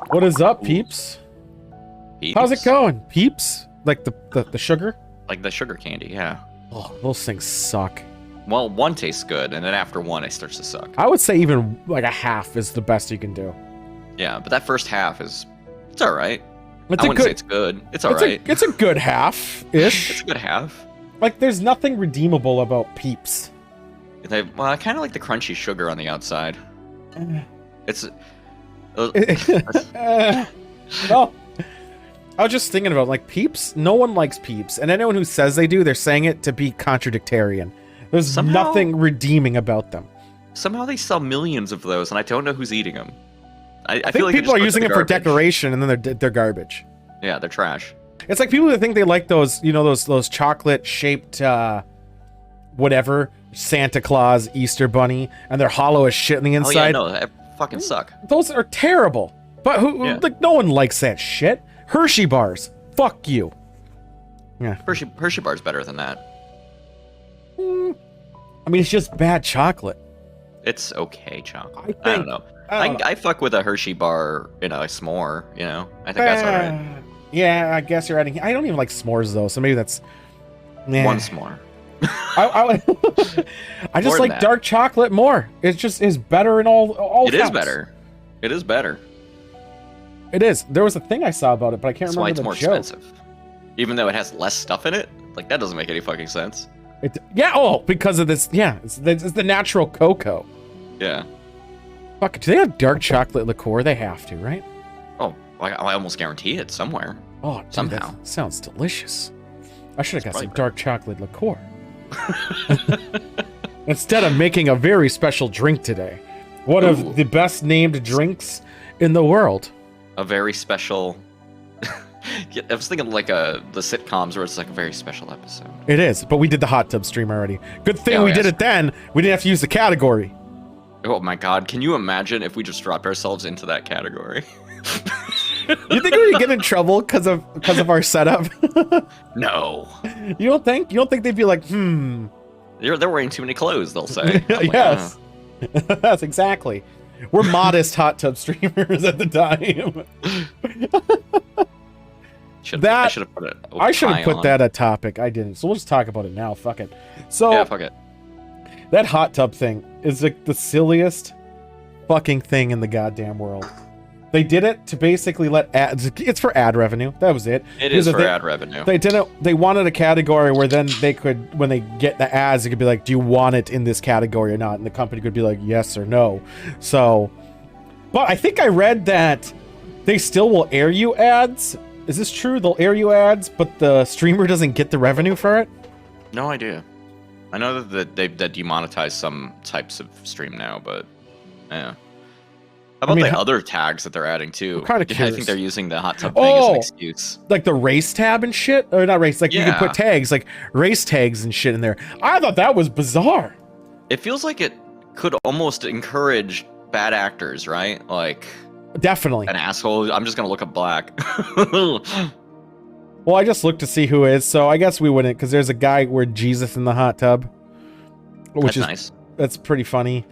What is up, peeps? Peeps? How's it going, peeps? Like the sugar? Like the sugar candy, yeah. Oh, those things suck. Well, one tastes good, and then after one, it starts to suck. I would say even like a half is the best you can do. Yeah, but that first half is, it's all right. It's I wouldn't say it's good. It's all right. It's a good half-ish. It's a good half. Like, there's nothing redeemable about Peeps. Well, I kind of like the crunchy sugar on the outside. It's... No. I was just thinking about, like, Peeps. No one likes Peeps. And anyone who says they do, they're saying it to be contradictarian. There's nothing redeeming about them. Somehow they sell millions of those, and I don't know who's eating them. I think like people are using it for decoration, and then they're garbage. Yeah, they're trash. It's like people that think they like those, you know, those chocolate-shaped, whatever, Santa Claus, Easter Bunny, and they're hollow as shit on the inside. Oh yeah, no, they fucking suck. Those are terrible. But like, no one likes that shit. Hershey bars, fuck you. Yeah. Hershey bar's better than that. I mean, it's just bad chocolate. It's okay chocolate. I don't know. I fuck with a Hershey bar in a s'more, you know? I think that's alright. Yeah, I guess you're adding... I don't even like s'mores, though, so maybe that's... Nah. One s'more. I just like dark chocolate more. It just is better in all It is better. It is better. It is. There was a thing I saw about it, but I can't remember the joke. That's why it's more expensive. Even though it has less stuff in it? Like, that doesn't make any fucking sense. Because of this... Yeah, it's the natural cocoa. Yeah. Fuck, do they have dark chocolate liqueur? They have to, right? Oh, I almost guarantee it somewhere. Oh, dude, somehow. That sounds delicious. I should have got some dark chocolate liqueur. Instead of making a very special drink today. One of the best named drinks in the world. A very special... I was thinking like the sitcoms where it's like a very special episode. It is, but we did the hot tub stream already. Good thing we did it then. We didn't have to use the category. Oh my god, can you imagine if we just dropped ourselves into that category? You think we would get in trouble because of our setup? No. You don't think? You don't think they'd be like, They're wearing too many clothes, they'll say. Yes. That's exactly. We're modest hot tub streamers at the time. I should have put it. I should have put that a topic. I didn't. So we'll just talk about it now. Fuck it. So yeah, fuck it. That hot tub thing is like the silliest fucking thing in the goddamn world. They did it to basically let ads. It's for ad revenue. That was it. It is for ad revenue. They didn't. They wanted a category where then they could, when they get the ads, it could be like, "Do you want it in this category or not?" And the company could be like, "Yes" or "No." So, but I think I read that they still will air you ads. Is this true? They'll air you ads, but the streamer doesn't get the revenue for it? No idea. I know that they demonetize some types of stream now, but yeah. How about the other tags that they're adding too? I think they're using the hot tub thing as an excuse. Like the race tab and shit? Or not race, like you can put tags, like race tags and shit in there. I thought that was bizarre. It feels like it could almost encourage bad actors, right? Like... Definitely. An asshole. I'm just gonna look up black. Well, I just looked to see who is, so I guess we wouldn't, because there's a guy with Jesus in the hot tub. Which is nice. That's pretty funny.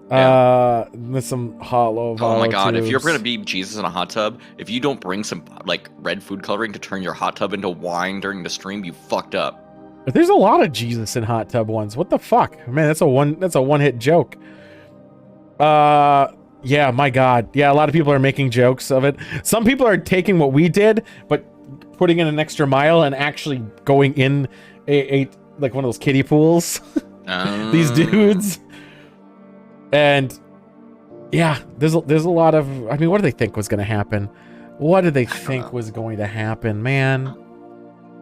Yeah. With some hollow. Oh my god, if you're gonna be Jesus in a hot tub, if you don't bring some like red food coloring to turn your hot tub into wine during the stream, you fucked up. But there's a lot of Jesus in hot tub ones. What the fuck? Man, that's a one-hit joke. Yeah, my god. Yeah, a lot of people are making jokes of it. Some people are taking what we did, but putting in an extra mile and actually going in a like one of those kiddie pools. These dudes. And yeah, there's a lot of, I mean, what do they think was going to happen? What did they think was going to happen, man?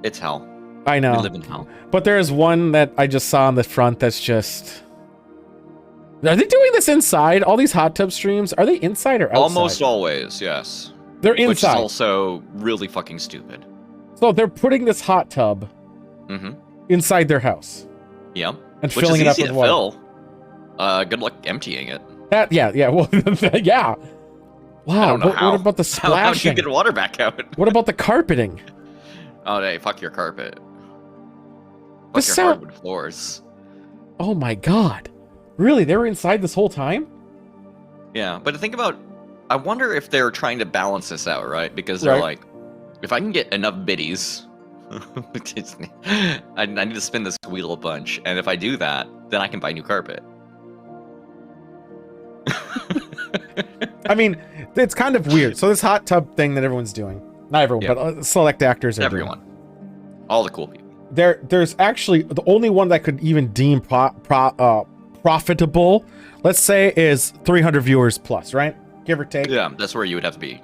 It's hell. I know. We live in hell. But there's one that I just saw on the front that's just... Are they doing this inside? All these hot tub streams, are they inside or outside? Almost always, yes. They're inside. Which is also really fucking stupid. So they're putting this hot tub inside their house. Yep. And filling it up with water. Good luck emptying it. Yeah. Well, yeah. Wow. What about the splashing? How do you get water back out? What about the carpeting? Oh, hey, fuck your carpet. Fuck your hardwood floors. Oh my god. Really? They were inside this whole time? Yeah, but think about I wonder if they're trying to balance this out, right? Because they're like, if I can get enough biddies, I need to spin this wheel a bunch, and if I do that, then I can buy new carpet. I mean, it's kind of weird. So this hot tub thing that everyone's doing, not everyone, but select actors are everyone, doing. All the cool people. There's actually the only one that could even deem profitable, let's say, is 300 viewers plus, right? Give or take. Yeah, that's where you would have to be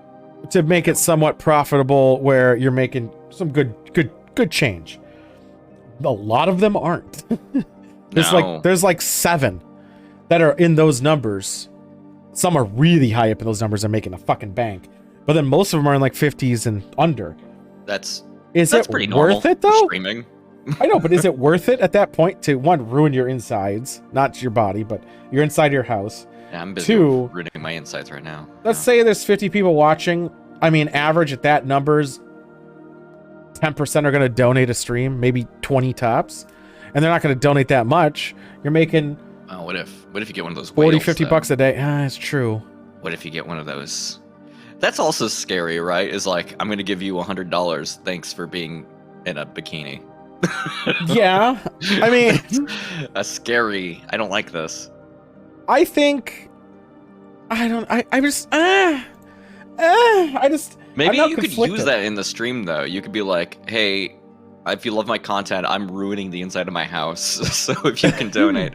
to make it somewhat profitable, where you're making some good change. A lot of them aren't. There's like 7 that are in those numbers. Some are really high up in those numbers and making a fucking bank, but then most of them are in like 50s and under. That's pretty worth it though? Streaming. I know, but is it worth it at that point to, one, ruin your insides, not your body, but your inside of your house? Yeah, I'm busy ruining my insides right now. Let's say there's 50 people watching. I mean, average at that numbers, 10% are going to donate a stream, maybe 20 tops, and they're not going to donate that much. You're making... what if you get one of those 40, 50 bucks a day? It's true. What if you get one of those? That's also scary, right? Is like, I'm going to give you $100. Thanks for being in a bikini. Yeah. I mean... That's scary. I don't like this. I think... I just... Maybe you could use that in the stream, though. You could be like, hey, if you love my content, I'm ruining the inside of my house. So if you can donate...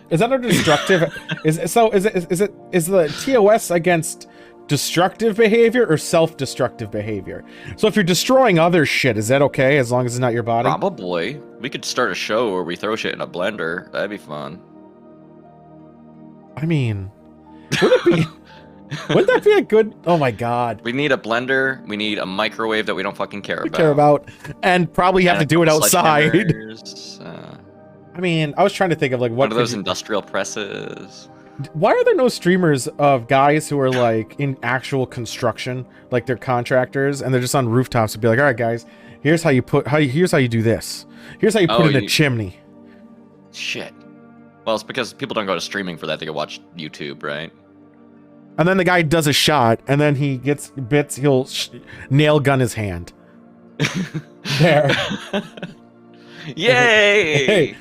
Is that a destructive? Is the TOS against destructive behavior or self-destructive behavior? So if you're destroying other shit, is that okay as long as it's not your body? Probably. We could start a show where we throw shit in a blender. That'd be fun. I mean, wouldn't that be a good? Oh my god. We need a blender. We need a microwave that we don't fucking care about. And probably have to do it outside. I mean, I was trying to think of like one of those industrial presses. Why are there no streamers of guys who are like in actual construction, like they're contractors, and they're just on rooftops and be like, all right, guys, here's how you do this. Here's how you put in a chimney. Shit. Well, it's because people don't go to streaming for that. They go watch YouTube, right? And then the guy does a shot, and then he gets bits. He'll nail gun his hand. There. Yay! Hey.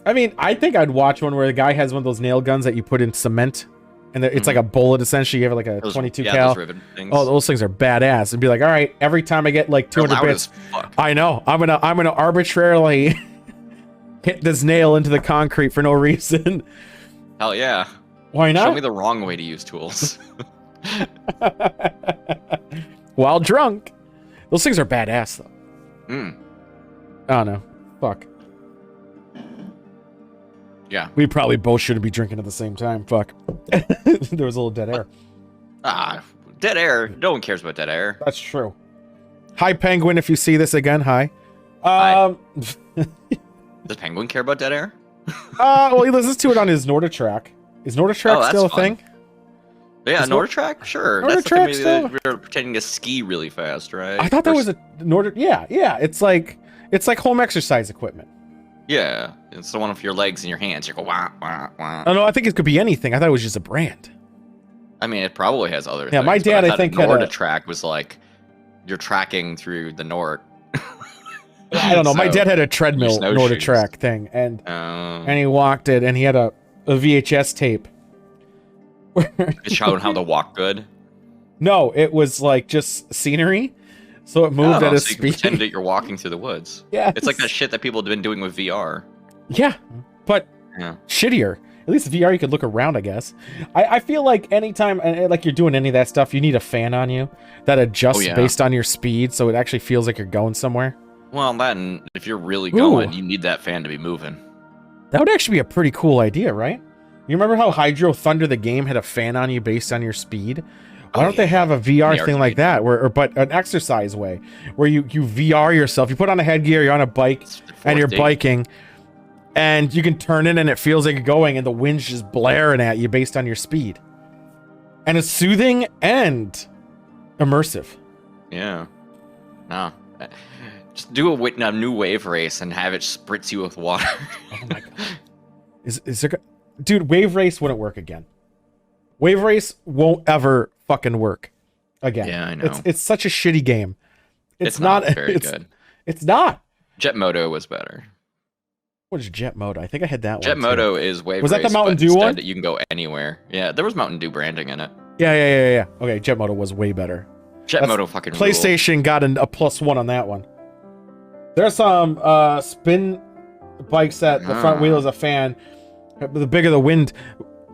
I mean, I think I'd watch one where the guy has one of those nail guns that you put in cement, and it's like a bullet, essentially. You have like a 22 cal. Oh, those things are badass. And be like, all right, every time I get like 200 bits, I know I'm gonna arbitrarily hit this nail into the concrete for no reason. Hell yeah! Why not? Show me the wrong way to use tools. While drunk, those things are badass though. I don't know. Fuck. Yeah. We probably both shouldn't be drinking at the same time. Fuck. There was a little dead air. Dead air. No one cares about dead air. That's true. Hi, Penguin, if you see this again. Hi. Hi. Does Penguin care about dead air? Well, he listens to it on his NordiTrack. Is NordiTrack still a thing? Yeah, NordiTrack? Sure. NordiTrack still? We're pretending to ski really fast, right? I thought that was a Nordic. Yeah. It's like home exercise equipment. Yeah, it's the one with your legs and your hands. You go wah wah wah. Oh no, I think it could be anything. I thought it was just a brand. I mean, it probably has other things. Yeah, my dad, I think, had NordiTrack was like you're tracking through the Nord. I don't know. My dad had a treadmill NordiTrack thing, and he walked it, and he had a VHS tape. It showed how to walk good. No, it was like just scenery. So it moved at a speed. You pretend that you're walking through the woods. Yeah. It's like that shit that people have been doing with VR. Yeah, but shittier. At least VR, you could look around, I guess. I feel like anytime, like you're doing any of that stuff, you need a fan on you that adjusts based on your speed, so it actually feels like you're going somewhere. Well, then, if you're really going, you need that fan to be moving. That would actually be a pretty cool idea, right? You remember how Hydro Thunder, the game, had a fan on you based on your speed? Why don't they have a VR thing like that, but an exercise way, where you VR yourself, you put on a headgear, you're on a bike, and you're biking, and you can turn it and it feels like you're going, and the wind's just blaring at you based on your speed. And it's soothing and immersive. Yeah. No. Just do a new wave race and have it spritz you with water. Oh my god. Is there... Dude, wave race wouldn't work again. Wave Race won't ever fucking work again. Yeah, I know. It's such a shitty game. It's not very good. It's not. Jet Moto was better. What is Jet Moto? I think I had that Jet one. Moto is Wave Was Race, that the Mountain but Dew one? instead you can go anywhere. Yeah, there was Mountain Dew branding in it. Yeah. Okay, Jet Moto was way better. Jet Moto fucking PlayStation ruled. got a +1 on that one. There's some spin bikes that the front wheel is a fan. The bigger the wind,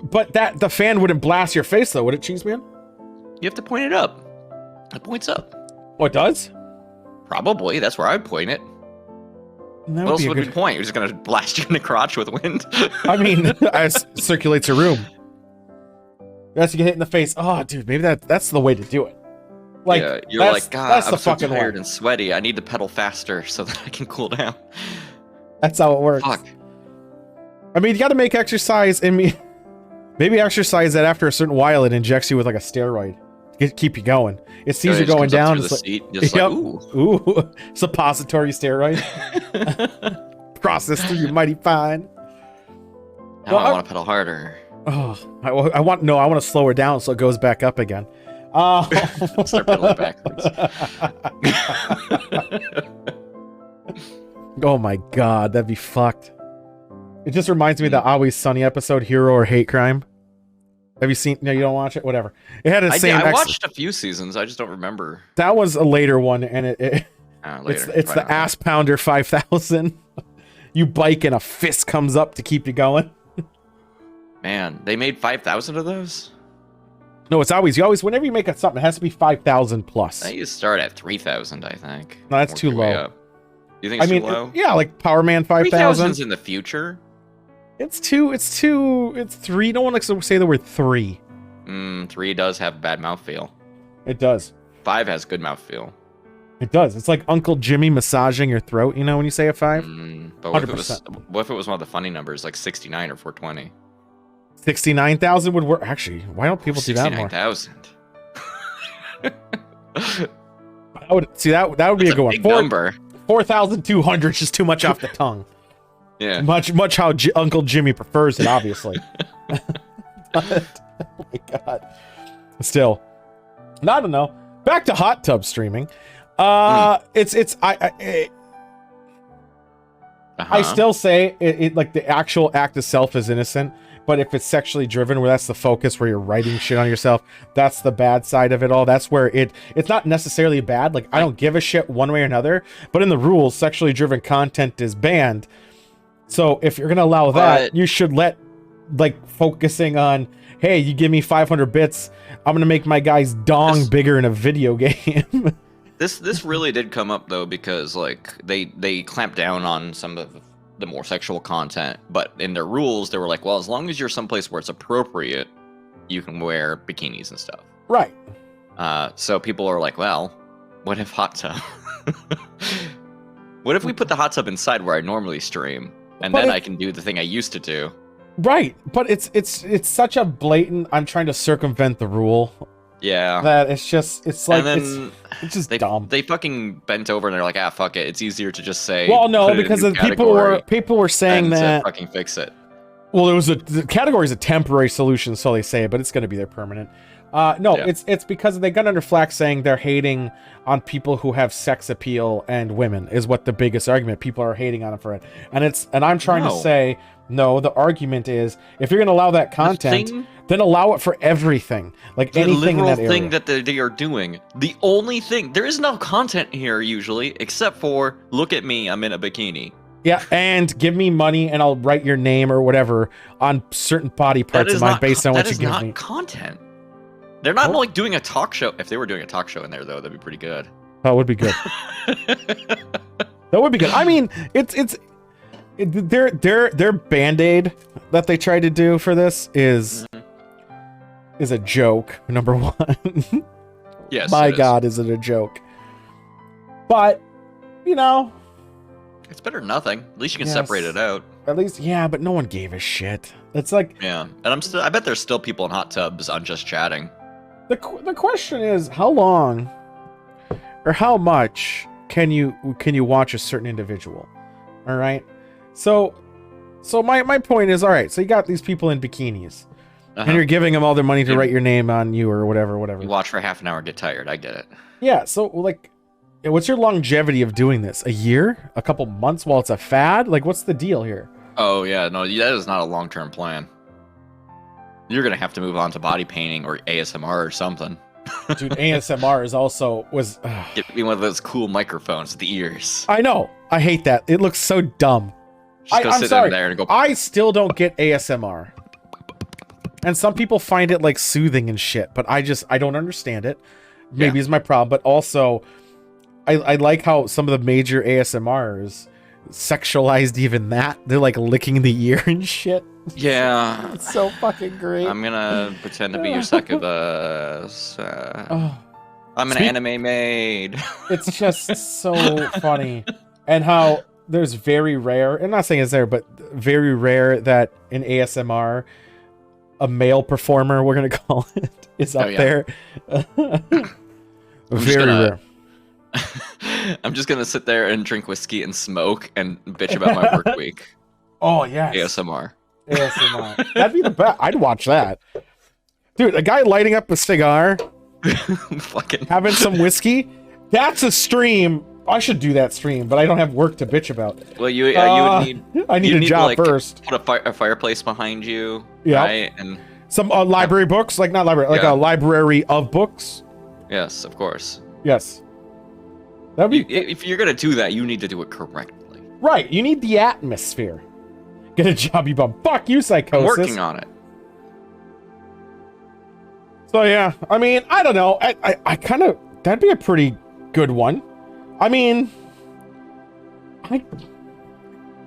but the fan wouldn't blast your face though, would it, Cheese Man? You have to point it up. It points up. Oh, it does? Probably. That's where I'd point it. What else would we point? You're just gonna blast you in the crotch with wind. I mean, it circulates a room. That's you get hit in the face. Oh, dude, maybe that's the way to do it. Like, yeah, you're like, God, I'm so tired one. and sweaty. I need to pedal faster so that I can cool down. That's how it works. Fuck. I mean, you got to make exercise. Maybe exercise that after a certain while it injects you with like a steroid, keep you going. It sees you going down. It's like, ooh, suppository steroid. Process through your mighty fine. Now I want to pedal harder. Oh, I want to slow her down so it goes back up again. Start pedaling backwards. Oh my god, that'd be fucked. It just reminds me of the Always Sunny episode, Hero or Hate Crime. Have you seen? No, you don't watch it. Whatever. It had the same. I watched a few seasons. I just don't remember. That was a later one, and later. It's the Ass Pounder 5000. You bike and a fist comes up to keep you going. Man, they made 5,000 of those. No, it's always whenever you make something, it has to be 5,000 plus. I used to start at 3,000, I think. No, that's too low. You think it's too low? Yeah, like Power Man 5,000. 3,000's in the future. It's 3. No one likes to say the word 3. 3 does have bad mouthfeel. It does. 5 has good mouthfeel. It does. It's like Uncle Jimmy massaging your throat, you know, when you say a 5? But what if it was one of the funny numbers, like 69 or 420? 69,000 would work. Actually, why don't people do that more? 69,000. That would be a good one. Number. 4,200 is just too much off the tongue. Yeah. Much how Uncle Jimmy prefers it, obviously. But, oh my god. Still, I don't know. Back to hot tub streaming. I still say it like the actual act itself is innocent, but if it's sexually driven, where that's the focus, where you're writing shit on yourself, that's the bad side of it all. That's where it's not necessarily bad. Like, I don't give a shit one way or another, but in the rules, sexually driven content is banned. So if you're gonna allow that, you should let, like, focusing on, hey, you give me 500 bits, I'm gonna make my guy's dong bigger in a video game. This really did come up though, because like they clamped down on some of the more sexual content, but in their rules they were like, well, as long as you're someplace where it's appropriate, you can wear bikinis and stuff. Right. So people are like, well, what if hot tub? What if we put the hot tub inside where I normally stream, and then I can do the thing I used to do? Right, but it's such a blatant, I'm trying to circumvent the rule. Yeah. That it's like, it's just dumb. They fucking bent over and they're like, fuck it. It's easier to just say. Well, no, because people were saying that fucking fix it. Well, the category is a temporary solution, so they say, but it's going to be there permanent. It's because they got under flack saying they're hating on people who have sex appeal and women is what the biggest argument. People are hating on them for it, and I'm trying to say no. The argument is if you're going to allow that content, then allow it for everything, like anything in that area. Thing that they are doing. The only thing, there is no content here usually, except for look at me, I'm in a bikini. Yeah, and give me money and I'll write your name or whatever on certain body parts of mine based on what you give me. That is not content. They're not like doing a talk show. If they were doing a talk show in there, though, that'd be pretty good. That would be good. That would be good. I mean, their Band-Aid that they tried to do for this is a joke. Number one. Yes. My God, is it a joke? But it's better than nothing. At least you can separate it out. At least, yeah, but no one gave a shit. It's like, yeah, and I bet there's still people in hot tubs on just chatting. The question is, how long or how much can you watch a certain individual? All right. So my point is, all right, so you got these people in bikinis. And you're giving them all their money to write your name on you or whatever. You watch for half an hour, get tired. I get it. Yeah, so, like, what's your longevity of doing this? A year? A couple months while it's a fad? Like, what's the deal here? Oh, yeah. No, that is not a long-term plan. You're going to have to move on to body painting or ASMR or something. Dude, ASMR was... Get me one of those cool microphones with the ears. I know. I hate that. It looks so dumb. Just go sit down there and go... I still don't get ASMR. And some people find it, like, soothing and shit, but I don't understand it. Maybe it's my problem, but also, I like how some of the major ASMRs sexualized even that. They're, like, licking the ear and shit. Yeah. It's so fucking great. I'm gonna pretend to be your succubus. I'm an anime maid. It's just so funny. And how there's very rare, I'm not saying it's there, but very rare that in ASMR, a male performer, we're gonna call it, is up there. Very rare. I'm just gonna sit there and drink whiskey and smoke and bitch about my work week. Oh yeah. ASMR. That'd be the best. I'd watch that. Dude, a guy lighting up a cigar, fucking having some whiskey. That's a stream. I should do that stream, but I don't have work to bitch about. Well, you would need. I need a job like, first. Put a fireplace behind you. Yeah. Right? And some library books, like not library, like a library of books. Yes, of course. Yes. That'd be. If you're gonna do that, you need to do it correctly. Right. You need the atmosphere. Get a job, you bum. Fuck you, psychosis. I'm working on it. So yeah, I mean, I don't know. I kind of, that'd be a pretty good one. I mean,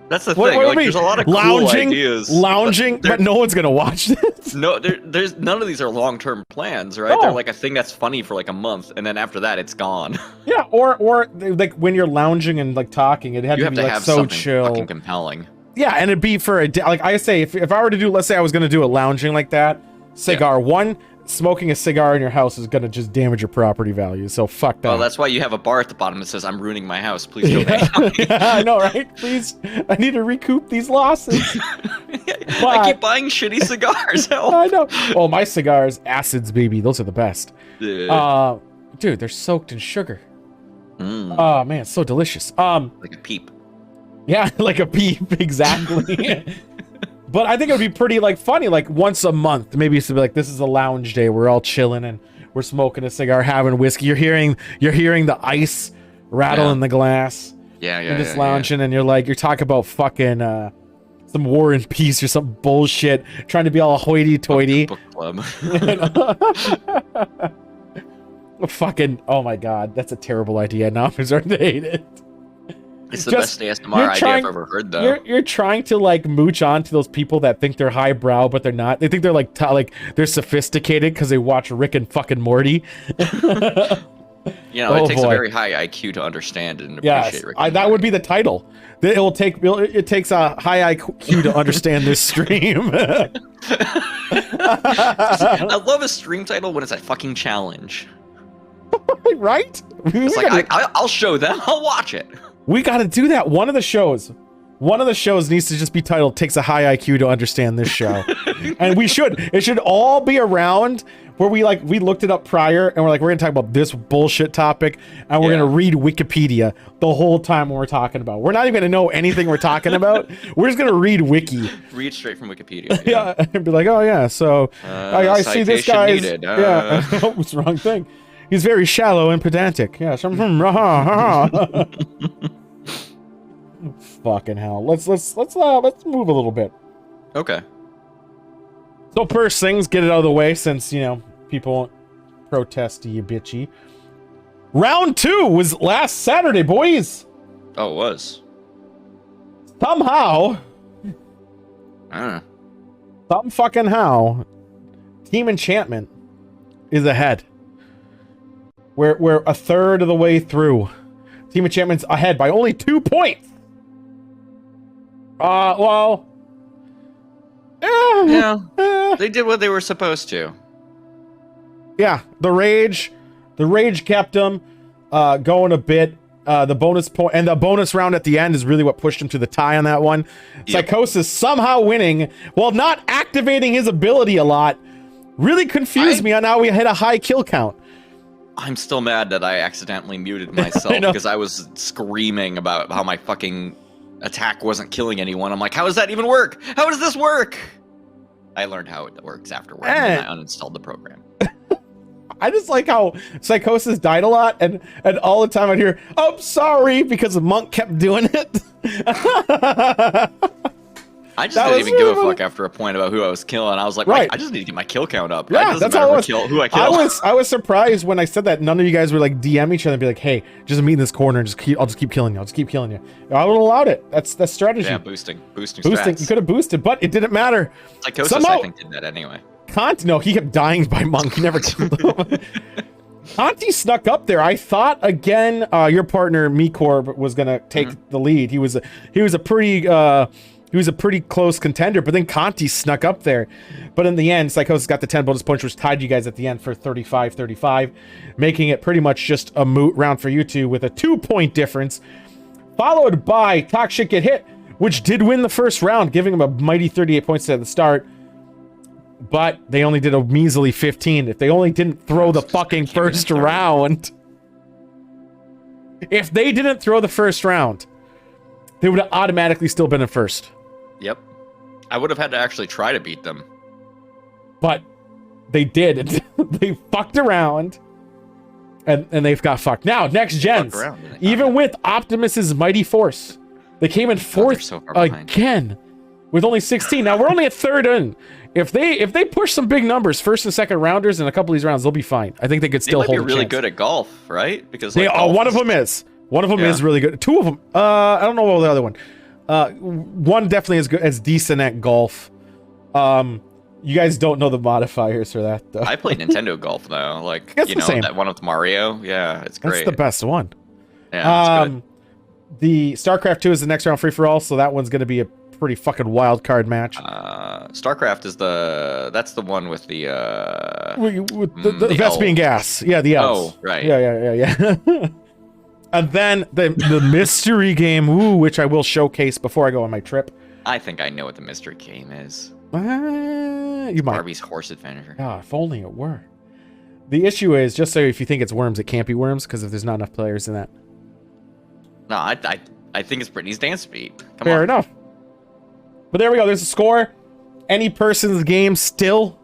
that's the thing. Like, there's a lot of cool ideas. Lounging, but no one's gonna watch this. No, there's none of these are long-term plans, right? No. They're like a thing that's funny for like a month, and then after that, it's gone. Yeah, or like when you're lounging and like talking, it had to be like have so something chill, fucking compelling. Yeah, and it'd be for a day. Like I say, if I were to do, let's say I was gonna do a lounging like that, cigar one. Smoking a cigar in your house is gonna just damage your property value, so fuck that. Well, that's why you have a bar at the bottom that says, "I'm ruining my house. Please donate." Yeah, I know, right? Please, I need to recoup these losses. I keep buying shitty cigars. Help. I know. Oh, my cigars, acids, baby. Those are the best. Dude, they're soaked in sugar. Oh man, it's so delicious. Like a peep. Yeah, like a peep, exactly. But I think it would be pretty like funny, like once a month, maybe it's to be like, this is a lounge day. We're all chilling and we're smoking a cigar, having whiskey. You're hearing the ice rattle in the glass. Yeah. You're just lounging and you're talking about fucking some War and Peace or some bullshit, trying to be all hoity-toity. Book club. Fucking, oh my god, that's a terrible idea. Now I'm starting to hate it. It's the best ASMR idea I've ever heard, though. You're trying to like mooch on to those people that think they're highbrow, but they're not. They think they're like they're sophisticated because they watch Rick and fucking Morty. It takes a very high IQ to understand and appreciate Rick and Morty. That would be the title. It takes a high IQ to understand this stream. I love a stream title when it's a fucking challenge. Right? It's like, I'll show them. I'll watch it. We got to do that. One of the shows needs to just be titled "Takes a High IQ to Understand This Show," and it should all be around where we looked it up prior, and we're gonna talk about this bullshit topic, and we're gonna read Wikipedia the whole time when we're talking about. We're not even gonna know anything we're talking about. We're just gonna read Wiki. Read straight from Wikipedia. Yeah, and be like, oh yeah, so I see this guy's what's the wrong thing? He's very shallow and pedantic. Yeah. Fucking hell. Let's move a little bit. Okay. So first things, get it out of the way since, people won't protest you bitchy. Round 2 was last Saturday, boys. Oh, it was. Somehow. I don't know. Some fucking how. Team Enchantment is ahead. We're a third of the way through. Team Enchantment's ahead by only 2 points. They did what they were supposed to. Yeah, the rage kept them going a bit. the bonus point and the bonus round at the end is really what pushed him to the tie on that one. Yep. Psychosis somehow winning while not activating his ability a lot. Really confused me on how we hit a high kill count. I'm still mad that I accidentally muted myself because I was screaming about how my fucking attack wasn't killing anyone. I'm like, how does that even work? How does this work? I learned how it works afterward, and I uninstalled the program. I just like how Psychosis died a lot, and all the time I'd hear, "Oh, sorry," because Monk kept doing it. I just didn't even give a fuck after a point about who I was killing. I was like, right. I just need to get my kill count up. Yeah, that's all I was. Who I killed. I was surprised when I said that none of you guys were like DM each other and be like, "Hey, just meet in this corner and I'll just keep killing you. I'll just keep killing you." I would have allowed it. That's strategy. Yeah, boosting. Stats. You could have boosted, but it didn't matter. Psychosis, I think, did that anyway. No, he kept dying by Monk. He never killed him. Conti snuck up there. I thought again, your partner Mikor was gonna take the lead. He was a pretty close contender, but then Conti snuck up there. But in the end, Psychosis got the 10 bonus points, which tied you guys at the end for 35-35, making it pretty much just a moot round for you two with a 2-point difference, followed by Talk Shit Get Hit, which did win the first round, giving him a mighty 38 points at the start. But they only did a measly 15. If they only didn't throw the fucking first round. If they didn't throw the first round, they would have automatically still been in first. Yep. I would have had to actually try to beat them. But they did. They fucked around. And they've got fucked. Now, next gens. Even with Optimus's mighty force, they came in fourth again with only 16. Now, we're only at third in. If they push some big numbers, first and second rounders in a couple of these rounds, they'll be fine. I think they could still hold a chance. They might be really good at golf, right? Because like, one of them is. One of them is really good. Two of them. I don't know about the other one. One definitely is good, as decent at golf. You guys don't know the modifiers for that, though. I play Nintendo Golf though. Like that one with Mario. Yeah, it's great. That's the best one. Yeah, it's good. The StarCraft 2 is the next round free for all, so that one's gonna be a pretty fucking wild card match. StarCraft is that's the one with the the Vespian gas. Yeah, the elves. Oh, right. Yeah. And then the mystery game, which I will showcase before I go on my trip. I think I know what the mystery game is. You might. Barbie's Horse Adventure. God, if only it were. The issue is, just so if you think it's Worms, it can't be Worms, because if there's not enough players in that. No, I think it's Britney's Dance Beat. Fair enough. But there we go. There's a score. Any person's game still.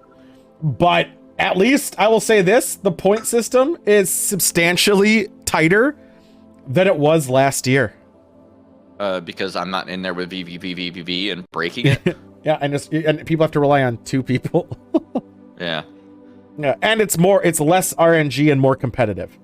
But at least I will say this. The point system is substantially tighter than it was last year. Because I'm not in there with VVVVVV and breaking it. Yeah, and people have to rely on two people. Yeah. Yeah, and it's less RNG and more competitive.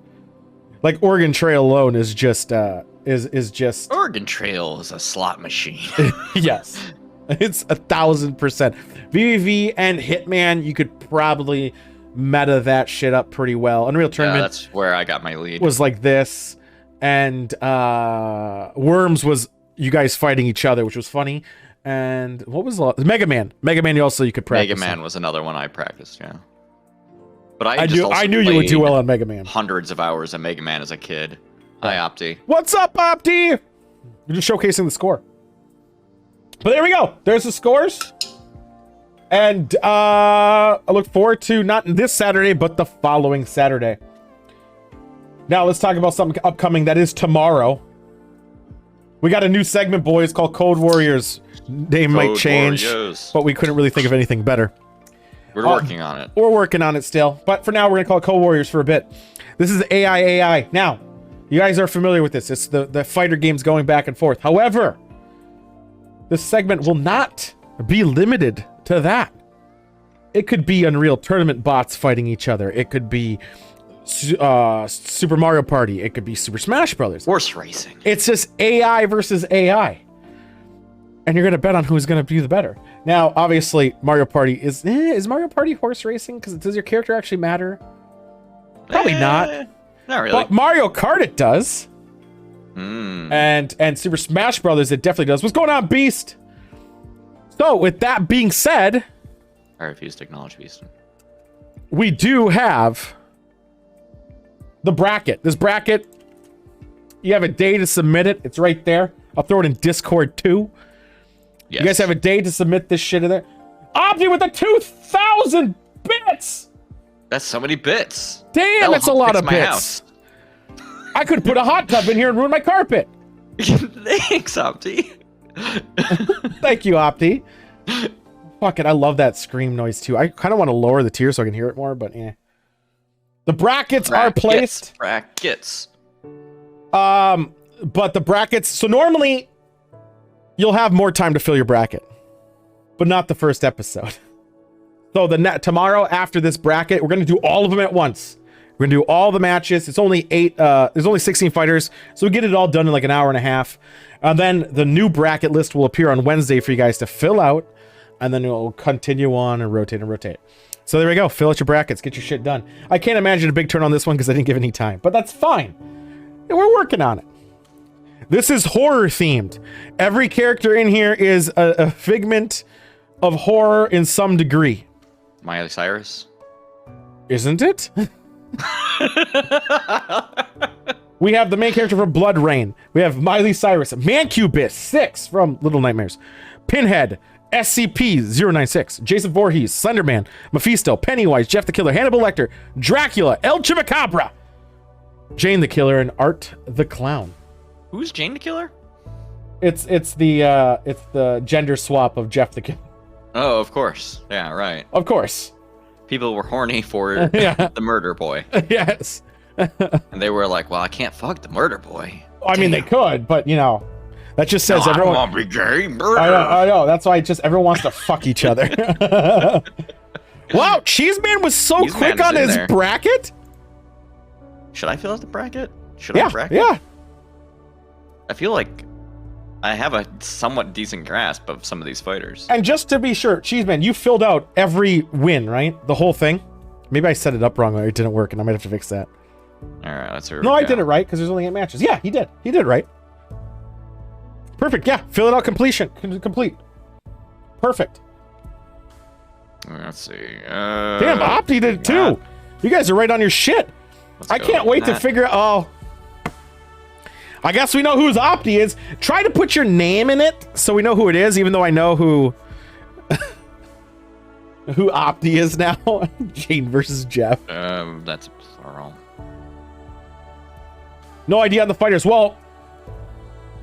Like Oregon Trail alone is just Oregon Trail is a slot machine. Yes. It's 1000%. VVV and Hitman, you could probably meta that shit up pretty well. Unreal Tournament. Yeah, that's where I got my lead. Was like this, and Worms was you guys fighting each other, which was funny. And what was Mega Man? Mega Man, you could practice. Mega Man was another one I practiced. Yeah. But I knew you would do well on Mega Man. Hundreds of hours of Mega Man as a kid. Hi, Opti. What's up, Opti? You're just showcasing the score. But there we go. There's the scores. And I look forward to not this Saturday, but the following Saturday. Now let's talk about something upcoming that is tomorrow. We got a new segment, boys, called Code Warriors. Name might change, but we couldn't really think of anything better. We're working on it. We're working on it still. But for now, we're going to call it Code Warriors for a bit. This is AI. Now, you guys are familiar with this. It's the fighter games going back and forth. However, this segment will not be limited to that. It could be Unreal Tournament bots fighting each other. It could be Super Mario Party. It could be Super Smash Brothers. Horse racing. It's just AI versus AI. And you're going to bet on who's going to be the better. Now, obviously, Mario Party is Mario Party horse racing? Because does your character actually matter? Probably not. Not really. But Mario Kart, it does. And Super Smash Brothers, it definitely does. What's going on, Beast? So, with that being said, I refuse to acknowledge Beast. We do have the bracket. This bracket You have a day to submit it. It's right there. I'll throw it in Discord too. Yes. You guys have a day to submit this shit in there. Opti with the 2,000 bits. That's so many bits. Damn, that's a lot of bits. I could put a hot tub in here and ruin my carpet. Thanks, Opti. Thank you, Opti. Fuck it, I love that scream noise too. I kind of want to lower the tier so I can hear it more, but yeah. The brackets are placed. Brackets. But the brackets. So normally, you'll have more time to fill your bracket, but not the first episode. So tomorrow after this bracket, we're gonna do all of them at once. We're gonna do all the matches. It's only 8. There's only 16 fighters, so we get it all done in like an hour and a half. And then the new bracket list will appear on Wednesday for you guys to fill out, and then it will continue on and rotate and rotate. So there we go. Fill out your brackets. Get your shit done. I can't imagine a big turn on this one because I didn't give any time, but that's fine. We're working on it. This is horror themed. Every character in here is a figment of horror in some degree. Miley Cyrus? Isn't it? We have the main character from Blood Rain. We have Miley Cyrus, Mancubus 6 from Little Nightmares, Pinhead, SCP-096, Jason Voorhees, Slenderman, Mephisto, Pennywise, Jeff the Killer, Hannibal Lecter, Dracula, El Chupacabra, Jane the Killer, and Art the Clown. Who's Jane the Killer? It's the gender swap of Jeff the Killer. Oh, of course. Yeah, right. Of course. People were horny for the murder boy. Yes. And they were like, well, I can't fuck the murder boy. I mean, they could, but, you know, that just says everyone... I don't want to be gay. I know. That's why everyone wants to fuck each other. Wow, Cheeseman was so quick on his bracket? Should I fill out the bracket? Should I bracket? Yeah. I feel like I have a somewhat decent grasp of some of these fighters. And just to be sure, Cheeseman, you filled out every win, right? The whole thing? Maybe I set it up wrong or it didn't work and I might have to fix that. All right, let's hear. No, I did it right because there's only 8 matches. Yeah, he did. He did right. Perfect. Yeah, fill it out complete. Perfect. Let's see. Damn, Opti did it too. You guys are right on your shit. I can't wait to figure out. Oh, I guess we know whose Opti is. Try to put your name in it so we know who it is, even though I know who Opti is now. Jane versus Jeff. That's plural. No idea on the fighters. Well,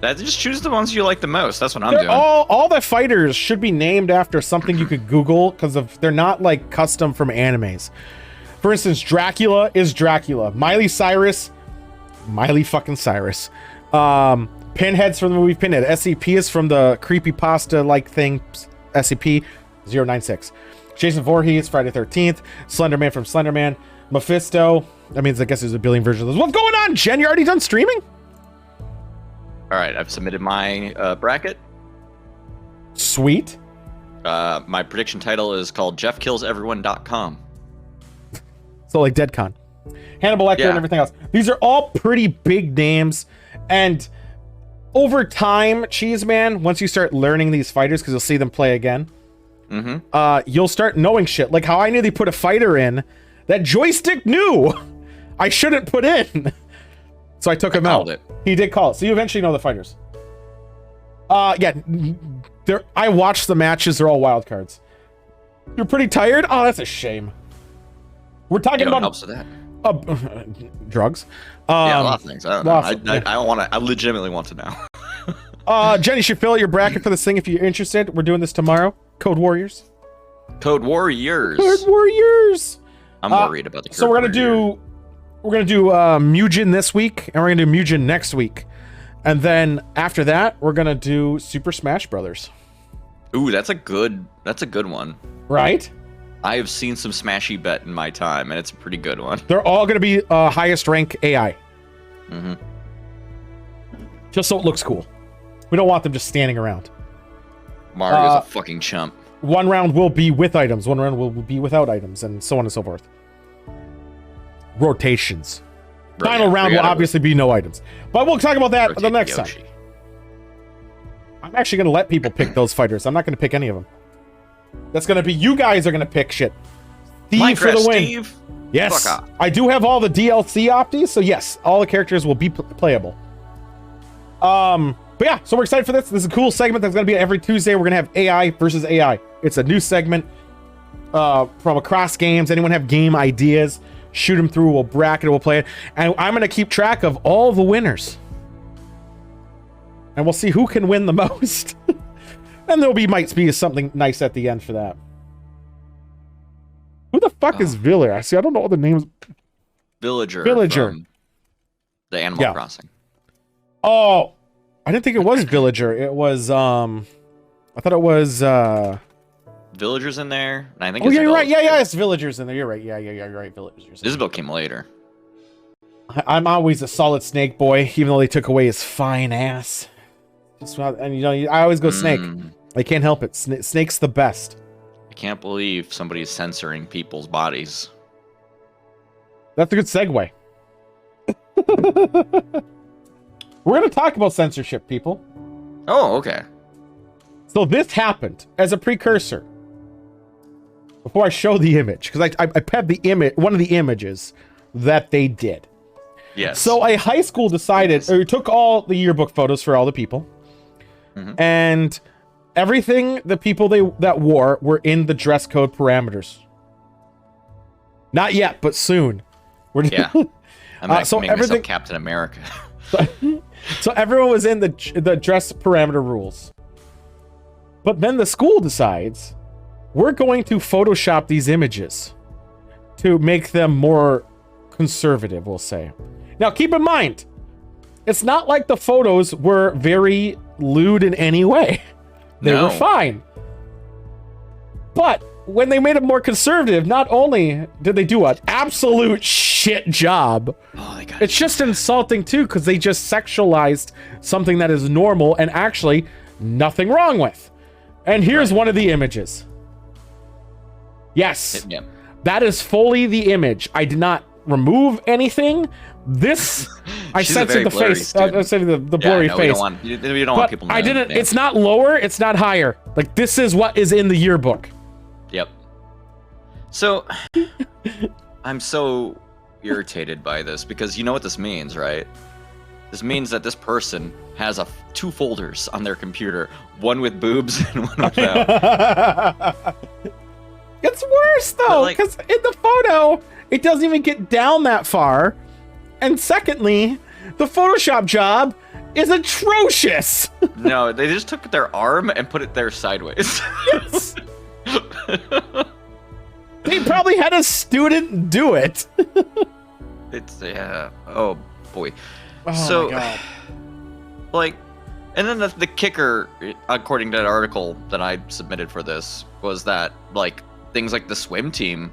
just choose the ones you like the most. That's what I'm doing. All the fighters should be named after something you could Google because they're not like custom from animes. For instance, Dracula is Dracula. Miley Cyrus. Pinhead's from the movie Pinhead. SCP is from the creepypasta-like thing, SCP-096. Jason Voorhees, Friday 13th. Slenderman from Slenderman. Mephisto. That means I guess there's a billion versions of those. What's going on, Jen? You already done streaming? All right, I've submitted my bracket. Sweet. My prediction title is called JeffKillsEveryone.com. So like Deadcon. Hannibal Lecter and everything else. These are all pretty big names. And over time, Cheeseman, once you start learning these fighters, because you'll see them play again, you'll start knowing shit. Like how I knew they put a fighter in that Joystick knew I shouldn't put in. So I took him out. He did call it. So you eventually know the fighters. Yeah. I watched the matches. They're all wild cards. You're pretty tired? Oh, that's a shame. We're talking about... helps with that. Drugs. Yeah, a lot of things. I don't know. I want to. I legitimately want to know. Jenny, you should fill out your bracket for this thing if you're interested. We're doing this tomorrow. Code Warriors. Code Warriors. Code Warriors. I'm worried about the. So we're gonna do Mugen this week, and we're gonna do Mugen next week, and then after that, we're gonna do Super Smash Brothers. Ooh, that's a good one. Right. I have seen some Smashy Bet in my time, and it's a pretty good one. They're all going to be highest rank AI. Just so it looks cool. We don't want them just standing around. Mario's a fucking chump. One round will be with items. One round will be without items, and so on and so forth. Rotations. Final round will obviously be no items. But we'll talk about that the next time. I'm actually going to let people pick those fighters. I'm not going to pick any of them. That's going to be, you guys are going to pick shit. Steve for the win. Steve? Yes. I do have all the DLC opties, so yes, all the characters will be playable. But yeah, so we're excited for this. This is a cool segment that's going to be every Tuesday. We're going to have AI versus AI. It's a new segment from across games. Anyone have game ideas? Shoot them through. We'll bracket it. We'll play it. And I'm going to keep track of all the winners. And we'll see who can win the most. And might be something nice at the end for that. Who the fuck is Viller? I don't know all the names. Villager. From the Animal Crossing. Oh, I didn't think it was Villager. It was I thought it was Villagers in there. And I think you're right. Yeah, it's Villagers in there. You're right. Yeah, you're right. Villagers. Isabel came later. I'm always a Solid Snake boy, even though they took away his fine ass. I always go Snake. I can't help it. Snake's the best. I can't believe somebody's censoring people's bodies. That's a good segue. We're going to talk about censorship, people. Oh, okay. So this happened as a precursor. Before I show the image, because I pebbed the image, one of the images that they did. Yes. So a high school decided, or took all the yearbook photos for all the people, and everything the people that wore were in the dress code parameters. Not yet, but soon. Yeah. I'm so everything Captain America. So everyone was in the dress parameter rules. But then the school decides, we're going to Photoshop these images to make them more conservative, we'll say. Now, keep in mind, it's not like the photos were very lewd in any way. They were fine. But when they made it more conservative, not only did they do an absolute shit job, it's just insulting too, because they just sexualized something that is normal and actually nothing wrong with. And here's one of the images. Yes, that is fully the image. I did not remove anything. This, I censored the face. I censored the blurry face. You don't want people knowing. I didn't. It's not lower. It's not higher. Like, this is what is in the yearbook. Yep. So, I'm so irritated by this because you know what this means, right? This means that this person has two folders on their computer, one with boobs and one without. It's worse though, because in the photo, it doesn't even get down that far. And secondly, the Photoshop job is atrocious. No, they just took their arm and put it there sideways. Yes. They probably had a student do it. It's oh boy. Oh so, my God. And then the kicker, according to that article that I submitted for this, was that things like the swim team,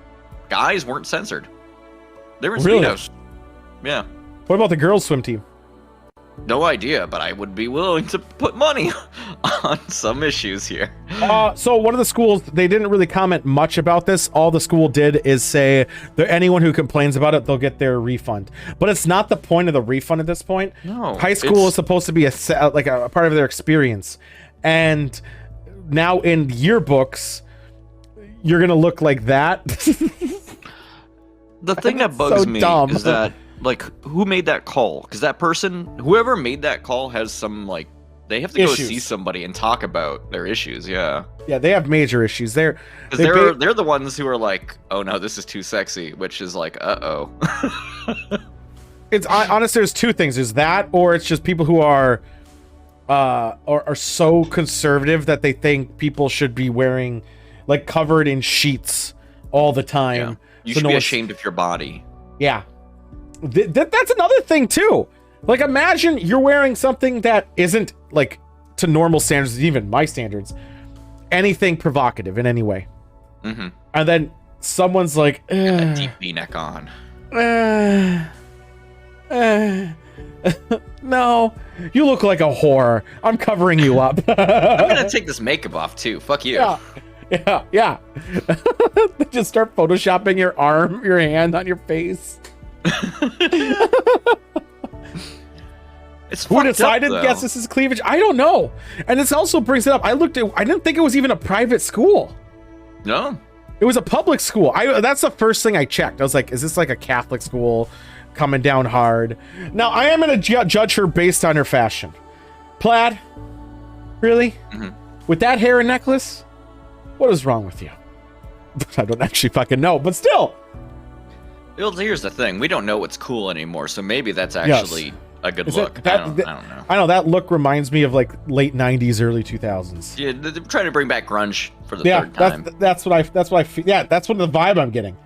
guys weren't censored. They were in Speedos. Yeah. What about the girls' swim team? No idea, but I would be willing to put money on some issues here. So one of the schools, they didn't really comment much about this. All the school did is say that anyone who complains about it, they'll get their refund. But it's not the point of the refund at this point. No. High school is supposed to be a part of their experience. And now in yearbooks, you're going to look like that. The thing that bugs me is that, who made that call? Because that person, whoever made that call, has some, they have to go see somebody and talk about their issues, yeah. Yeah, they have major issues. They're the ones who are like, oh no, this is too sexy, which is like, uh-oh. It's honestly, there's two things. There's that, or it's just people who are so conservative that they think people should be wearing, covered in sheets all the time. Yeah. You should be ashamed of your body. Yeah. That's another thing too. Imagine you're wearing something that isn't to normal standards, even my standards, anything provocative in any way. Mm-hmm. And then someone's like, a deep V-neck on. No, you look like a whore. I'm covering you up. I'm gonna take this makeup off too. Fuck you. Yeah. Just start photoshopping your arm, your hand on your face. It's who decided? Yes, this is cleavage. I don't know. And this also brings it up. I didn't think it was even a private school. No, it was a public school. That's the first thing I checked. I was like, is this a Catholic school coming down hard? Now I am going to judge her based on her fashion. Plaid? Really? Mm-hmm. With that hair and necklace? What is wrong with you? I don't actually fucking know, but still. Well, here's the thing. We don't know what's cool anymore, so maybe that's actually a good look. I don't know. I know, that look reminds me of like late 90s, early 2000s. Yeah, they're trying to bring back grunge for the third time. That's what I feel. Yeah, that's what the vibe I'm getting.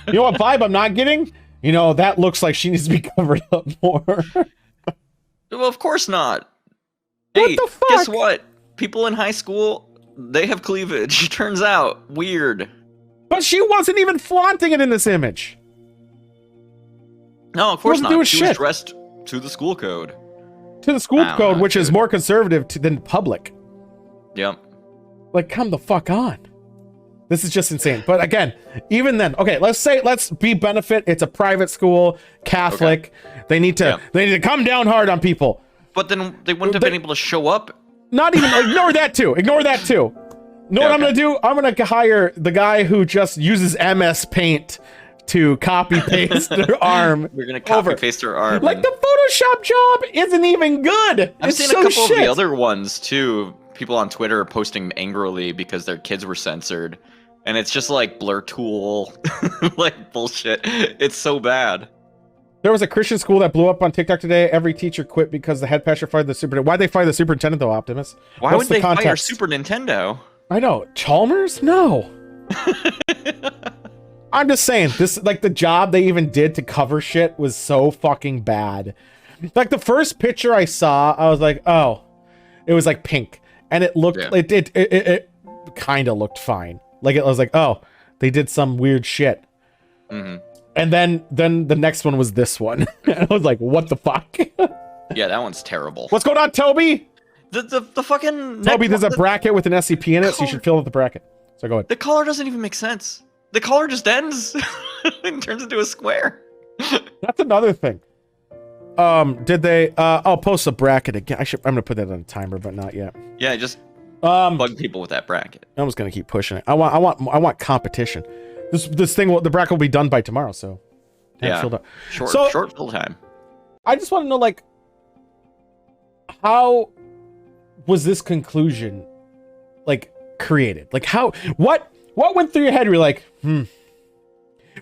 You know what vibe I'm not getting? You know, that looks like she needs to be covered up more. Well, of course not. What Hey, the fuck? guess what? People in high school, they have cleavage. Turns out. Weird. But she wasn't even flaunting it in this image. No, of course not. Doing She shit. was dressed to the school code. To the school code, which is more conservative than public. Yep. Like, come the fuck on. This is just insane. But again, even then, okay, let's be benefit. It's a private school, Catholic. Okay. They need to come down hard on people. But then they wouldn't have been able to show up. Not even ignore that too. Ignore that too. Know what I'm gonna do? I'm gonna hire the guy who just uses MS Paint to copy paste their arm. We're gonna copy paste her arm. Like the Photoshop job isn't even good. I've seen a couple of the other ones too. People on Twitter posting angrily because their kids were censored, and it's just like blur tool, like bullshit. It's so bad. There was a Christian school that blew up on TikTok today. Every teacher quit because the head pastor fired the superintendent. Why'd they fire the superintendent though, Optimus? Why would they fire Super Nintendo? I know. Chalmers? No. I'm just saying, this, like, the job they even did to cover shit was so fucking bad. Like, the first picture I saw, I was like, oh, it was like pink. And it looked, it kind of looked fine. Like, it was like, oh, they did some weird shit. Mm-hmm. And then the next one was this one. And I was like, what the fuck? Yeah, that one's terrible. What's going on, Toby? The fucking... Toby, there's a bracket with an SCP in it, so you should fill out the bracket. So go ahead. The color doesn't even make sense. The color just ends and turns into a square. That's another thing. Did they... I'll post a bracket again. I'm gonna put that on a timer, but not yet. Yeah, just bug people with that bracket. I'm just gonna keep pushing it. I want competition. This thing the bracket will be done by tomorrow, so yeah, short fill time. I just want to know, like, how was this conclusion like created? Like, what went through your head? You're like, well,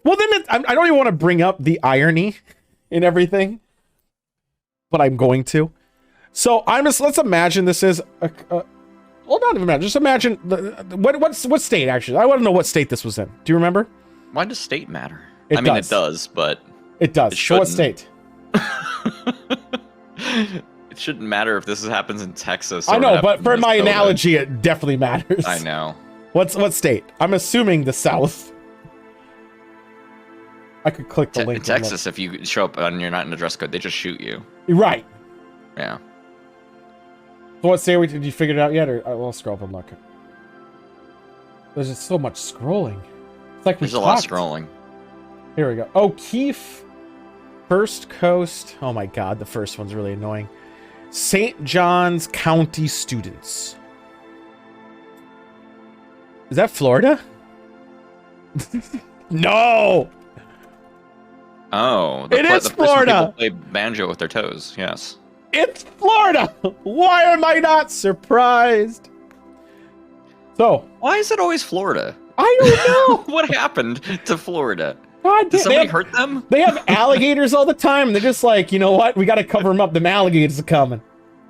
then I don't even want to bring up the irony in everything, but I'm going to. So let's imagine this is well, not even imagine. Just imagine what state actually. I want to know what state this was in. Do you remember? Why does state matter? It mean, it does, but it does. So what state? It shouldn't matter if this happens in Texas. I know, but for my analogy, it definitely matters. I know. What state? I'm assuming the South. I could click the link. In Texas, if you show up and you're not in the dress code, they just shoot you. Right. Yeah. So what state did you figure it out yet? Or I'll scroll up and look. There's just so much scrolling. It's like there's a lot of scrolling. Here we go. O'Keefe, First Coast. Oh my God, the first one's really annoying. St. John's County students. Is that Florida? No. Oh, it is Florida. People play banjo with their toes. Yes. It's Florida. Why am I not surprised? So, why is it always Florida? I don't know. What happened to Florida? God, did somebody hurt them? They have alligators all the time. They're just like, you know what? We got to cover them up. Them alligators are coming.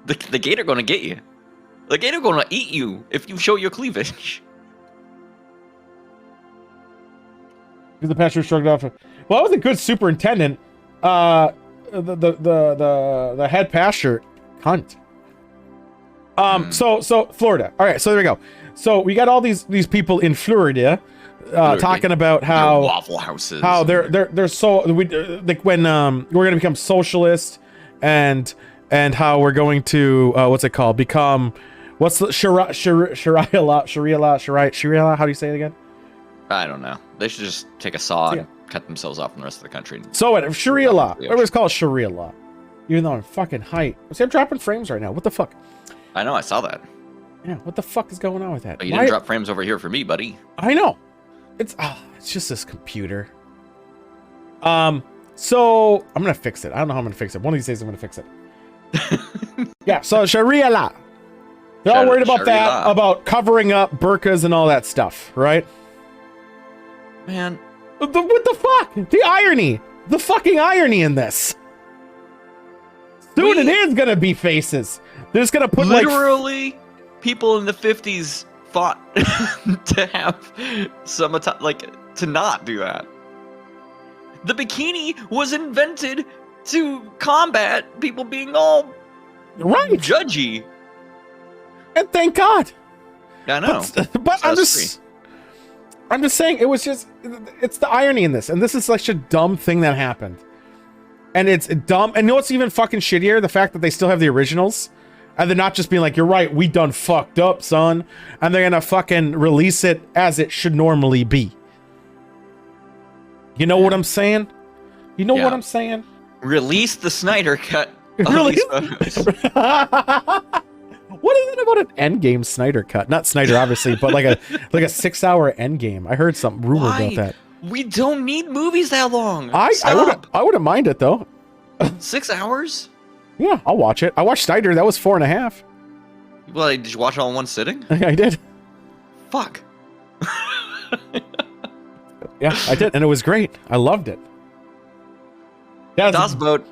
The gator gonna get you. The gator gonna eat you if you show your cleavage. The pastor shrugged off. Well, I was a good superintendent. The head pastor, cunt. So Florida. All right, so there we go. So we got all these people in Florida, talking about how Waffle Houses, how they're so like when we're gonna become socialist, and how we're going to what's it called? Become what's the Sharia law? How do you say it again? I don't know. They should just take a saw and cut themselves off from the rest of the country. So what? Sharia law. Everybody's called Sharia law. Even though I'm fucking height. See, I'm dropping frames right now. What the fuck? I know. I saw that. Yeah. What the fuck is going on with that? But you didn't drop frames over here for me, buddy. I know. It's just this computer. So I'm gonna fix it. I don't know how I'm gonna fix it. One of these days I'm gonna fix it. Yeah, so Sharia law. They're all worried about that, about covering up burqas and all that stuff, right? Man. What the fuck? The irony. The fucking irony in this. Soon it is gonna be faces. They're just gonna put literally people in the 50s fought to have some to not do that. The bikini was invented to combat people being all judgy. And thank God. I know. But I'm just saying it's the irony in this, and this is such a dumb thing that happened. And it's dumb. And you know what's even fucking shittier? The fact that they still have the originals. And they're not just being like, you're right, we done fucked up, son. And they're gonna fucking release it as it should normally be. You know what I'm saying? You know what I'm saying? Release the Snyder cut. Release. What is it about an Endgame Snyder cut? Not Snyder, obviously, but like a 6-hour Endgame. I heard some rumor about that. We don't need movies that long. I wouldn't mind it though. 6 hours? Yeah, I'll watch it. I watched Snyder. That was 4.5. Well, did you watch it all in one sitting? I did. Fuck. Yeah, I did, and it was great. I loved it. Das Boat.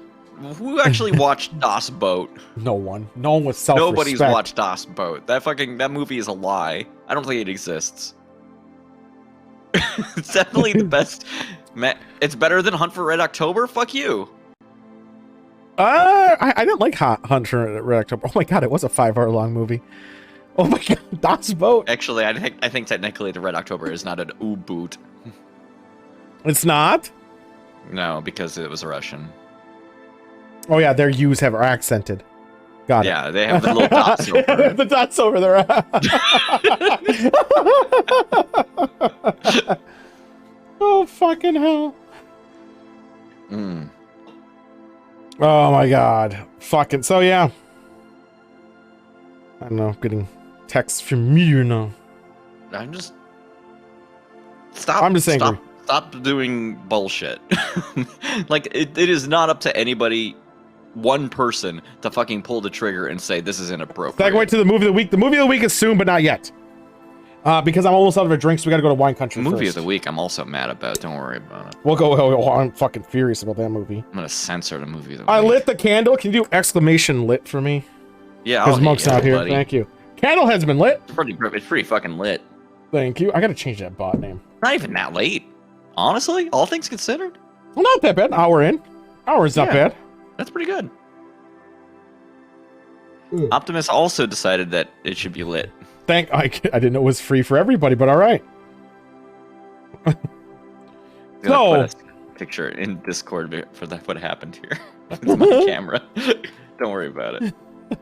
Who actually watched Das Boat? No one. No one with self-respect. Nobody's watched Das Boat. That movie is a lie. I don't think it exists. It's definitely the best. It's better than Hunt for Red October. Fuck you. I didn't like Hunt for Red October. Oh my god, it was a 5-hour long movie. Oh my god, Das Boat. Actually, I think technically the Red October is not an U-boot. It's not? No, because it was Russian. Oh yeah, their U's are accented. Got it. Yeah, they have the little dots over. They have the dots over there. Oh fucking hell. Oh my god. Fucking so yeah. I don't know, getting texts from you now. I'm just angry. Stop doing bullshit. Like it is not up to anybody, one person, to fucking pull the trigger and say this is inappropriate. Segue to the movie of the week. The movie of the week is soon, but not yet. Because I'm almost out of a drink, so we gotta go to Wine Country first. Movie of the week, I'm also mad about. Don't worry about it. We'll go. I'm fucking furious about that movie. I'm gonna censor the movie of the week. I lit the candle. Can you do exclamation lit for me? Yeah, because Monk's not here. Buddy. Thank you. Candle has been lit. It's pretty fucking lit. Thank you. I gotta change that bot name. Not even that late. Honestly, all things considered. Well, not that bad. An hour in. Hour is not bad. That's pretty good. Optimus also decided that it should be lit. I didn't know it was free for everybody, but all right. So, put a picture in Discord for that. What happened here? It's my camera. Don't worry about it.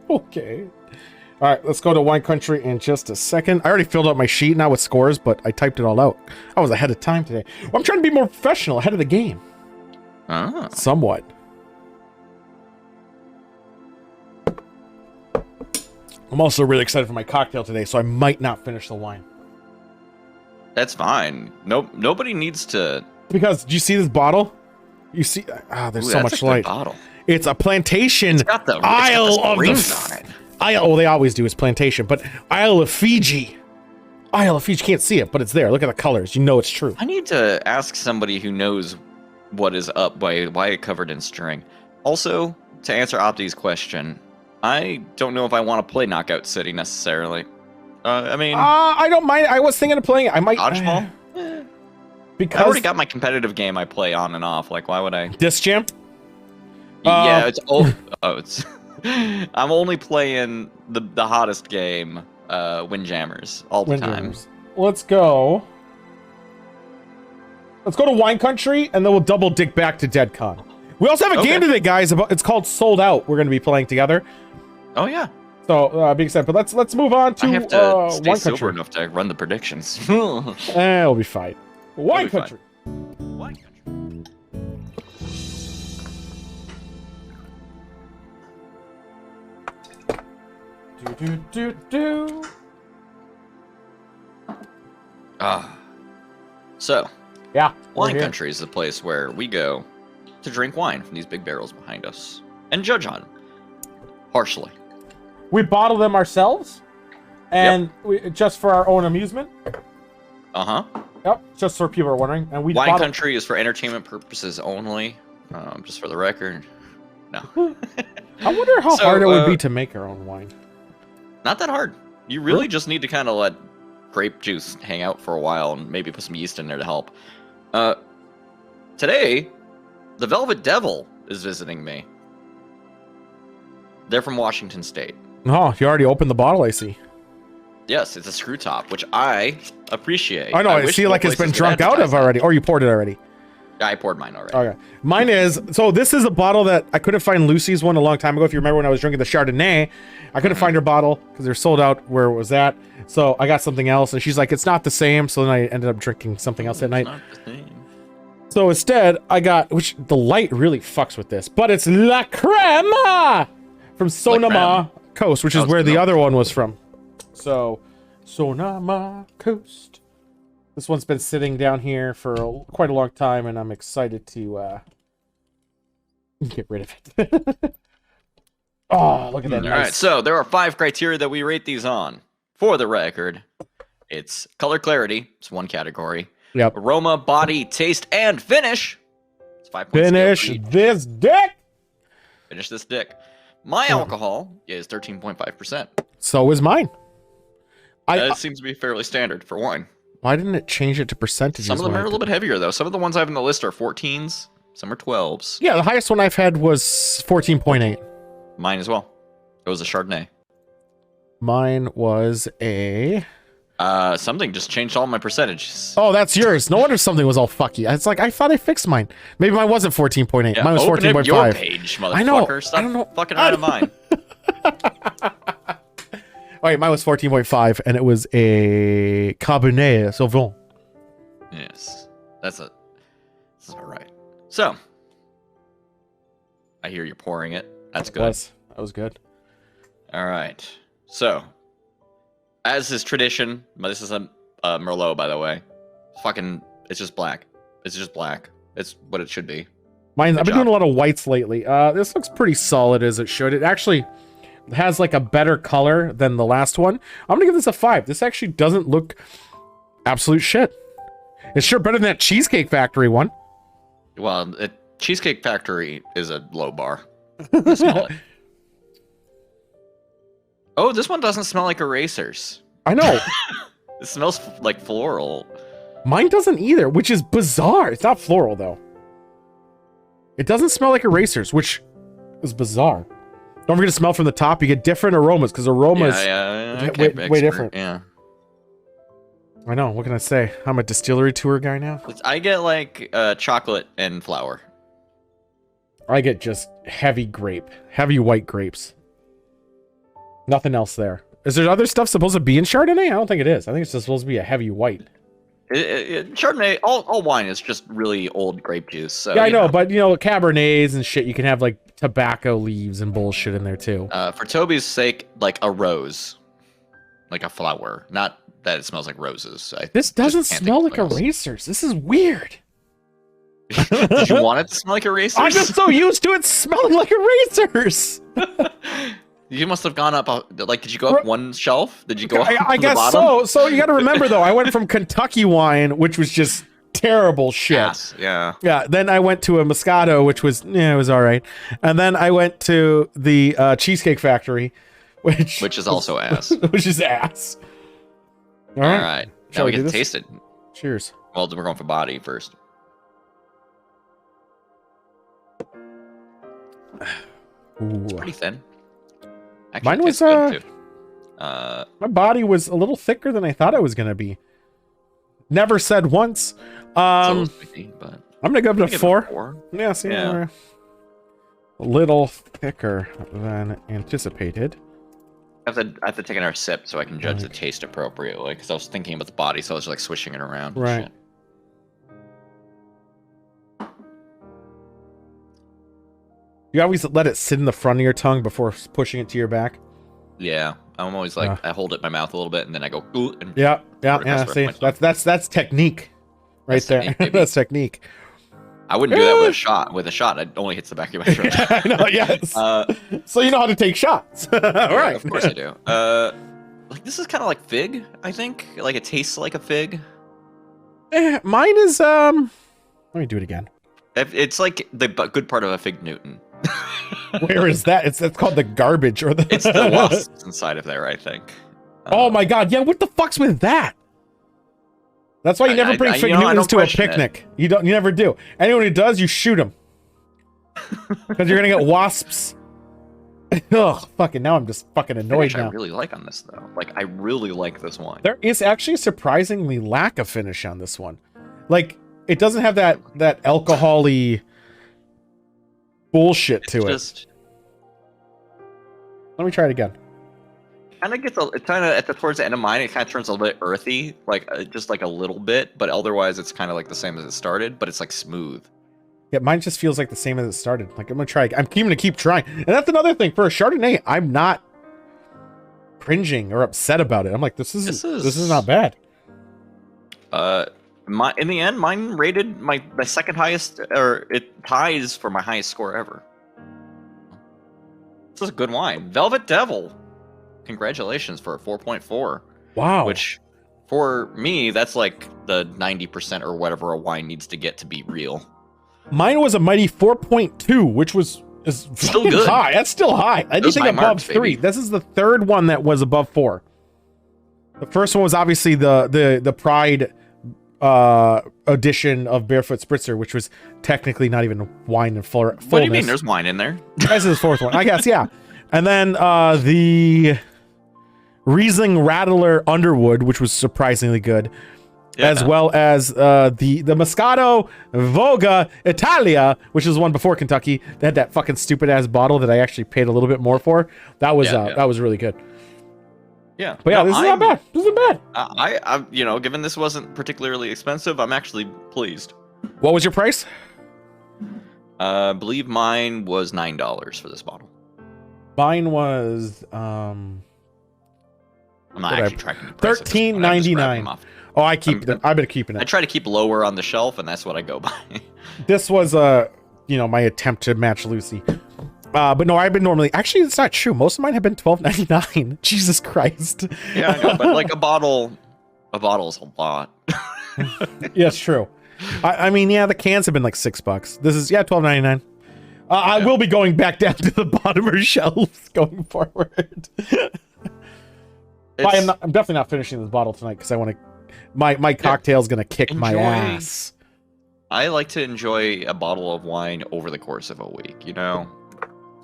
Okay. All right, let's go to Wine Country in just a second. I already filled out my sheet now with scores, but I typed it all out. I was ahead of time today. Well, I'm trying to be more professional, ahead of the game. Oh. Somewhat. I'm also really excited for my cocktail today, so I might not finish the wine. That's fine. Nope. Nobody needs to. Because do you see this bottle? You see? There's so much light. Bottle. It's a plantation. It's got the Isle of the on it. Oh, they always do. It's plantation, but Isle of Fiji. Isle of Fiji. Can't see it, but it's there. Look at the colors. You know it's true. I need to ask somebody who knows what is up why it covered in string. Also, to answer Opti's question, I don't know if I want to play Knockout City necessarily. I mean, I don't mind. I was thinking of playing it. I might. Dodgeball. Because I already got my competitive game I play on and off. Like, why would I? Disc Jam. Yeah, it's. I'm only playing the hottest game, Windjammers, all the time. Let's go. Let's go to Wine Country, and then we'll double dig back to Deadcon. We also have a game today, guys. It's called Sold Out. We're going to be playing together. Oh yeah. So big excited. But let's move on to I have to stay Wine sober Country. enough to run the predictions. It'll be fine. Wine Country. Wine Country. Do. So, yeah, Wine Country is the place where we go to drink wine from these big barrels behind us and judge on Partially. We bottle them ourselves, and just for our own amusement. Yep, just so people are wondering. And Wine Country is for entertainment purposes only. Just for the record. No. I wonder how hard it would be to make our own wine. Not that hard. You really just need to kind of let grape juice hang out for a while and maybe put some yeast in there to help. Today, the Velvet Devil is visiting me. They're from Washington State. Oh, you already opened the bottle, I see. Yes, it's a screw top, which I appreciate. I know, I see like it's been drunk out of already. Or you poured it already. Yeah, I poured mine already. Okay. Mine is, so this is a bottle that I couldn't find Lucy's one a long time ago. If you remember when I was drinking the Chardonnay, I couldn't find her bottle because they're sold out where it was at. So I got something else and she's like, it's not the same. So then I ended up drinking something else at night. Not the same. So instead I got, which the light really fucks with this, but it's La Crema from Sonoma Coast, which is where the other one was from. So Sonoma Coast. This one's been sitting down here for quite a long time, and I'm excited to get rid of it. Oh, look at that. All right, so there are 5 criteria that we rate these on. For the record, it's color clarity. It's one category. Yep. Aroma, body, taste, and finish. It's 5 points. Finish this dick. Finish this dick. My alcohol is 13.5%. So is mine. It seems to be fairly standard for wine. Why didn't it change it to percentages? Some of them are a little bit heavier, though. Some of the ones I have on the list are 14s. Some are 12s. Yeah, the highest one I've had was 14.8. Mine as well. It was a Chardonnay. Mine was a... something just changed all my percentages. Oh, that's yours. No wonder something was all fucky. It's like, I thought I fixed mine. Maybe mine wasn't 14.8. Mine was 14.5. Your page, motherfucker. I know. Stop I don't know. fucking around of mine. All right, mine was 14.5, and it was a Cabernet Sauvignon. Yes, that's all right. So, I hear you're pouring it. That's good. That was good. All right. So, as is tradition, this is a Merlot, by the way. It's just black. It's just black. It's what it should be. I've been doing a lot of whites lately. This looks pretty solid as it should. It actually has like a better color than the last one. I'm gonna give this a 5. This actually doesn't look absolute shit. It's sure better than that Cheesecake Factory one. Well, Cheesecake Factory is a low bar. Smell it. Oh, this one doesn't smell like erasers. I know. It smells like floral. Mine doesn't either, which is bizarre. It's not floral though. It doesn't smell like erasers, which is bizarre. Don't forget to smell from the top. You get different aromas because aromas way different. Yeah. I know. What can I say? I'm a distillery tour guy now. I get like chocolate and flour. I get just heavy white grapes. Nothing else there. Is there other stuff supposed to be in Chardonnay? I don't think it is. I think it's just supposed to be a heavy white. Chardonnay, all wine is just really old grape juice. So, yeah, I know, but Cabernets and shit, you can have like tobacco leaves and bullshit in there too. For Toby's sake, like a rose, like a flower, not that it smells like roses. This doesn't smell like erasers. This is weird. Did you want it to smell like erasers? I'm just so used to it smelling like erasers. You must have gone up. Did you go up one shelf? Did you go up I guess the bottom? so. So you got to remember though, I went from Kentucky wine, which was just terrible shit. Ass, yeah. Yeah. Then I went to a Moscato, which was it was all right. And then I went to the Cheesecake Factory, which is also ass. Which is ass. All right. Now we get to taste it. Cheers. Well, we're going for body first. Ooh. It's pretty thin. Actually, Mine was good too. My body was a little thicker than I thought it was gonna be. Never said once. Spicy, but I'm gonna give it a 4. 4. Yeah, see, a little thicker than anticipated. I have to take another sip so I can judge the taste appropriately, because I was thinking about the body, so I was like swishing it around. Right. Shit. You always let it sit in the front of your tongue before pushing it to your back. Yeah, I'm always like I hold it in my mouth a little bit and then I go ooh. And yeah. See, that's technique, right there. That's technique. I wouldn't do that with a shot. With a shot, it only hits the back of my throat. I know, yes. So you know how to take shots. All right. Of course I do. Like this is kind of like fig, I think. Like it tastes like a fig. Mine is let me do it again. It's like the good part of a fig Newton. Where is that? It's called the garbage or the. It's the wasps inside of there, I think. Oh my god! Yeah, what the fuck's with that? That's why you never bring fig Newtons to a picnic. You never do. Anyone who does, you shoot them because you're gonna get wasps. Ugh, fucking. Now I'm just fucking annoyed now. I really like on this though. Like I really like this wine. There is actually surprisingly lack of finish on this one. Like it doesn't have that alcohol-y bullshit to it. Let me try it again. Kind of gets towards the end of mine. It kind of turns a little bit earthy, like just like a little bit, but otherwise it's kind of like the same as it started, but it's like smooth. Yeah, mine just feels like the same as it started. Like I'm gonna try. I'm gonna keep trying, and that's another thing for a Chardonnay. I'm not cringing or upset about it. I'm like, this is not bad. In the end, mine rated my second highest, or it ties for my highest score ever. This is a good wine. Velvet Devil. Congratulations for a 4.4. Wow. Which, for me, that's like the 90% or whatever a wine needs to get to be real. Mine was a mighty 4.2, which is still good. High. That's still high. Anything above 3. Baby. This is the third one that was above 4. The first one was obviously the Pride edition of Barefoot Spritzer, which was technically not even wine in fullness. What do you mean? There's wine in there. This is the fourth one, I guess. Yeah, and then the Riesling Rattler Underwood, which was surprisingly good, as well as the Moscato Voga Italia, which is one before Kentucky. They had that fucking stupid ass bottle that I actually paid a little bit more for. That was that was really good. Yeah, but yeah, this is not bad. This isn't bad. I given this wasn't particularly expensive, I'm actually pleased. What was your price? I believe mine was $9 for this bottle. Mine was I'm not actually tracking the price. $13.99. Oh, I've been keeping it. I try to keep lower on the shelf, and that's what I go by. This was my attempt to match Lucy. But no, I've been normally. Actually, it's not true. Most of mine have been $12.99. Jesus Christ. Yeah, I know, but like a bottle is a lot. Yeah, it's true. I mean, yeah, the cans have been like $6. This is $12.99. I will be going back down to the bottom of shelves going forward. I'm definitely not finishing this bottle tonight because I want to. My cocktail's gonna kick my ass. I like to enjoy a bottle of wine over the course of a week.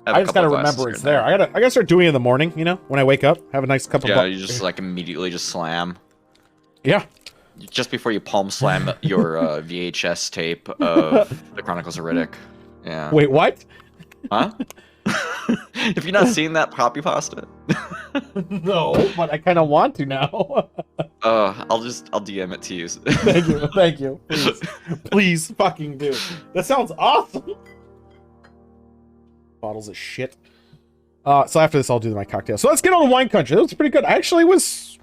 I just gotta remember it's there. I gotta start doing it in the morning. When I wake up, have a nice cup of. Yeah, you just like immediately just slam. Yeah. Just before you palm slam your VHS tape of the Chronicles of Riddick. Yeah. Wait, what? Huh? Have you not seen that copy pasta? No, but I kind of want to now. I'll DM it to you. Thank you. Please fucking do. That sounds awesome. Bottles of shit. So after this, I'll do my cocktail. So let's get on the wine country. That was pretty good. I actually was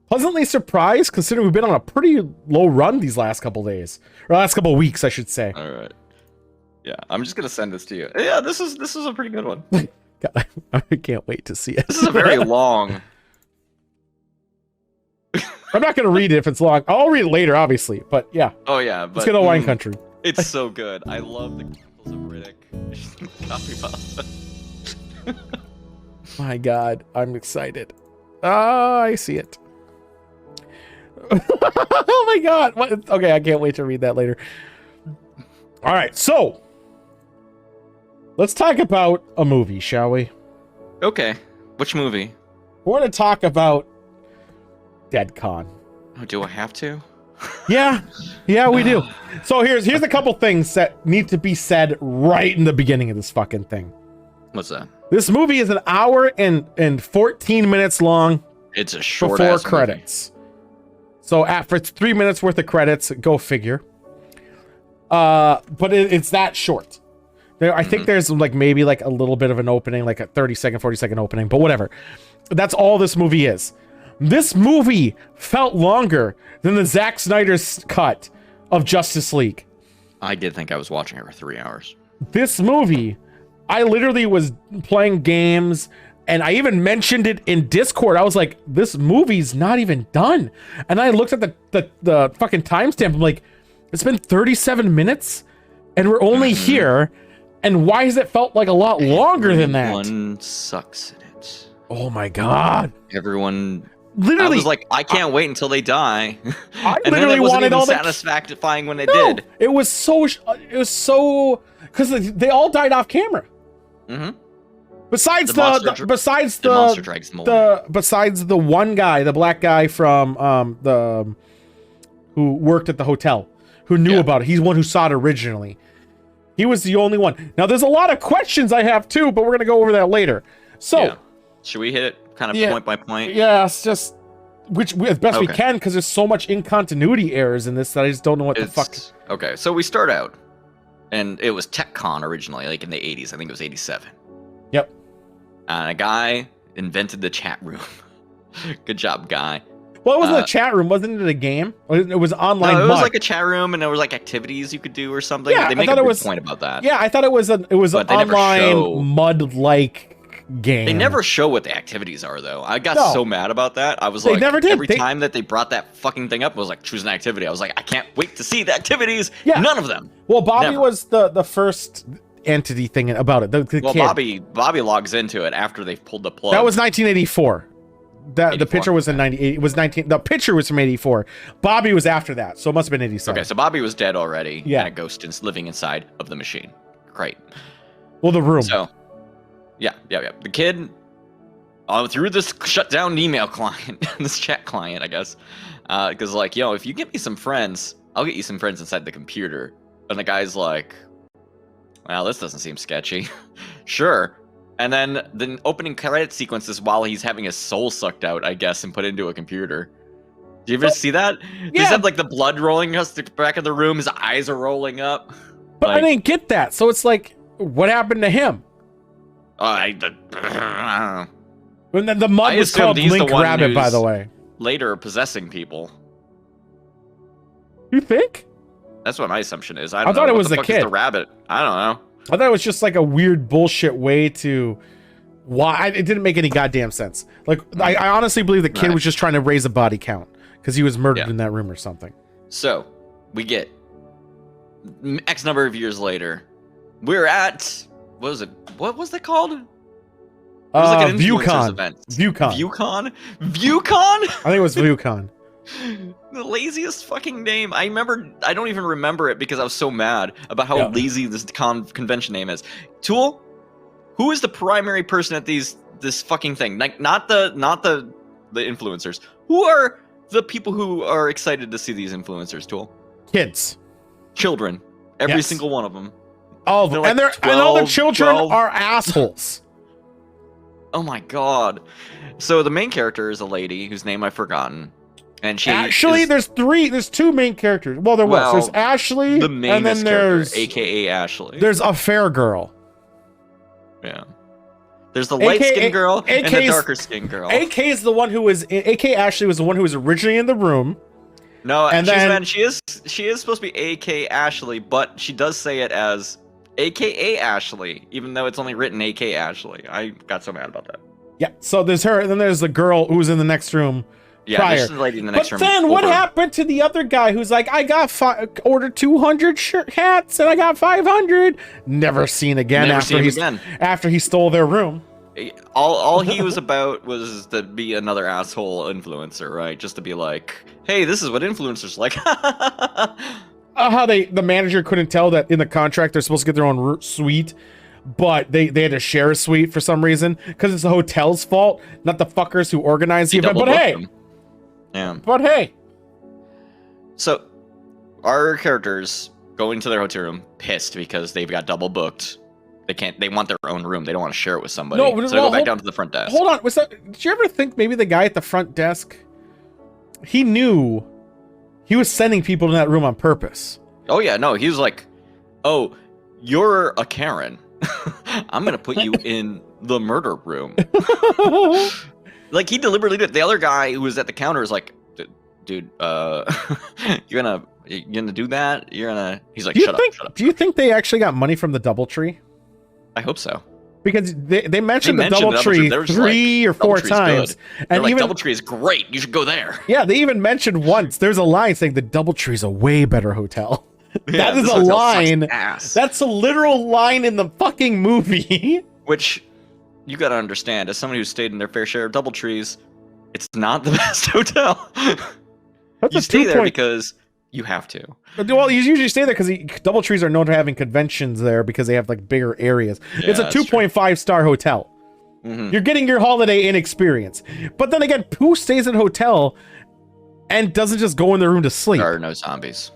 pleasantly surprised, considering we've been on a pretty low run these last couple days, or last couple weeks, I should say. All right. Yeah, I'm just gonna send this to you. Yeah, this is a pretty good one. God, I can't wait to see it. This is a very long. I'm not gonna read it if it's long. I'll read it later, obviously. But yeah. Oh yeah. But, let's get on wine country. It's so good. I love the Chronicles of Riddick copy pasta. My God, I'm excited. I see it. Oh my God. What? Okay, I can't wait to read that later. All right, so let's talk about a movie, shall we? Okay. Which movie? We're going to talk about Deadcon. Oh, do I have to? Yeah, we do. So here's a couple things that need to be said right in the beginning of this fucking thing. What's that? This movie is an hour and 14 minutes long. It's a short before ass credits. Movie. So after it's 3 minutes worth of credits, go figure. But it's that short. I think there's maybe a little bit of an opening, like a 30-second, 40-second opening, but whatever. That's all this movie is. This movie felt longer than the Zack Snyder's cut of Justice League. I did think I was watching it for 3 hours. This movie, I literally was playing games, and I even mentioned it in Discord. I was like, this movie's not even done. And I looked at the fucking timestamp. I'm like, it's been 37 minutes, and we're only here. And why has it felt like a lot longer than that? Everyone sucks in it. Oh my god! Everyone. Literally, I was like, I can't wait until they die. I and literally then it wasn't wanted even all the satisfying when they did. It was so because they all died off camera. Mm-hmm. Besides the monster drags them away. Besides the one guy, the black guy from who worked at the hotel, who knew about it. He's the one who saw it originally. He was the only one. Now there's a lot of questions I have too, but we're gonna go over that later. So should we hit it kind of point by point? Yeah, it's just as best we can, because there's so much incontinuity errors in this that I just don't know what the fuck. Okay, so we start out, and it was TechCon originally, like in the 80s. I think it was 87. Yep. And a guy invented the chat room. Good job, guy. Well, it wasn't a chat room, wasn't it? A game? It was online. No, it was like a chat room, and there was like activities you could do or something. Yeah, they make a good point about that. Yeah, I thought it was an online mud-like game. They never show what the activities are, though. I got so mad about that. I was like, never did. Every time that they brought that fucking thing up, it was like, choose an activity. I was like, I can't wait to see the activities. Yeah. None of them. Well, Bobby was the first entity thing about it. The kid. Bobby logs into it after they've pulled the plug. That was 1984. The picture was in 98. It was 19. The picture was from 84. Bobby was after that, so it must have been 87. Okay, so Bobby was dead already. Yeah. And a ghost is living inside of the machine. Great. Well, the room. So, yeah. The kid, through this shut down email client, this chat client, I guess, because like, yo, if you get me some friends, I'll get you some friends inside the computer. And the guy's like, well, this doesn't seem sketchy. Sure. And then the opening credit sequence is while he's having his soul sucked out, I guess, and put into a computer. Do you ever see that? Yeah. Does have like the blood rolling across the back of the room? His eyes are rolling up. But I didn't get that. So it's like, what happened to him? I don't know. And then the mud was called Link Rabbit, by the way. Later possessing people. You think? That's what my assumption is. I thought it was the kid. The rabbit. I don't know. I thought it was just like a weird bullshit way to why it didn't make any goddamn sense. Like I honestly believe the kid was just trying to raise a body count because he was murdered in that room or something. So we get X number of years later. We're at what was it? What was that called? It was like an ViewCon. Event. ViewCon. ViewCon? I think it was ViewCon. The laziest fucking name. I don't even remember it because I was so mad about how lazy this convention name is. Tool, who is the primary person at this fucking thing? Like not the influencers. Who are the people who are excited to see these influencers, Tool? Kids. Children. Every single one of them. All of them. And all the children are assholes. Oh my god. So the main character is a lady whose name I've forgotten. And she there's two main characters. Well, there's Ashley, the main and then there's AKA Ashley. There's a fair girl. Yeah. There's the light-skinned girl and the darker-skinned girl. AK is the one who was AK Ashley was the one who was originally in the room. No, and she is supposed to be AK Ashley, but she does say it as AKA Ashley, even though it's only written AK Ashley. I got so mad about that. Yeah. So there's her, and then there's the girl who was in the next room. Yeah, there's the lady in the next room. But then what happened to the other guy who's like, I got ordered 200 hats and I got 500. Never seen again after he stole their room. All he was about was to be another asshole influencer, right? Just to be like, hey, this is what influencers like. How the manager couldn't tell that in the contract they're supposed to get their own suite, but they had to share a suite for some reason because it's the hotel's fault, not the fuckers who organized the event. But hey. Yeah. But hey. So, our characters going to their hotel room pissed because they've got double booked. They want their own room. They don't want to share it with somebody. So they go back down to the front desk. Hold on. Did you ever think maybe the guy at the front desk, he knew he was sending people to that room on purpose? Oh yeah, no, he was like, "Oh, you're a Karen. I'm going to put you in the murder room." Like he deliberately did. The other guy who was at the counter is like, dude, you're gonna You gonna do that? He's like, Do you shut think? up. Do you think they actually got money from the DoubleTree? I hope so. Because they mentioned the DoubleTree 3 or 4 times, and even DoubleTree is great. You should go there. Yeah, they even mentioned once. There's a line saying the DoubleTree is a way better hotel. Yeah, that is a line. That's a literal line in the fucking movie. Which you gotta understand, as somebody who's stayed in their fair share of DoubleTrees, it's not the best hotel. That's you stay there because you have to. Well, you usually stay there because DoubleTrees are known for having conventions there because they have like bigger areas. Yeah, it's a 2.5-star hotel. You're getting your Holiday Inn experience. But then again, who stays at a hotel and doesn't just go in their room to sleep? There are no zombies.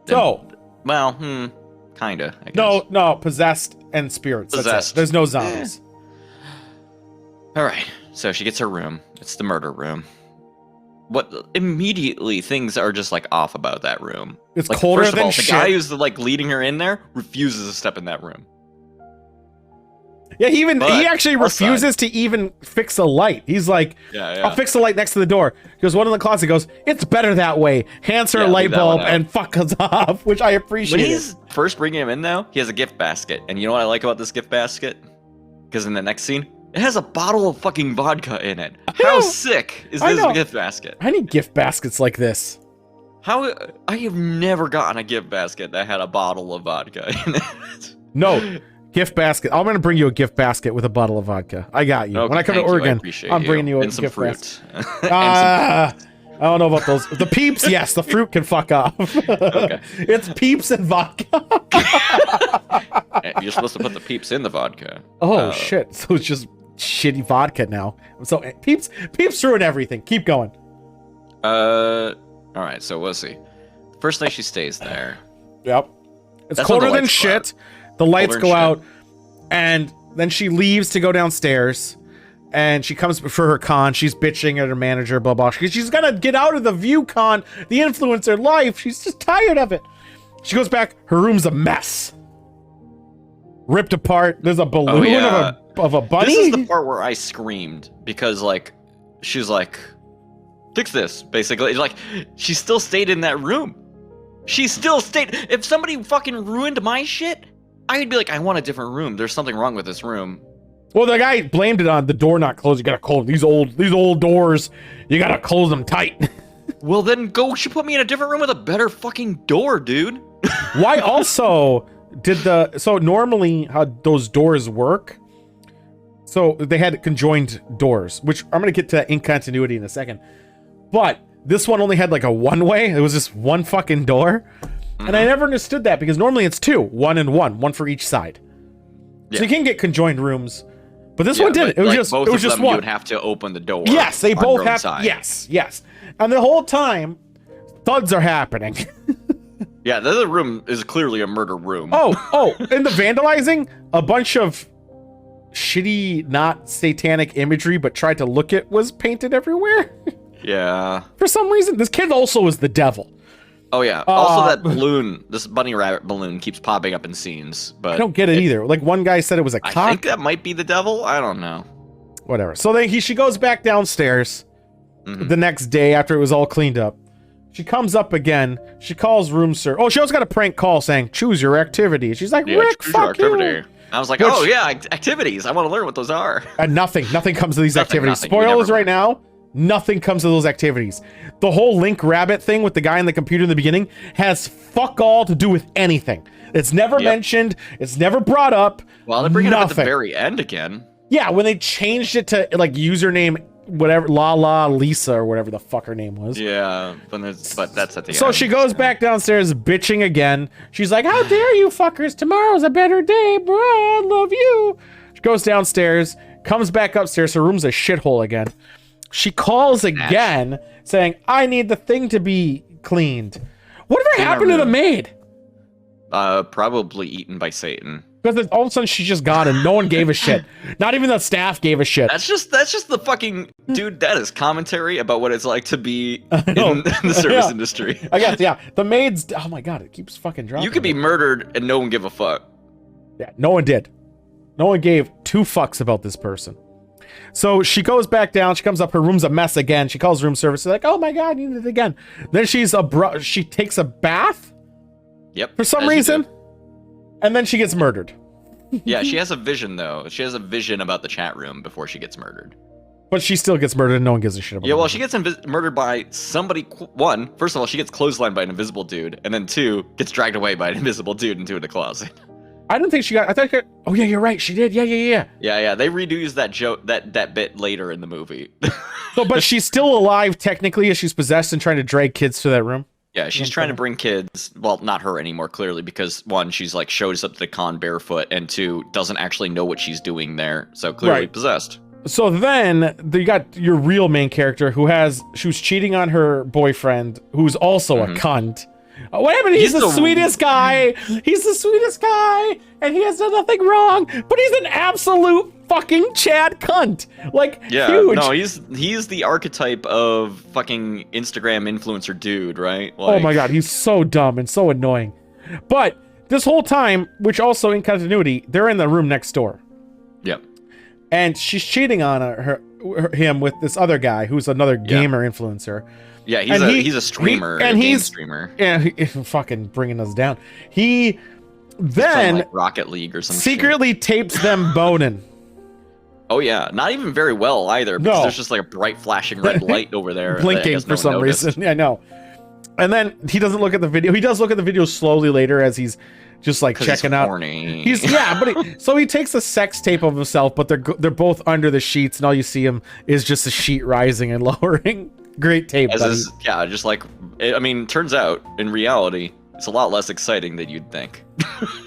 So, well, kinda. I guess. No, possessed and spirits. Possessed. There's no zombies. All right. So she gets her room. It's the murder room. What immediately things are just like off about that room. It's like, colder first of than all, shit. The guy who's like leading her in there refuses to step in that room. Yeah, he actually refuses to even fix a light. He's like, I'll fix the light next to the door. He goes, one in the closet goes, it's better that way. Hands her a light bulb and fucks off, which I appreciate. When he's first bringing him in, though, he has a gift basket. And you know what I like about this gift basket? Because in the next scene, it has a bottle of fucking vodka in it. How sick is this gift basket? I need gift baskets like this. I have never gotten a gift basket that had a bottle of vodka in it. No. Gift basket. I'm going to bring you a gift basket with a bottle of vodka. I got you. Okay, when I come to Oregon, I'm bringing you a and some gift fruit. basket. I don't know about those. The Peeps, yes. The fruit can fuck off. Okay. It's Peeps and vodka. You're supposed to put the Peeps in the vodka. Oh, shit. So it's just shitty vodka now. So Peeps ruin everything. Keep going. All right, so we'll see. First night she stays there. Yep. It's colder than shit. The lights go out, and then she leaves to go downstairs, and she comes for her con. She's bitching at her manager, blah, blah. She's got to get out of the view con, the influencer life. She's just tired of it. She goes back. Her room's a mess. Ripped apart. There's a balloon of a bunny. This is the part where I screamed, because, like, she's like, fix this, basically. Like, she still stayed in that room. She still stayed. If somebody fucking ruined my shit, I'd be like, I want a different room. There's something wrong with this room. Well, the guy blamed it on the door not closed. You gotta close these old doors. You gotta close them tight. Well, then go. She put me in a different room with a better fucking door, dude. Why also so normally how those doors work? So they had conjoined doors, which I'm gonna get to that incontinuity in a second. But this one only had like a one-way. It was just one fucking door. And I never understood that because normally it's two, one for each side. Yeah. So you can get conjoined rooms, but this one didn't. It was just one. You would have to open the door. Yes, they both have. Yes. And the whole time, thuds are happening. Yeah, the other room is clearly a murder room. Oh, and the vandalizing, a bunch of shitty, not satanic imagery, but tried to look it was painted everywhere. Yeah. For some reason, this kid also is the devil. Oh yeah. Also, that balloon, this bunny rabbit balloon, keeps popping up in scenes. But I don't get it either. Like one guy said, it was a cock. I think that might be the devil. I don't know. Whatever. So then she goes back downstairs the next day after it was all cleaned up. She comes up again. She calls room service. Oh, she also got a prank call saying, "Choose your activity." She's like, "Rick, fuck you." I was like, oh yeah, activities. I want to learn what those are. And nothing comes to these activities. Spoilers right now. Nothing comes to those activities. The whole Link Rabbit thing with the guy on the computer in the beginning has fuck all to do with anything. It's never mentioned. It's never brought up. Well, they bring it up at the very end again. Yeah, when they changed it to like username whatever, La Lisa or whatever the fuck her name was. Yeah, but that's at the end. So she goes back downstairs bitching again. She's like, "How dare you fuckers? Tomorrow's a better day, bro. I love you." She goes downstairs, comes back upstairs. Her room's a shithole again. She calls again, saying, "I need the thing to be cleaned." Whatever happened to the maid? Probably eaten by Satan. Because all of a sudden she's just gone and no one gave a shit. Not even the staff gave a shit. That's just the fucking dude. That is commentary about what it's like to be in the service industry. I guess, yeah. The maid's. Oh my god, it keeps fucking dropping. You could be murdered and no one give a fuck. Yeah, no one did. No one gave two fucks about this person. So she goes back down. She comes up. Her room's a mess again. She calls room service. They're like, oh my God, you did it again. Then she takes a bath. Yep. For some reason. And then she gets murdered. Yeah, she has a vision, though. She has a vision about the chat room before she gets murdered. But she still gets murdered and no one gives a shit about Yeah, well, her. she gets murdered by somebody. One, first of all, she gets clotheslined by an invisible dude. And then two, gets dragged away by an invisible dude into the closet. I don't think she got. I thought. Oh yeah, you're right. She did. Yeah. Yeah. They reduced that joke, that bit later in the movie. So, but she's still alive technically, as she's possessed and trying to drag kids to that room. Yeah, she's trying to bring kids. Well, not her anymore, clearly, because one, she's like shows up to the con barefoot, and two, doesn't actually know what she's doing there. So clearly possessed. So then you got your real main character she was cheating on her boyfriend, who's also a cunt. What happened? He's the sweetest guy. He's the sweetest guy, and he has done nothing wrong. But he's an absolute fucking Chad cunt. Like, huge. No, he's the archetype of fucking Instagram influencer dude, right? Like, oh my God, he's so dumb and so annoying. But this whole time, which also in continuity, they're in the room next door. Yep. And she's cheating on him with this other guy who's another gamer influencer. Yeah, he's a streamer, he's a streamer. Yeah, he's fucking bringing us down. He then like Rocket League or something. Secretly tapes them boning. Oh yeah, not even very well either. Because there's just like a bright flashing red light over there, blinking for some reason. Yeah, I know. And then he doesn't look at the video. He does look at the video slowly later as he's just like checking out. So he takes a sex tape of himself, but they're both under the sheets, and all you see him is just a sheet rising and lowering. Great tape, yeah, just like, I mean, turns out, in reality, it's a lot less exciting than you'd think.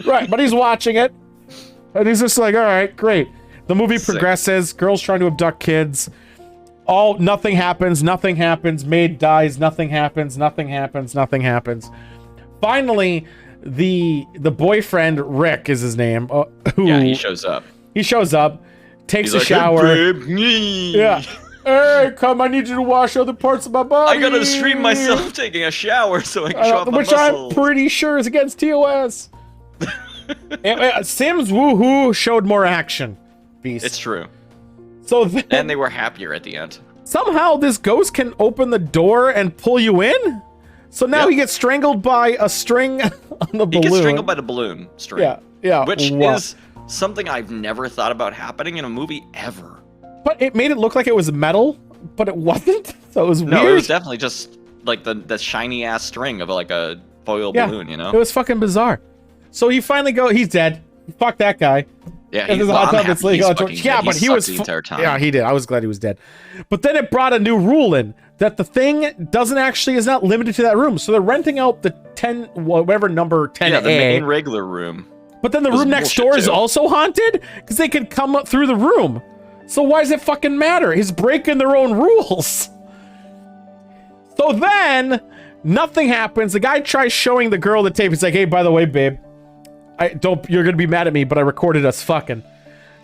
Right, but he's watching it, and he's just like, all right, great. The movie progresses, girls trying to abduct kids, nothing happens, maid dies, nothing happens. Finally, the boyfriend, Rick is his name, he shows up. Takes a shower. Hey, babe. Yeah. Hey, come! I need you to wash other parts of my body. I gotta stream myself taking a shower so I can show off my muscles. I'm pretty sure is against TOS. Sims Woohoo showed more action. Beast. It's true. So and they were happier at the end. Somehow this ghost can open the door and pull you in. So now he gets strangled by a string on the balloon. He gets strangled by the balloon string. Yeah. Which is something I've never thought about happening in a movie ever. But it made it look like it was metal, but it wasn't. So it was weird. No, it was definitely just like the shiny ass string of like a foil balloon, you know? It was fucking bizarre. So he finally he's dead. Fuck that guy. Yeah, but he was the entire time. Yeah, he did. I was glad he was dead. But then it brought a new rule in that the thing is not limited to that room. So they're renting out the 10, whatever number 10A. Yeah, the main regular room. But then the room next door is also haunted because they could come up through the room. So why does it fucking matter? He's breaking their own rules. So then nothing happens. The guy tries showing the girl the tape. He's like, hey, by the way, babe, you're gonna be mad at me, but I recorded us fucking.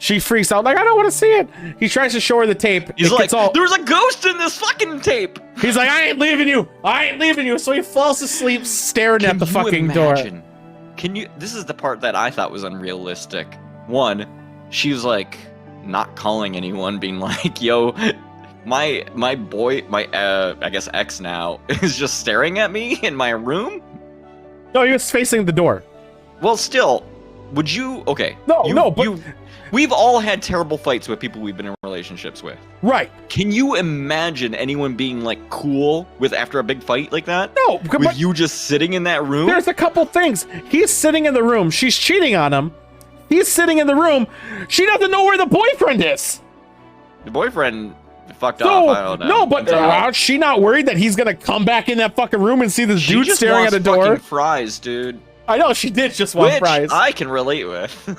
She freaks out like, I don't want to see it. He tries to show her the tape. He's like, there's a ghost in this fucking tape. He's like, I ain't leaving you. So he falls asleep staring at the fucking door. This is the part that I thought was unrealistic. One, she was like not calling anyone, being like, yo, my I guess ex now is just staring at me in my room. No, he was facing the door. Well, still, would you? Okay. But we've all had terrible fights with people we've been in relationships with. Right. Can you imagine anyone being like cool after a big fight like that? No. With you just sitting in that room? There's a couple things. He's sitting in the room. She's cheating on him. He's sitting in the room. She doesn't know where the boyfriend is. The boyfriend fucked off. I don't know. No, but she not worried that he's gonna come back in that fucking room and see this dude staring at a door? Fucking fries, dude. I know, she did just want fries. I can relate with.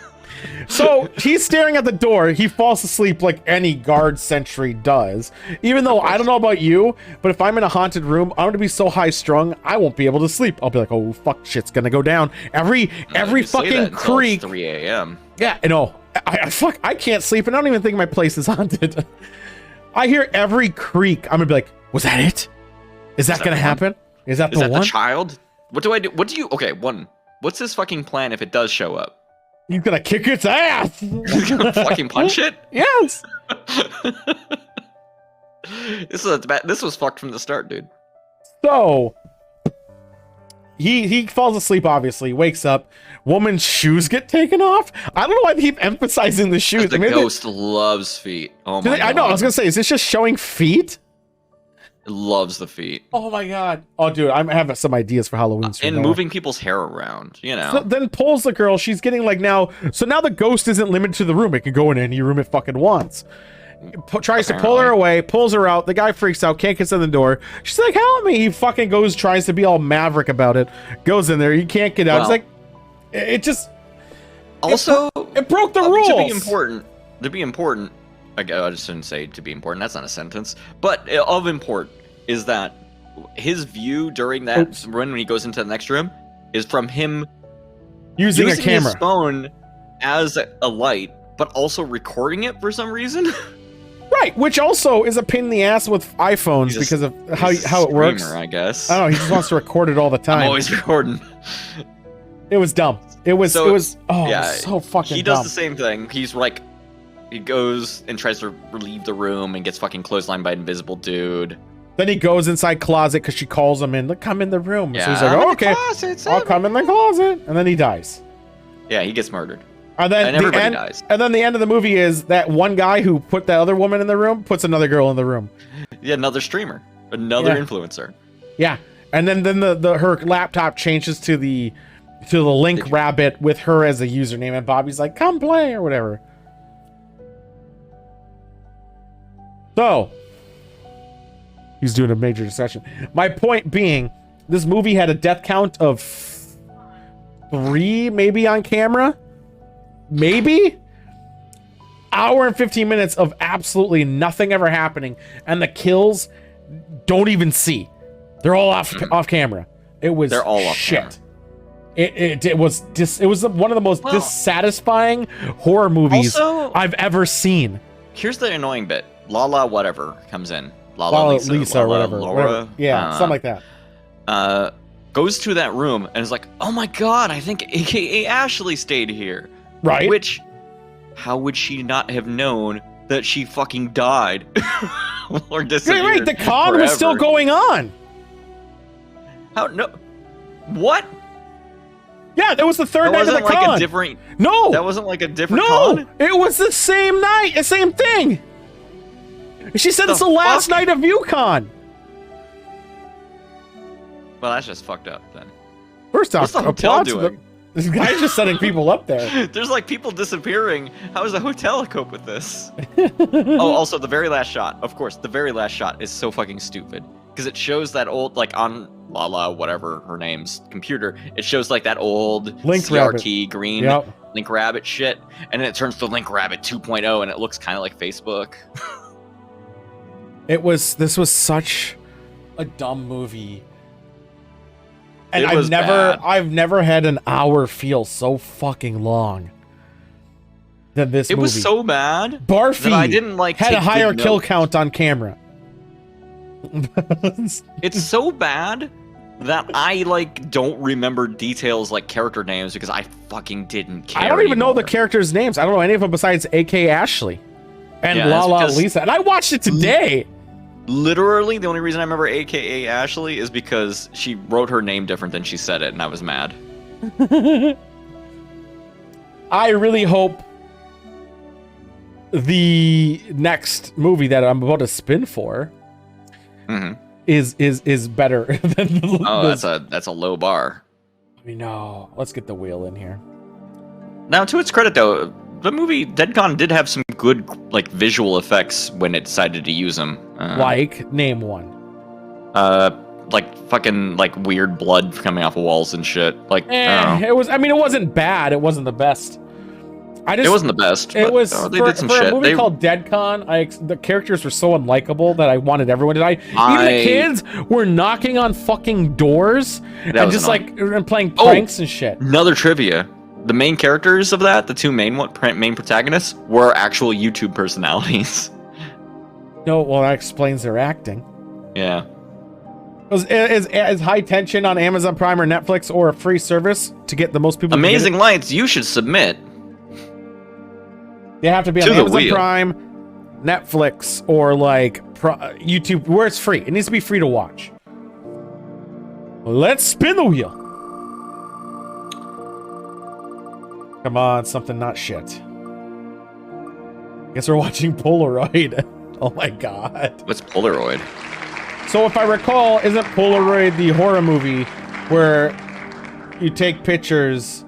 So he's staring at the door. He falls asleep like any guard sentry does. Even though I don't know about you, but if I'm in a haunted room, I'm gonna be so high strung I won't be able to sleep. I'll be like, oh fuck, shit's gonna go down. Every fucking creak. 3 a.m. Yeah, I know. I can't sleep, and I don't even think my place is haunted. I hear every creak. I'm gonna be like, was that it? Is that gonna happen? Is that the one? The child? What do I do? Okay, what's his fucking plan if it does show up? He's gonna kick its ass. He's gonna fucking punch it? Yes. This was fucked from the start, dude. So he falls asleep, obviously, wakes up, woman's shoes get taken off. I don't know why they keep emphasizing the shoes. The ghost loves feet. Oh my god. I know, I was gonna say, is this just showing feet? It loves the feet. Oh my god. Oh dude, I have some ideas for Halloween. And moving people's hair around, you know. So then pulls the girl, she's getting like now the ghost isn't limited to the room, it can go in any room it fucking wants. Tries to pull her away, pulls her out, the guy freaks out, can't get in the door. She's like, help me. He fucking goes, tries to be all maverick about it, goes in there, he can't get out. It's like, it just also it broke the rules. To be important, I just shouldn't say to be important, that's not a sentence, but of import is that his view during that when he goes into the next room is from him using a camera, his phone as a light, but also recording it for some reason. Right, which also is a pain in the ass with iPhones because of how it works. I guess. I don't know. He just wants to record it all the time. I'm always recording. It was dumb. It was so fucking dumb. He does the same thing. He's like, he goes and tries to relieve the room and gets fucking clotheslined by an invisible dude. Then he goes inside closet because she calls him in. Look, come in the room. Yeah, so he's like, oh, okay, I'll come in the closet. And then he dies. Yeah, he gets murdered. And then everybody dies. And then the end of the movie is that one guy who put that other woman in the room puts another girl in the room. Yeah, another streamer, another influencer. Yeah, and then her laptop changes to the Link Rabbit with her as a username, and Bobby's like, "Come play" or whatever. So he's doing a major discussion. My point being, this movie had a death count of 3, maybe on camera. Maybe hour and 15 minutes of absolutely nothing ever happening, and the kills don't even see. They're all off camera. They're all off camera. It was one of the most dissatisfying horror movies I've ever seen. Here's the annoying bit. Lala whatever comes in. Lala Lisa or whatever. Laura. Yeah, something like that. Goes to that room and is like, oh my god, I think AKA Ashley stayed here. Right. Which, how would she not have known that she fucking died or disappeared? Right, the con was still going on. How? No. What? Yeah, that was the third night of the con. No, that wasn't like a different con. No, it was the same night, the same thing. She said it's the last night of UConn. Well, that's just fucked up then. First off, what's the hotel doing? This guy's just setting people up there. There's like people disappearing. How does the hotel cope with this? Oh, also the very last shot. Of course, the very last shot is so fucking stupid because it shows that old, like on Lala, whatever her name's computer, it shows like that old Link CRT Rabbit. green Link Rabbit shit, and then it turns to Link Rabbit 2.0, and it looks kind of like Facebook. This was such a dumb movie. And I've never had an hour feel so fucking long than this movie. It was so bad. Barfy that I didn't like had a higher kill count on camera. It's so bad that I like don't remember details like character names because I fucking didn't care. I don't even know the characters' names. I don't know any of them besides AK Ashley and Lala Lisa. And I watched it today. Literally, the only reason I remember AKA Ashley is because she wrote her name different than she said it, and I was mad. I really hope the next movie that I'm about to spin for is better than that's a low bar. I mean, no. Let's get the wheel in here. Now, to its credit, though, the movie Deadcon did have some good like visual effects when it decided to use them. Name one. Like fucking like weird blood coming off of walls and shit. Like it was. I mean, it wasn't bad. It wasn't the best. It wasn't the best. It was they did some shit. A movie called Deadcon. The characters were so unlikable that I wanted everyone to die. Even the kids were knocking on fucking doors and just annoying. Like playing pranks and shit. Another trivia. The main characters of that, the two main protagonists, were actual YouTube personalities. No, well, that explains their acting. Yeah. Is High Tension on Amazon Prime or Netflix or a free service to get the most people? Amazing Lights, you should submit. They have to be on Amazon Prime, Netflix or like YouTube, where it's free. It needs to be free to watch. Let's spin the wheel. Come on, something not shit. Guess we're watching Polaroid. Oh my god. What's Polaroid? So if I recall, isn't Polaroid the horror movie where you take pictures?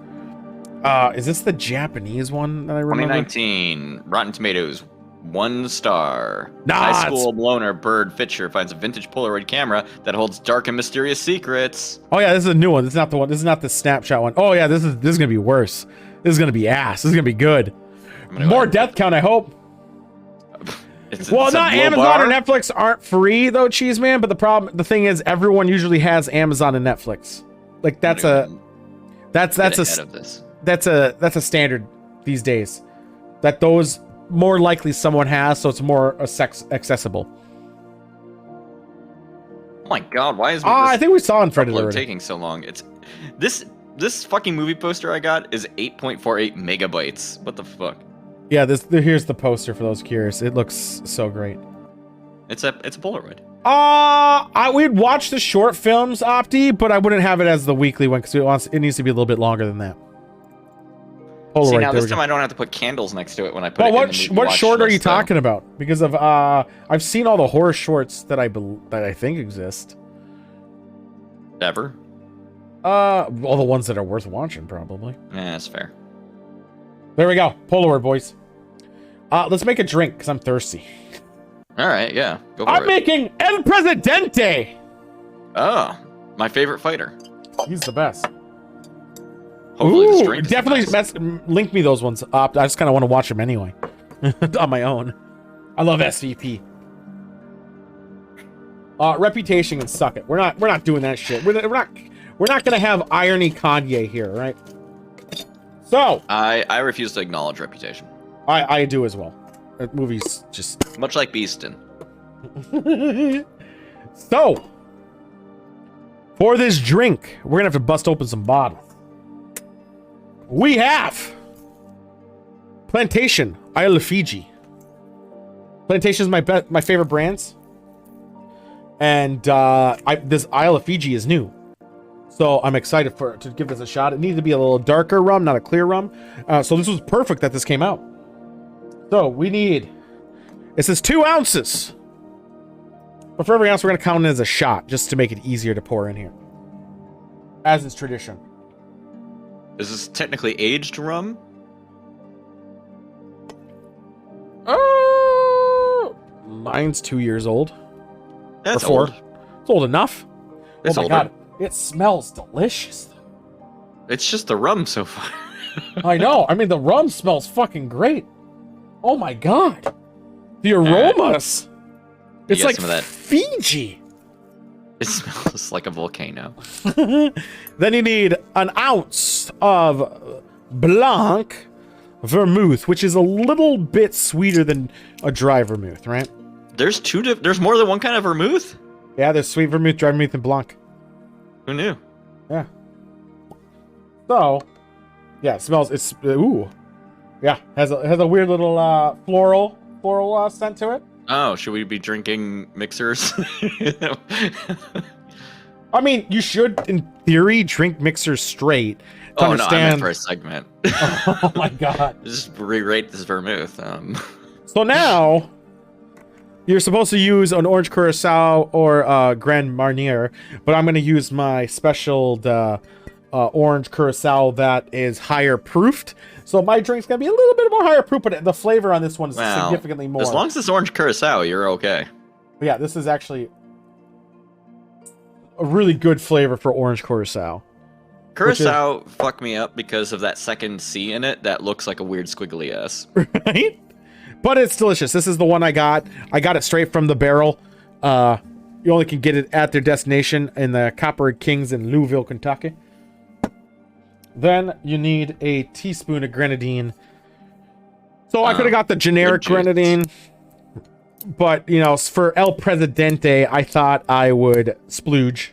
Is this the Japanese one that I remember? 2019, Rotten Tomatoes, 1 star. Nah, High school bloner Bird Fisher finds a vintage Polaroid camera that holds dark and mysterious secrets. Oh yeah, this is a new one. This is not the one. This is not the snapshot one. Oh yeah, this is gonna be worse. This is gonna be ass. This is gonna be good. More death count, I hope. Well, not Amazon or Netflix aren't free though, Cheese Man. But the thing is, everyone usually has Amazon and Netflix. Like that's a standard these days. That those more likely someone has, so it's more accessible. Oh my god, why is I think we saw on Friday taking so long? It's this fucking movie poster I got is 8.48 megabytes. What the fuck? Yeah, here's the poster for those curious. It looks so great. It's a Polaroid. We'd watch the short films, Opti, but I wouldn't have it as the weekly one because it needs to be a little bit longer than that. Polaroid. See, now this time I don't have to put candles next to it when I put it in the what short are you talking about? Because of I've seen all the horror shorts that I think exist. Ever? All the ones that are worth watching, probably. Yeah, that's fair. There we go. Polaroid, boys. Let's make a drink, because I'm thirsty. Alright, yeah. Go for it. I'm making El Presidente! Oh, my favorite fighter. He's the best. Hopefully this Ooh, drink is definitely link me those ones. I just kind of want to watch them anyway. On my own. I love SVP. Reputation and suck it. We're not doing that shit. We're not gonna have irony Kanye here, right? So I refuse to acknowledge Reputation. I do as well. That movie's just much like Beaston. So for this drink, we're gonna have to bust open some bottles. We have Plantation Isle of Fiji. Plantation is my favorite brands, and this Isle of Fiji is new. So I'm excited to give this a shot. It needed to be a little darker rum, not a clear rum. So this was perfect that this came out. So we need, it says 2 ounces. But for every ounce, we're going to count it as a shot, just to make it easier to pour in here. As is tradition. Is this technically aged rum? Mine's 2 years old. That's or 4. old. It's old enough. It's oh my older. god. It smells delicious. It's just the rum so far. I know. I mean, the rum smells fucking great. Oh my god. The aromas. It's like Fiji. It smells like a volcano. Then you need an ounce of Blanc vermouth, which is a little bit sweeter than a dry vermouth, right? There's there's more than one kind of vermouth? Yeah, there's sweet vermouth, dry vermouth, and Blanc. Who knew? Yeah. So, yeah, it smells. Ooh, yeah, has a weird little floral scent to it. Oh, should we be drinking mixers? I mean, you should, in theory, drink mixers straight. To understand... no, I meant for a segment. Oh my god! Just re-rate this vermouth. So now, you're supposed to use an orange curacao or Grand Marnier, but I'm going to use my special orange curacao that is higher proofed. So my drink's going to be a little bit more higher proof, but the flavor on this one is significantly more. As long as it's orange curacao, you're okay. But yeah, this is actually a really good flavor for orange curacao. Curacao fucked me up because of that second C in it that looks like a weird squiggly S. Right? But it's delicious. This is the one I got. I got it straight from the barrel. You only can get it at their destination in the Copper Kings in Louisville, Kentucky. Then you need a teaspoon of grenadine. So I could have got the generic grenadine. But, you know, for El Presidente, I thought I would splooge.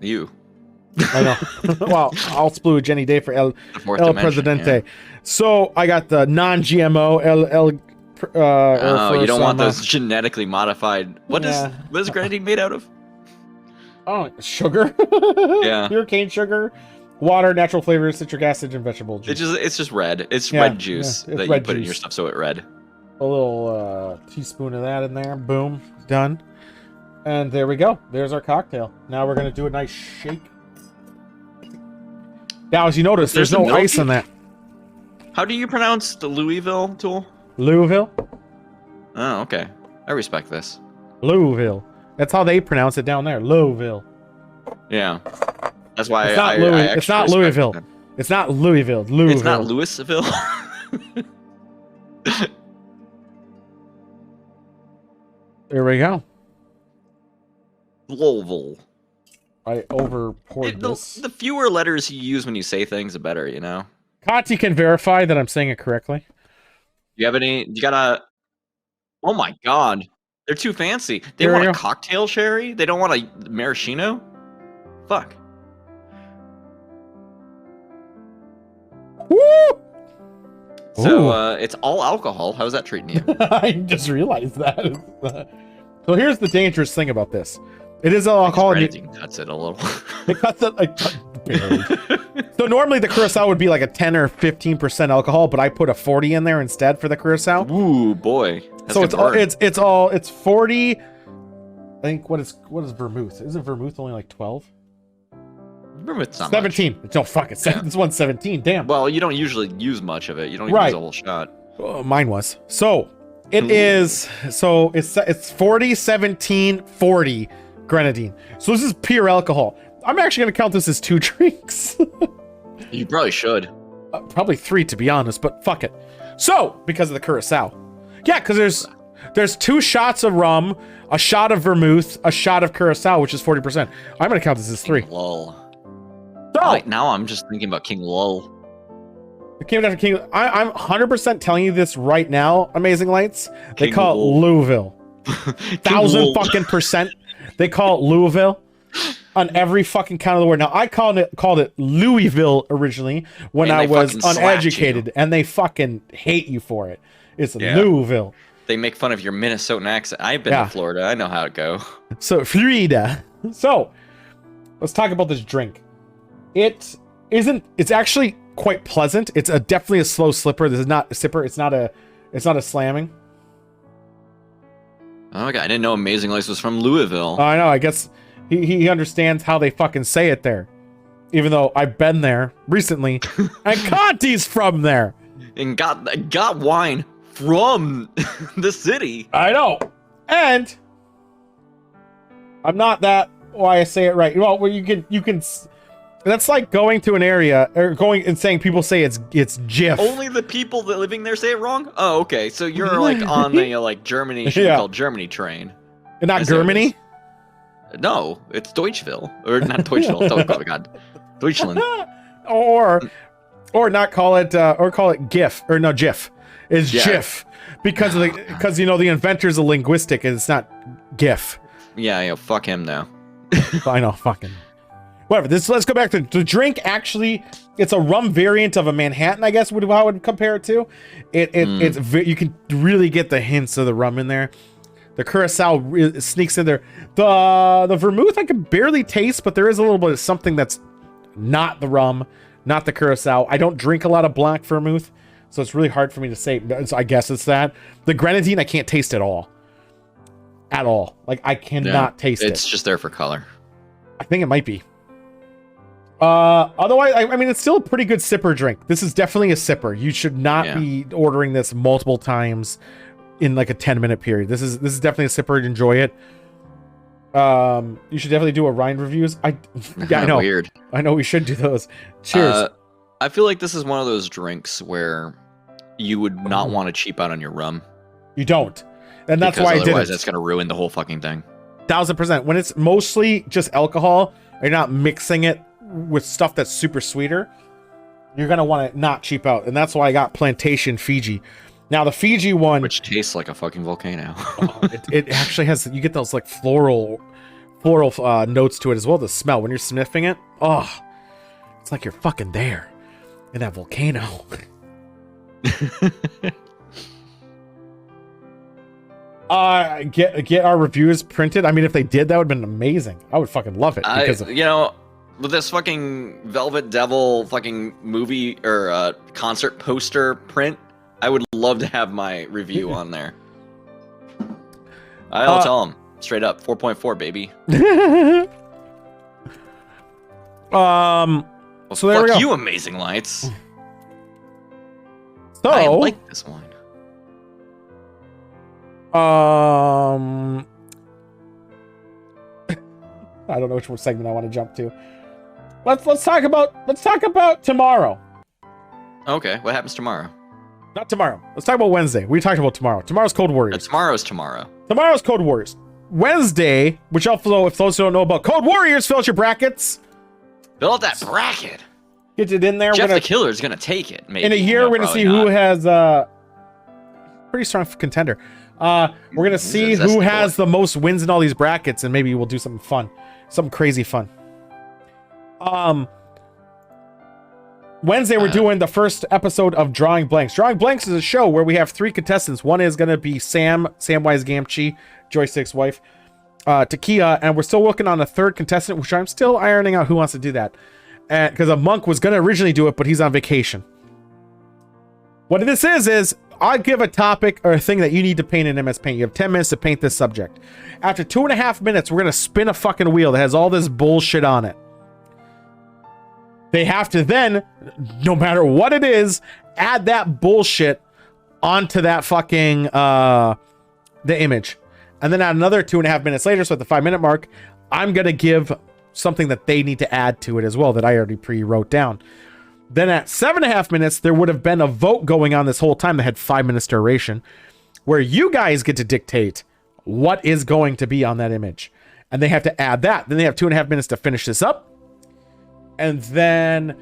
You. I know. Well, I'll splooge any day for El Presidente. Yeah. So I got the non-GMO Oh, you don't want those genetically modified. What is grenadine made out of? Oh, sugar. Yeah, pure cane sugar, water, natural flavors, citric acid, and vegetable juice. It's just red. It's red juice that you put in your stuff, so it red. A little teaspoon of that in there. Boom, done. And there we go. There's our cocktail. Now we're gonna do a nice shake. Now, as you notice, there's no ice in that. How do you pronounce the Louisville tool? Louisville. Oh, okay. I respect this. Louisville. That's how they pronounce it down there. Louisville. Yeah. That's why it's not it's not Louisville. Them. It's not Louisville. Louisville. It's not Louisville. There we go. Louisville. I over-poured this. The fewer letters you use when you say things, the better, you know? Conti can verify that I'm saying it correctly. You have any... You gotta... Oh my god. They're too fancy. They want a cocktail sherry? They don't want a maraschino? Fuck. Woo! So, it's all alcohol. How's that treating you? I just realized that. So here's the dangerous thing about this. It is alcohol. Cuts it a little. It cuts it like barely. So normally the curacao would be like a 10 or 15% alcohol, but I put a 40 in there instead for the curacao. Ooh, boy. So it's 40. I think what is vermouth? Isn't vermouth only like 12? Vermouth's not 17. Much. No, fuck it. Yeah. This one's 17. Damn. Well, you don't usually use much of it. You don't even use a whole shot. Mine was. So it is. So it's 40, 17, 40 grenadine. So this is pure alcohol. I'm actually going to count this as 2 drinks. You probably should. Probably 3 to be honest, but fuck it. So because of the curacao. Yeah, because there's 2 shots of rum, a shot of vermouth, a shot of curacao, which is 40%. I'm going to count this as 3. Lol. So, now I'm just thinking about King Lol. It came down to King. I'm 100% telling you this right now. Amazing Lights. They call it Louisville. 1,000% They call it Louisville on every fucking count of the word. Now I called it Louisville originally when I was uneducated, and they fucking hate you for it. It's Louisville. They make fun of your Minnesotan accent. I've been to Florida. I know how it go. So Florida. So let's talk about this drink. It's actually quite pleasant. It's definitely a slow slipper. This is not a sipper. It's not a slamming. Oh, okay. I didn't know Amazing Lights was from Louisville. I know. I guess he understands how they fucking say it there. Even though I've been there recently. And Conti's from there. And got wine from the city. I know. And I'm not that why I say it right. Well, you can that's like going to an area or going and saying people say it's Jif. Only the people that living there say it wrong? Oh, okay. So you're like on the like Germany called Germany train. And not Germany? No, it's Deutschville. Or not Deutschville. Oh god. Deutschland. or not call it or call it GIF or no Jif. It's Jif. Because the inventors of linguistic and it's not GIF. Yeah, fuck him now. I know, fucking. Whatever. Let's go back to the drink. Actually, it's a rum variant of a Manhattan, I guess. How I would compare it to. You can really get the hints of the rum in there. The curacao sneaks in there. The vermouth I can barely taste, but there is a little bit of something that's not the rum, not the curacao. I don't drink a lot of black vermouth, so it's really hard for me to say. So I guess it's that. The grenadine I can't taste at all. At all. Like I cannot taste it. It's just there for color. I think it might be. Otherwise, I mean, it's still a pretty good sipper drink. This is definitely a sipper. You should not be ordering this multiple times in like a 10-minute period. This is definitely a sipper. Enjoy it. You should definitely do a Ryan reviews. I know. Weird. I know we should do those. Cheers. I feel like this is one of those drinks where you would not want to cheap out on your rum. You don't. And that's why I did it. Otherwise, that's going to ruin the whole fucking thing. 1000%. When it's mostly just alcohol, you're not mixing it with stuff that's super sweeter, you're going to want to not cheap out. And that's why I got Plantation Fiji. Now, the Fiji one... Which tastes like a fucking volcano. it actually has... You get those like floral notes to it as well. The smell. When you're sniffing it, it's like you're fucking there in that volcano. Get our reviews printed. I mean, if they did, that would have been amazing. I would fucking love it because you know, with this fucking Velvet Devil fucking movie or concert poster print, I would love to have my review on there. I'll tell them straight up, 4.4, baby. Well, so there we go. You, Amazing Lights. So I like this wine. I don't know which segment I want to jump to. Let's talk about tomorrow. Okay, what happens tomorrow? Not tomorrow. Let's talk about Wednesday. We talked about tomorrow. Tomorrow's Code Warriors. Tomorrow's tomorrow. Tomorrow's Code Warriors. Wednesday, which also, if those who don't know about Code Warriors, fill out your brackets. Fill out that bracket. Get it in there. Jeff the Killer is gonna take it. Maybe. In a year, we're gonna see who has pretty strong contender. We're gonna see who has the most wins in all these brackets, and maybe we'll do something fun, something crazy fun. Wednesday, we're doing the first episode of Drawing Blanks. Drawing Blanks is a show where we have 3 contestants. One is gonna be Samwise Gamgee, Joystick's wife, Takia, and we're still working on a 3rd contestant, which I'm still ironing out who wants to do that. And because a monk was gonna originally do it, but he's on vacation. What this is I give a topic or a thing that you need to paint in MS Paint. You have 10 minutes to paint this subject. After 2.5 minutes, we're gonna spin a fucking wheel that has all this bullshit on it. They have to then, no matter what it is, add that bullshit onto that fucking the image. And then at another 2.5 minutes later, so at the 5-minute mark, I'm gonna give something that they need to add to it as well that I already pre-wrote down. Then at 7.5 minutes, there would have been a vote going on this whole time that had 5 minutes duration, where you guys get to dictate what is going to be on that image. And they have to add that. Then they have 2.5 minutes to finish this up. And then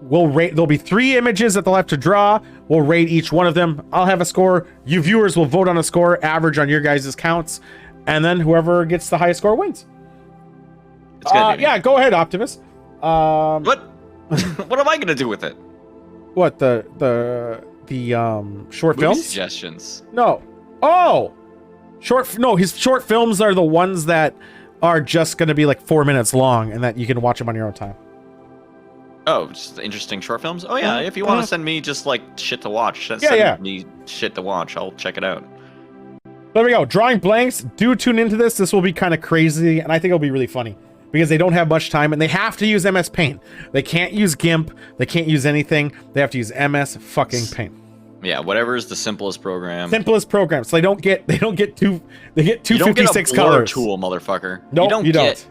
we'll rate, there'll be 3 images that they'll have to draw. We'll rate each one of them. I'll have a score. You viewers will vote on a score, average on your guys' counts. And then whoever gets the highest score wins. It's good, yeah, go ahead, Optimus. What? What am I gonna do with it? What, the short films? Suggestions. No. Oh! His short films are the ones that are just gonna be like 4 minutes long and that you can watch them on your own time. Oh, just interesting short films? Oh yeah, if you want to send me just like shit to watch, send me shit to watch, I'll check it out. There we go. Drawing Blanks. Do tune into this. This will be kind of crazy, and I think it'll be really funny. Because they don't have much time, and they have to use MS Paint. They can't use GIMP. They can't use anything. They have to use MS fucking Paint. Yeah, whatever is the simplest program. Simplest program. So they get 256 colors. Tool, motherfucker. No, you don't.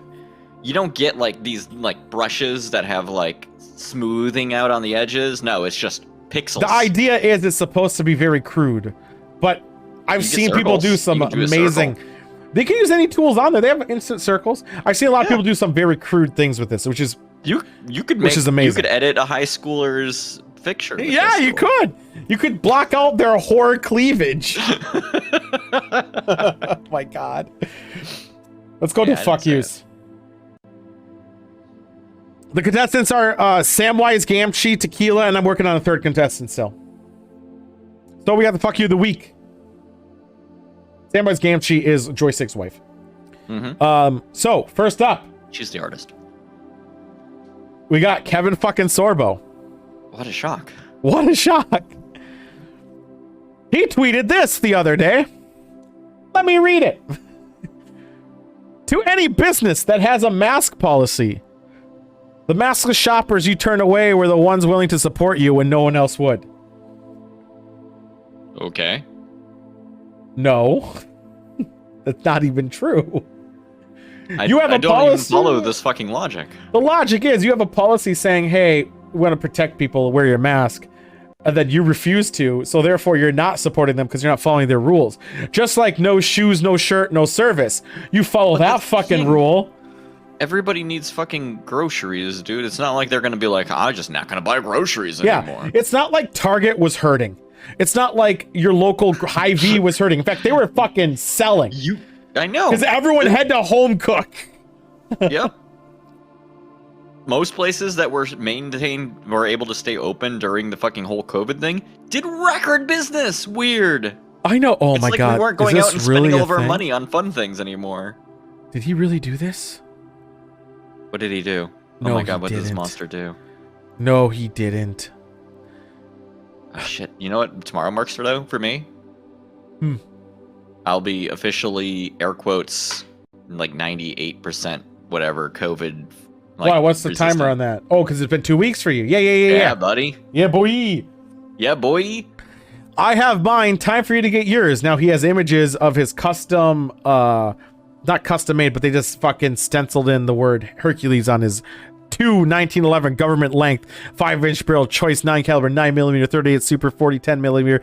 You don't get like these like brushes that have like smoothing out on the edges. No, it's just pixels. The idea is it's supposed to be very crude, but I've seen people do some amazing. They can use any tools on there. They have instant circles. I've seen a lot of people do some very crude things with this, which is you could which is amazing. You could edit a high schooler's picture. Yeah, you could. You could block out their whore cleavage. Oh my god. Let's go to fuck yous. The contestants are Samwise Gamgee, Tequila, and I'm working on a 3rd contestant still. So we got the fuck you of the week. Samwise Gamgee is Joystick's wife. So first up, she's the artist. We got Kevin fucking Sorbo. What a shock! What a shock! He tweeted this the other day. Let me read it. To any business that has a mask policy, the maskless shoppers you turn away were the ones willing to support you when no one else would. Okay. No, that's not even true. I don't even follow this fucking logic. The logic is you have a policy saying, hey, we want to protect people, wear your mask, and then you refuse to, so therefore you're not supporting them because you're not following their rules. Just like no shoes, no shirt, no service. You follow that fucking rule. Everybody needs fucking groceries, dude. It's not like they're going to be like, I'm just not going to buy groceries anymore. Yeah, it's not like Target was hurting. It's not like your local Hy-Vee was hurting. In fact, they were fucking selling. I know. Because everyone had to home cook. Yep. Most places that were able to stay open during the fucking whole COVID thing did record business. Weird. I know. Oh it's my like God. we weren't going Is out and this really spending all a of our thing? money on fun things anymore. Did he really do this? What did he do? No, oh my God, what did this didn't. monster do? No, he didn't. Oh, shit. You know what tomorrow marks for me? I'll be officially, air quotes, like 98% whatever COVID. Like, Why? What's the resistant. timer on that? Oh, because it's been 2 weeks for you. Yeah. Yeah, buddy. Yeah, boy. Yeah, boy. I have mine. Time for you to get yours. Now he has images of his custom, not custom made, but they just fucking stenciled in the word Hercules on his 1911 government length 5-inch barrel choice 9 caliber 9mm 38 super 40 10mm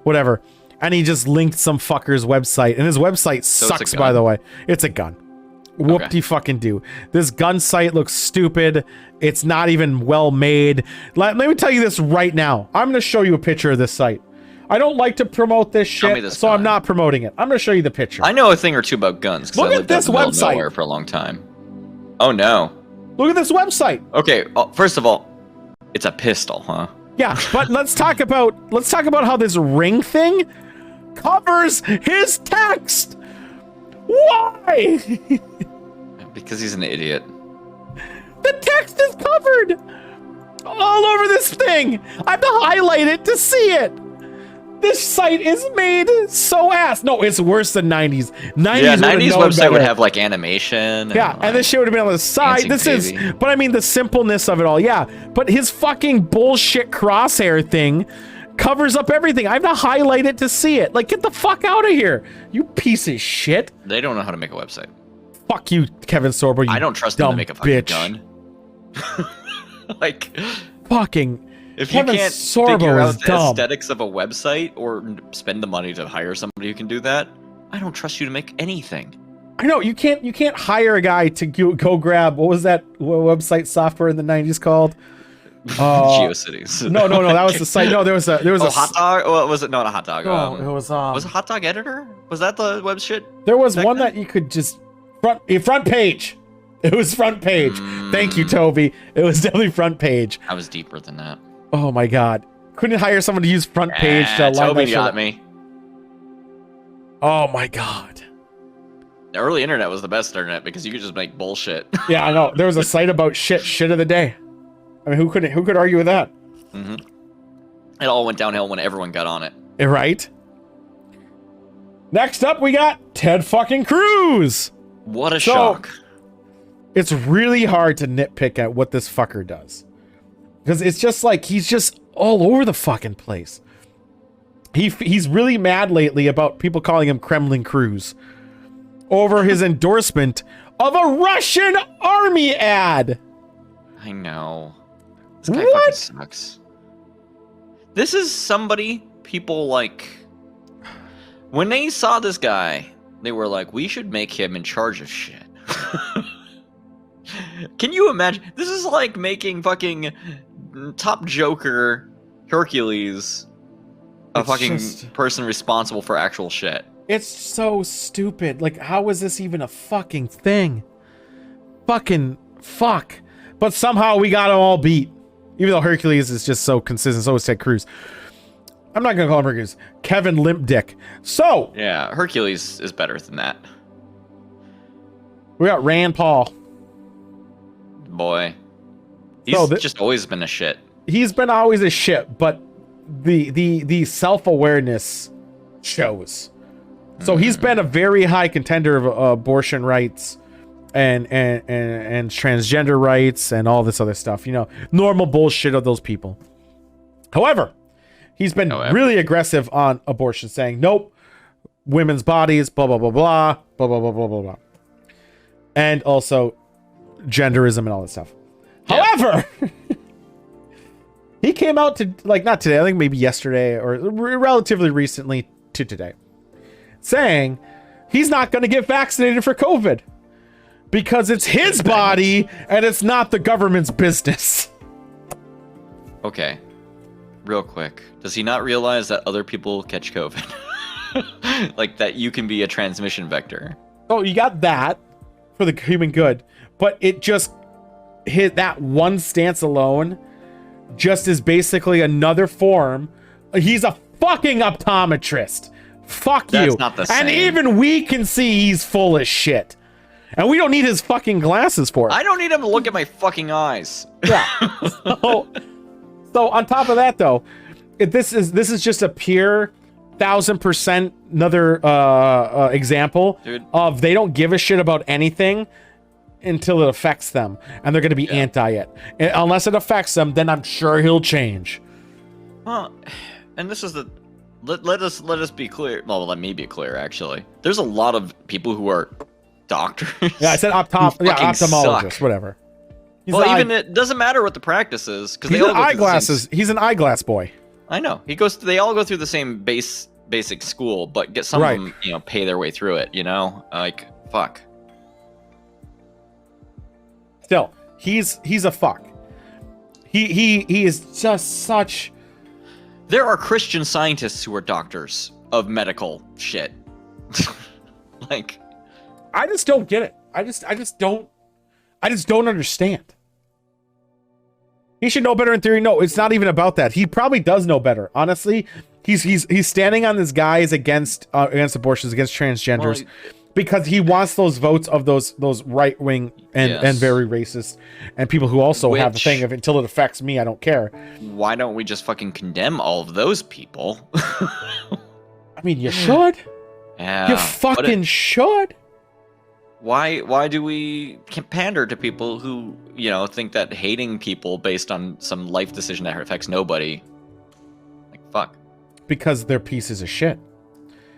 whatever, and he just linked some fucker's website, and his website sucks, by the way. It's a gun. Whoop-de fucking do. This gun site looks stupid. It's not even well made. Let me tell you this right now. I'm going to show you a picture of this site. I don't like to promote this shit, so I'm not promoting it. I'm going to show you the picture. I know a thing or two about guns. Look at this website For a long time. Oh no. Look at this website. Okay, first of all, it's a pistol, huh? Yeah, but let's talk about how this ring thing covers his text. Why? Because he's an idiot. The text is covered all over this thing. I have to highlight it to see it. This site is made so ass. No, it's worse than 90s. 90s, yeah, 90s website better. would have like animation. Yeah, and this shit would have been on the side. This is, but I mean the simpleness of it all. Yeah, but his fucking bullshit crosshair thing covers up everything. I have to highlight it to see it. Like, get the fuck out of here, you piece of shit. They don't know how to make a website. Fuck you, Kevin Sorbo. You I don't trust them to make a fucking bitch. gun. Like, fucking. if Kevin you can't Sorbo figure is out the dumb. aesthetics of a website or spend the money to hire somebody who can do that, I don't trust you to make anything. I know you can't hire a guy to go grab, what was that website software in the 90s called? GeoCities. No, that was the site. No, there was a Hot Dog. Well, was it not a Hot Dog? No, it was it Hot Dog Editor? Was that the web shit? There was one that you could just front page. It was front page. Thank you, Toby. It was definitely front page. I was deeper than that. Oh my God! Couldn't hire someone to use front page to align Toby that got shit. me. Oh my God! The early internet was the best internet because you could just make bullshit. Yeah, I know. There was a site about shit of the day. I mean, who could argue with that? Mm-hmm. It all went downhill when everyone got on it. Right. Next up, we got Ted fucking Cruz. What a shock! It's really hard to nitpick at what this fucker does, because it's just like he's just all over the fucking place. He's really mad lately about people calling him Kremlin Cruz over his endorsement of a Russian army ad. I know. This guy fucking sucks. This is somebody people like. When they saw this guy, they were like, we should make him in charge of shit. Can you imagine? This is like making fucking top Joker Hercules a fucking person responsible for actual shit. It's so stupid. Like, how is this even a fucking thing? Fucking fuck. But somehow we got him all beat. Even though Hercules is just so consistent, so is Ted Cruz. I'm not gonna call him Hercules. Kevin Limp Dick. So yeah, Hercules is better than that. We got Rand Paul. Boy, he's just always been a shit. He's been always a shit, but the self-awareness shows. So he's been a very high contender of abortion rights and transgender rights and all this other stuff. You know, normal bullshit of those people. However, he's been really aggressive on abortion, saying nope, women's bodies, blah blah blah blah blah blah blah blah blah blah, and also genderism and all that stuff. Yeah. However, he came out to, like, not today, I think maybe yesterday or relatively recently to today, saying he's not going to get vaccinated for COVID because it's his body and it's not the government's business. Okay. Real quick. Does he not realize that other people catch COVID? Like, that you can be a transmission vector? Oh, you got that for the human good. But it just hit that one stance alone just is basically another form. He's a fucking optometrist. Fuck That's you. not the And same. even we can see he's full of shit. And we don't need his fucking glasses for it. I don't need him to look at my fucking eyes. Yeah. So on top of that, though, this is just a pure 1000% another example Dude. of they don't give a shit about anything until it affects them, and they're going to be anti it. Unless it affects them, then I'm sure he'll change. Well, and this is the let us be clear. Well, let me be clear. Actually, there's a lot of people who are doctors. Yeah, I said ophthalmologist, suck. Whatever. It doesn't matter what the practice is because they all go through eyeglasses. He's an eyeglass boy. I know they all go through the same basic school, but get some of them, pay their way through it. Like fuck. Still, he's a fuck. He is just such. There are Christian scientists who are doctors of medical shit. Like, I just don't get it. I just don't understand. He should know better in theory. No, it's not even about that. He probably does know better. Honestly, he's standing on this guys against abortions, against transgenders, because he wants those votes of those right wing and very racist and people who also have the thing of until it affects me, I don't care. Why don't we just fucking condemn all of those people? I mean, you should. Yeah, you fucking should. Why do we pander to people who, think that hating people based on some life decision that affects nobody, like, fuck. Because they're pieces of shit.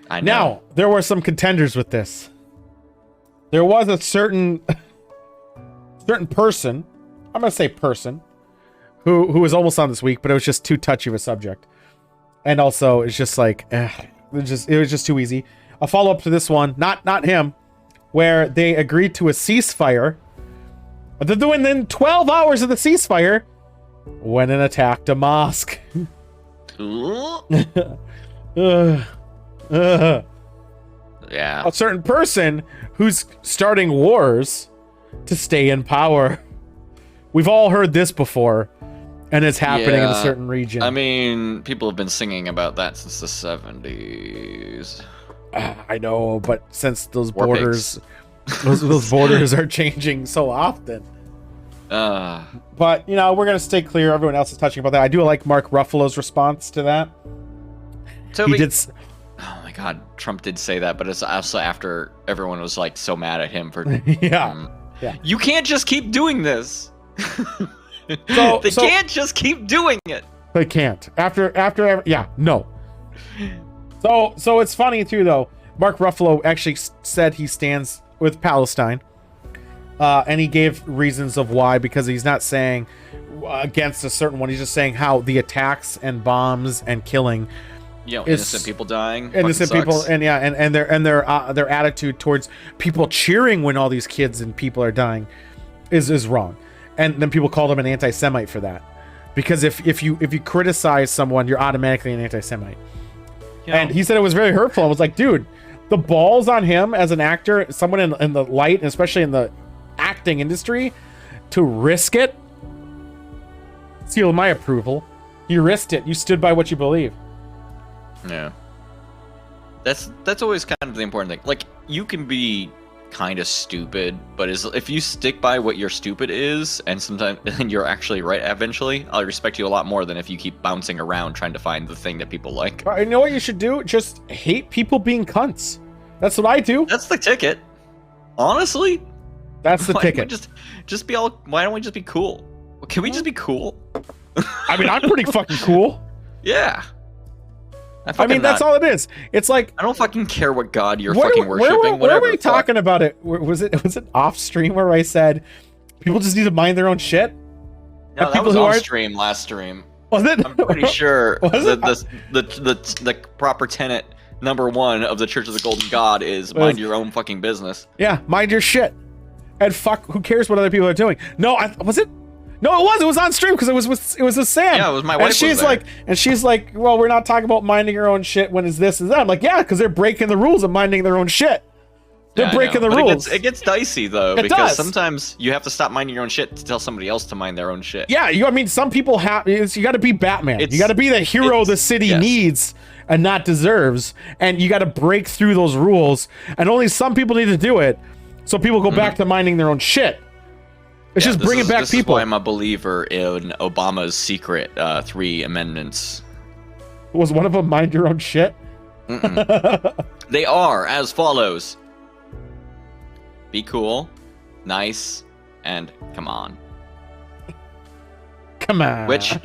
I know. Now, there were some contenders with this. There was a certain person, I'm going to say person, who was almost on this week, but it was just too touchy of a subject. And also, it's just like, it was just too easy. A follow-up to this one, not him, where they agreed to a ceasefire. But then 12 hours of the ceasefire, went and attacked a mosque. Yeah. A certain person who's starting wars to stay in power. We've all heard this before, and it's happening in a certain region. I mean, people have been singing about that since the 70s. I know, but since those borders, those borders are changing so often. But we're gonna stay clear. Everyone else is touching about that. I do like Mark Ruffalo's response to that. He did. Oh my God, Trump did say that, but it's also after everyone was like so mad at him for. Yeah. You can't just keep doing this. They can't just keep doing it. They can't. No. So it's funny too, though. Mark Ruffalo actually said he stands with Palestine, and he gave reasons of why, because he's not saying against a certain one. He's just saying how the attacks and bombs and killing, innocent people dying, innocent people, and their attitude towards people cheering when all these kids and people are dying is wrong, and then people call them an anti-Semite for that, because if you criticize someone, you're automatically an anti-Semite. And he said it was very hurtful. I was like, dude, the balls on him as an actor, someone in the light, and especially in the acting industry, to risk it. Seal my approval. You risked it. You stood by what you believe. Yeah. That's always kind of the important thing. Like, you can be kind of stupid, but if you stick by what your stupid is, and you're actually right eventually, I'll respect you a lot more than if you keep bouncing around trying to find the thing that people like. You know what you should do? Just hate people being cunts. That's what I do. That's the ticket. Honestly, that's the ticket. Why don't we just be cool? Can we just be cool? I mean, I'm pretty fucking cool. Yeah. I mean, that's all it is. It's like, I don't fucking care what god you're fucking worshipping. Where were we talking about it? Was it off stream where I said people just need to mind their own shit? No, that was on stream last stream. Was it? I'm pretty sure the proper tenet number 1 of the Church of the Golden God is mind your own fucking business. Yeah, mind your shit. And fuck, who cares what other people are doing? No, was it? No, it was on stream because it was with Sam. Yeah, it was my wife. And she's like, well, we're not talking about minding your own shit when it's this and that. I'm like, yeah, because they're breaking the rules of minding their own shit. They're breaking the but rules. It gets dicey though, It because does. sometimes you have to stop minding your own shit to tell somebody else to mind their own shit. Yeah, I mean, some people have. You got to be Batman. You got to be the hero the city yes. needs and not deserves, and you got to break through those rules. And only some people need to do it, so people go back to minding their own shit. It's just bringing back people. This is why I'm a believer in Obama's secret 3 amendments. Was one of them mind your own shit? They are as follows: be cool, nice, and come on. Come on. Which,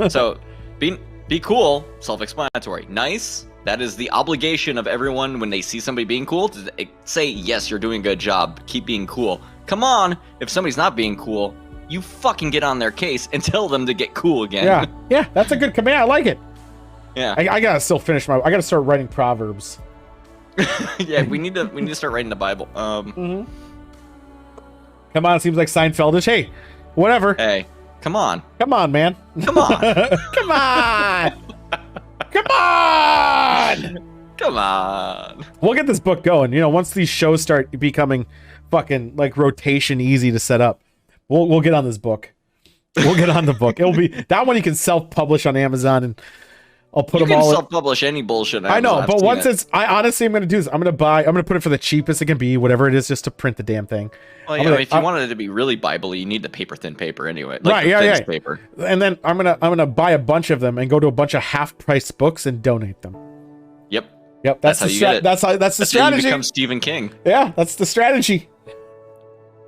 so, be cool, self-explanatory. Nice, that is the obligation of everyone when they see somebody being cool to say, yes, you're doing a good job, keep being cool. Come on, if somebody's not being cool, you fucking get on their case and tell them to get cool again. Yeah, that's a good command. I like it. Yeah. I gotta still finish I gotta start writing Proverbs. Yeah, we need to start writing the Bible. Come on, it seems like Seinfeldish. Hey, whatever. Hey, come on. Come on, man. Come on. Come on. Come on. Come on. We'll get this book going. You know, once these shows start becoming fucking like rotation easy to set up, we'll get on this book. We'll get on the book. It'll be that one you can self-publish on Amazon, and I'll put them all. You can self-publish any bullshit. I know, but once it's, I honestly, I'm gonna do this. I'm gonna put it for the cheapest it can be, whatever it is, just to print the damn thing. Well, yeah, if you wanted it to be really Bible-y, you need the paper thin paper anyway. Like right, paper. And then I'm gonna buy a bunch of them and go to a bunch of half-price books and donate them. Yep. That's the strategy. How you become Stephen King. Yeah, that's the strategy.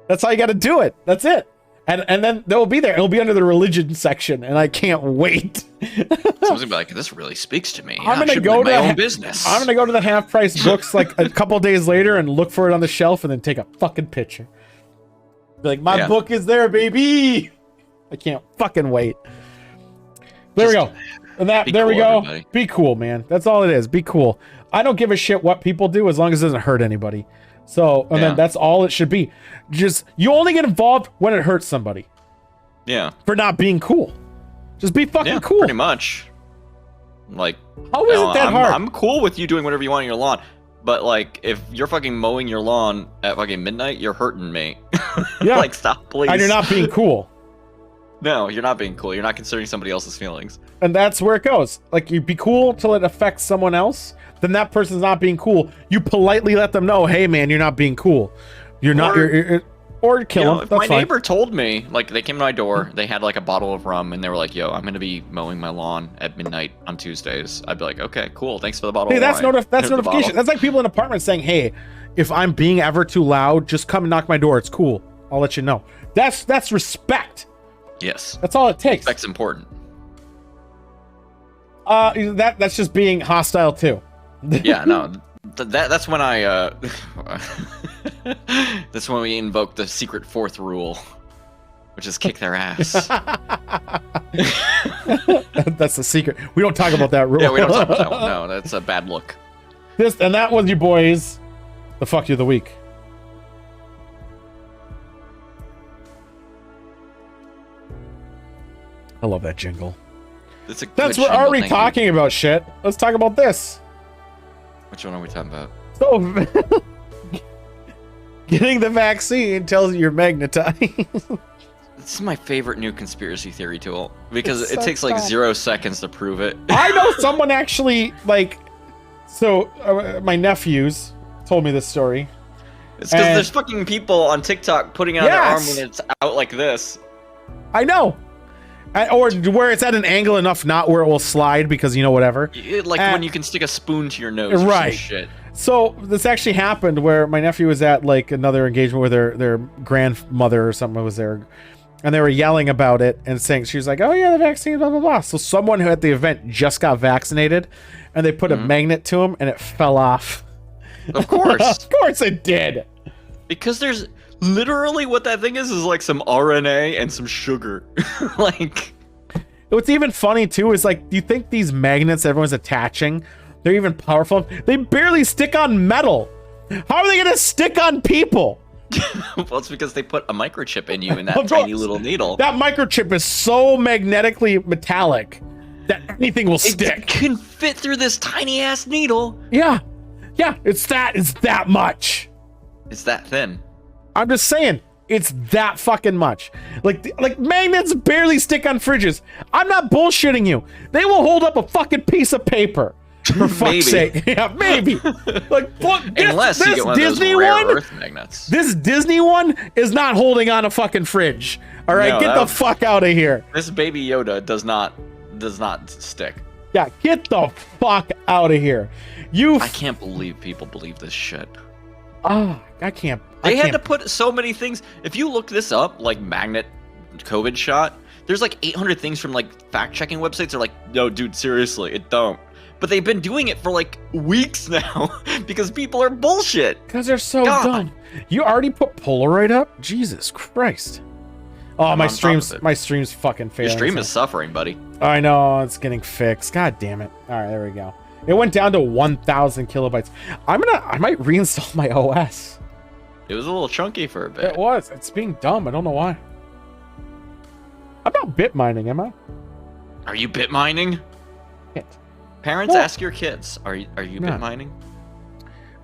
That's how you got to do it. That's it. And then they'll be there. It'll be under the religion section, and I can't wait. Someone's gonna be like, "This really speaks to me. I'm gonna go to my own business. I'm gonna go to the half-price books like a couple days later and look for it on the shelf, and then take a fucking picture. Be like, my book is there, baby. I can't fucking wait. There we go. And there we go. Everybody. Be cool, man. That's all it is. Be cool. I don't give a shit what people do as long as it doesn't hurt anybody. So, and then that's all it should be. Just, you only get involved when it hurts somebody. Yeah. For not being cool. Just be fucking cool. Pretty much. Like, how is it that hard? I'm cool with you doing whatever you want on your lawn. But, like, if you're fucking mowing your lawn at fucking midnight, you're hurting me. Yeah. Like, stop, please. And you're not being cool. No, you're not being cool. You're not considering somebody else's feelings. And that's where it goes. Like, you be cool till it affects someone else. Then that person's not being cool. You politely let them know, hey, man, you're not being cool. You're not, or kill them. If my neighbor told me, like, they came to my door, they had, like, a bottle of rum, and they were like, yo, I'm going to be mowing my lawn at midnight on Tuesdays. I'd be like, okay, cool. Thanks for the bottle of wine. That's notification. That's like people in apartments saying, hey, if I'm being ever too loud, just come and knock my door. It's cool. I'll let you know. That's respect. Yes. That's all it takes. Respect's important. That's just being hostile too. Yeah, no. That's when I that's when we invoke the secret 4th rule, which is kick their ass. That's the secret. We don't talk about that rule. Yeah, we don't talk about that one. No, that's a bad look. That was you boys. The fuck you of the week. I love that jingle. That's we're already talking about shit. Let's talk about this. Which one are we talking about? So, getting the vaccine tells you you're magnetized. This is my favorite new conspiracy theory tool because it takes like 0 seconds to prove it. I know someone actually my nephews told me this story. It's because there's fucking people on TikTok putting out their arm when it's out like this. I know. Or where it's at an angle enough, not where it will slide because, whatever. Like when you can stick a spoon to your nose or some shit. So this actually happened where my nephew was at like another engagement with their grandmother or something was there. And they were yelling about it and saying, she was like, oh yeah, the vaccine, blah, blah, blah. So someone who at the event just got vaccinated and they put a magnet to him and it fell off. Of course. Of course it did. Because there's... Literally what that thing is like some RNA and some sugar. Like, what's even funny too is like, do you think these magnets everyone's attaching, they're even powerful? They barely stick on metal. How are they gonna stick on people? Well, it's because they put a microchip in you in that tiny little needle. That microchip is so magnetically metallic that anything will stick. It can fit through this tiny ass needle. Yeah. It's that much. It's that thin. I'm just saying, it's that fucking much. Like magnets barely stick on fridges. I'm not bullshitting you. They will hold up a fucking piece of paper. For fuck's sake. Yeah, maybe. Like, unless you get one Disney of those rare one, earth magnets. This Disney one is not holding on a fucking fridge. All right, get the fuck out of here. This Baby Yoda does not stick. Yeah, get the fuck out of here. I can't believe people believe this shit. I can't. They had to put so many things. If you look this up, like magnet COVID shot, there's like 800 things from like fact-checking websites. They're like, no, dude, seriously, it don't. But they've been doing it for like weeks now because people are bullshit. Because they're so dumb. You already put Polaroid up? Jesus Christ. Oh, my stream's fucking failing. Your stream is suffering, buddy. I know, it's getting fixed. God damn it. All right, there we go. It went down to 1,000 kilobytes. I might reinstall my OS. It was a little chunky for a bit. It was. It's being dumb. I don't know why. I'm not bit mining, am I? Are you bit mining? Shit. Parents, ask your kids. Are you bit mining?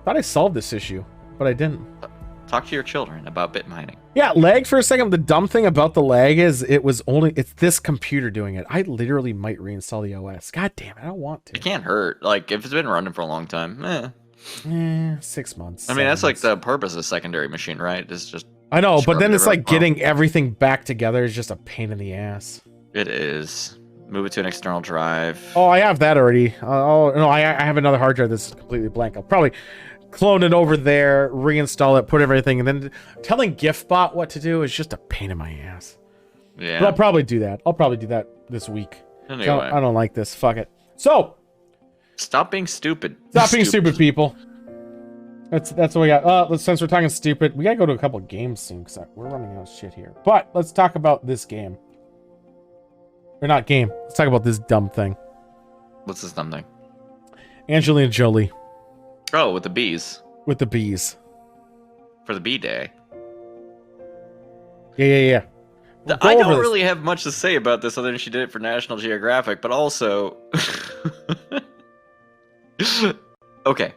Thought I solved this issue, but I didn't. Talk to your children about bit mining. Yeah, lag for a second. The dumb thing about the lag is it's this computer doing it. I literally might reinstall the OS. God damn it, I don't want to. It can't hurt. Like, if it's been running for a long time, 6 months. I mean, that's like the purpose of a secondary machine, right? It's just... I know, but then it's like getting everything back together is just a pain in the ass. It is. Move it to an external drive. Oh, I have that already. No, I have another hard drive that's completely blank. I'll probably clone it over there, reinstall it, put everything, and then telling GiftBot what to do is just a pain in my ass. Yeah. But I'll probably do that. I'll probably do that this week. Anyway. I don't like this. Fuck it. So, stop being stupid. Stop being stupid, people. That's what we got. Since we're talking stupid, we gotta go to a couple of games soon because we're running out of shit here. But let's talk about this game. Or not game. Let's talk about this dumb thing. What's this dumb thing? Angelina Jolie. Oh, with the bees. With the bees. For the bee day. Yeah. I don't really have much to say about this other than she did it for National Geographic, but also... Okay.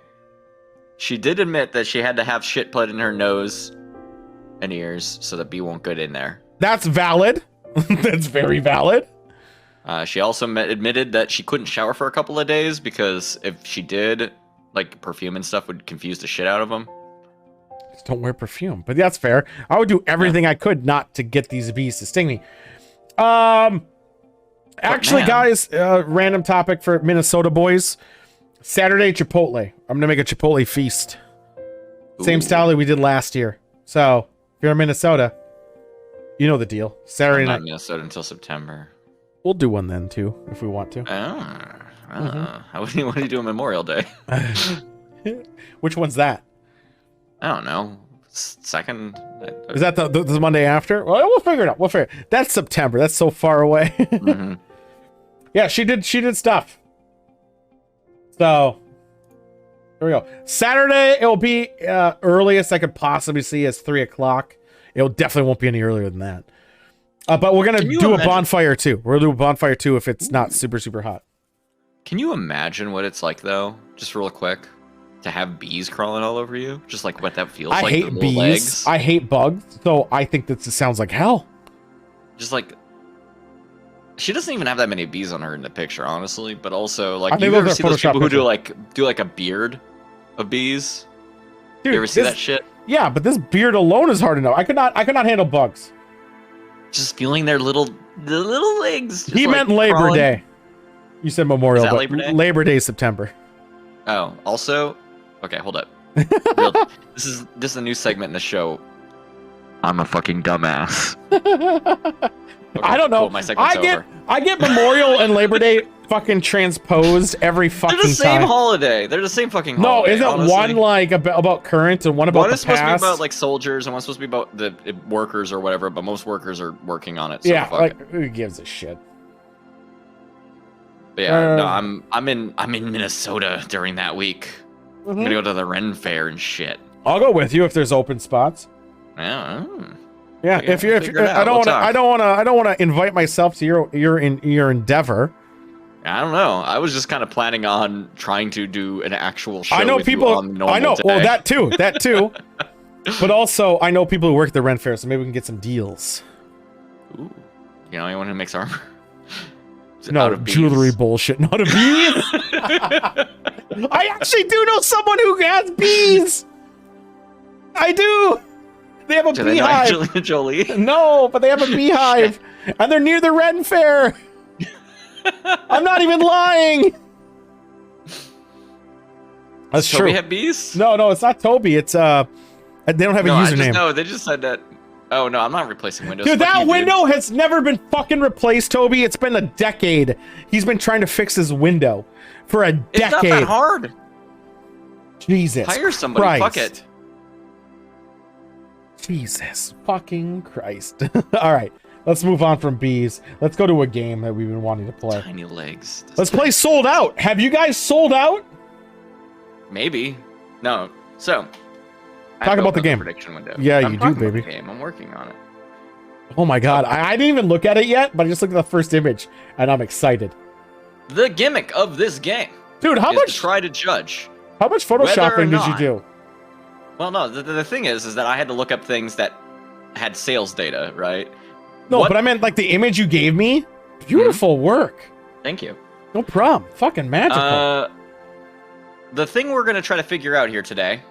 She did admit that she had to have shit put in her nose and ears so the bee won't get in there. That's valid. That's very valid. She also admitted that she couldn't shower for a couple of days because if she did, like, perfume and stuff would confuse the shit out of them. Just don't wear perfume. But that's fair. I would do everything I could not to get these bees to sting me. Actually, guys, random topic for Minnesota boys. Saturday, Chipotle. I'm going to make a Chipotle feast. Same style that we did last year. So, if you're in Minnesota, you know the deal. Saturday night. I'm not in Minnesota until September. We'll do one then, too, if we want to. What do you do on Memorial Day? Which one's that? I don't know. Second? Is that the Monday after? Well, we'll figure it out. That's September. That's so far away. Mm-hmm. Yeah, she did stuff. So, there we go. Saturday, it'll be earliest I could possibly see is 3 o'clock. It definitely won't be any earlier than that. But we're going to do a bonfire, too. We're going to do a bonfire, too, if it's not super, super hot. Can you imagine what it's like, though? Just real quick. To have bees crawling all over you? Just like what that feels like. I hate bees. Legs. I hate bugs. So I think that this sounds like hell. Just like... She doesn't even have that many bees on her in the picture, honestly. But also, like, you ever see those people who do like a beard of bees? Dude, you ever see that shit? Yeah, but this beard alone is hard enough. I could not handle bugs. Just feeling their little legs. He meant Labor Day. You said Memorial, but Labor Day? Labor Day is September. Oh, also, okay, hold up. This is a new segment in the show. I'm a fucking dumbass. Okay, I don't know. cool, my segment's over. I get Memorial and Labor Day fucking transposed every fucking time. They're the same holiday. They're the same fucking holiday. No, isn't one like about current and one about the past? One is supposed to be about like soldiers and one's supposed to be about the workers or whatever, but most workers are working on it. So yeah, like who gives a shit? But yeah, no, I'm in Minnesota during that week. Mm-hmm. I'm gonna go to the Ren Fair and shit. I'll go with you if there's open spots. Yeah. Yeah, if I don't want to invite myself to your endeavor. I don't know. I was just kind of planning on trying to do an actual show. I know with people. you on the normal I know. Day. Well, that too. But also, I know people who work at the Ren Fair, so maybe we can get some deals. Ooh. You know anyone who makes armor? No, jewelry bullshit. Not a bee. I actually do know someone who has bees. I do. They have a beehive. They know Angelina Jolie? No, but they have a beehive, and they're near the Ren Fair. I'm not even lying. That's Does true. Toby have bees? No, it's not Toby. It's they don't have a username. No, they just said that. Oh no, I'm not replacing Windows. Dude, that window has never been fucking replaced, Toby. It's been a decade. He's been trying to fix his window for a decade. It's not that hard. Jesus Hire somebody. Christ. Fuck it. Jesus fucking Christ. All right, let's move on from bees. Let's go to a game that we've been wanting to play. Tiny legs. Let's play Sold Out. Have you guys sold out? Maybe. No. So. Talk about the game. Prediction window. Yeah, you do, baby. I'm working on it. Oh my god, I didn't even look at it yet, but I just looked at the first image, and I'm excited. The gimmick of this game, dude, how much? To try to judge. How much photoshopping did you do? Well, no, the thing is that I had to look up things that had sales data, right? No, but I meant like the image you gave me. Beautiful work. Thank you. No problem. Fucking magical. The thing we're gonna try to figure out here today.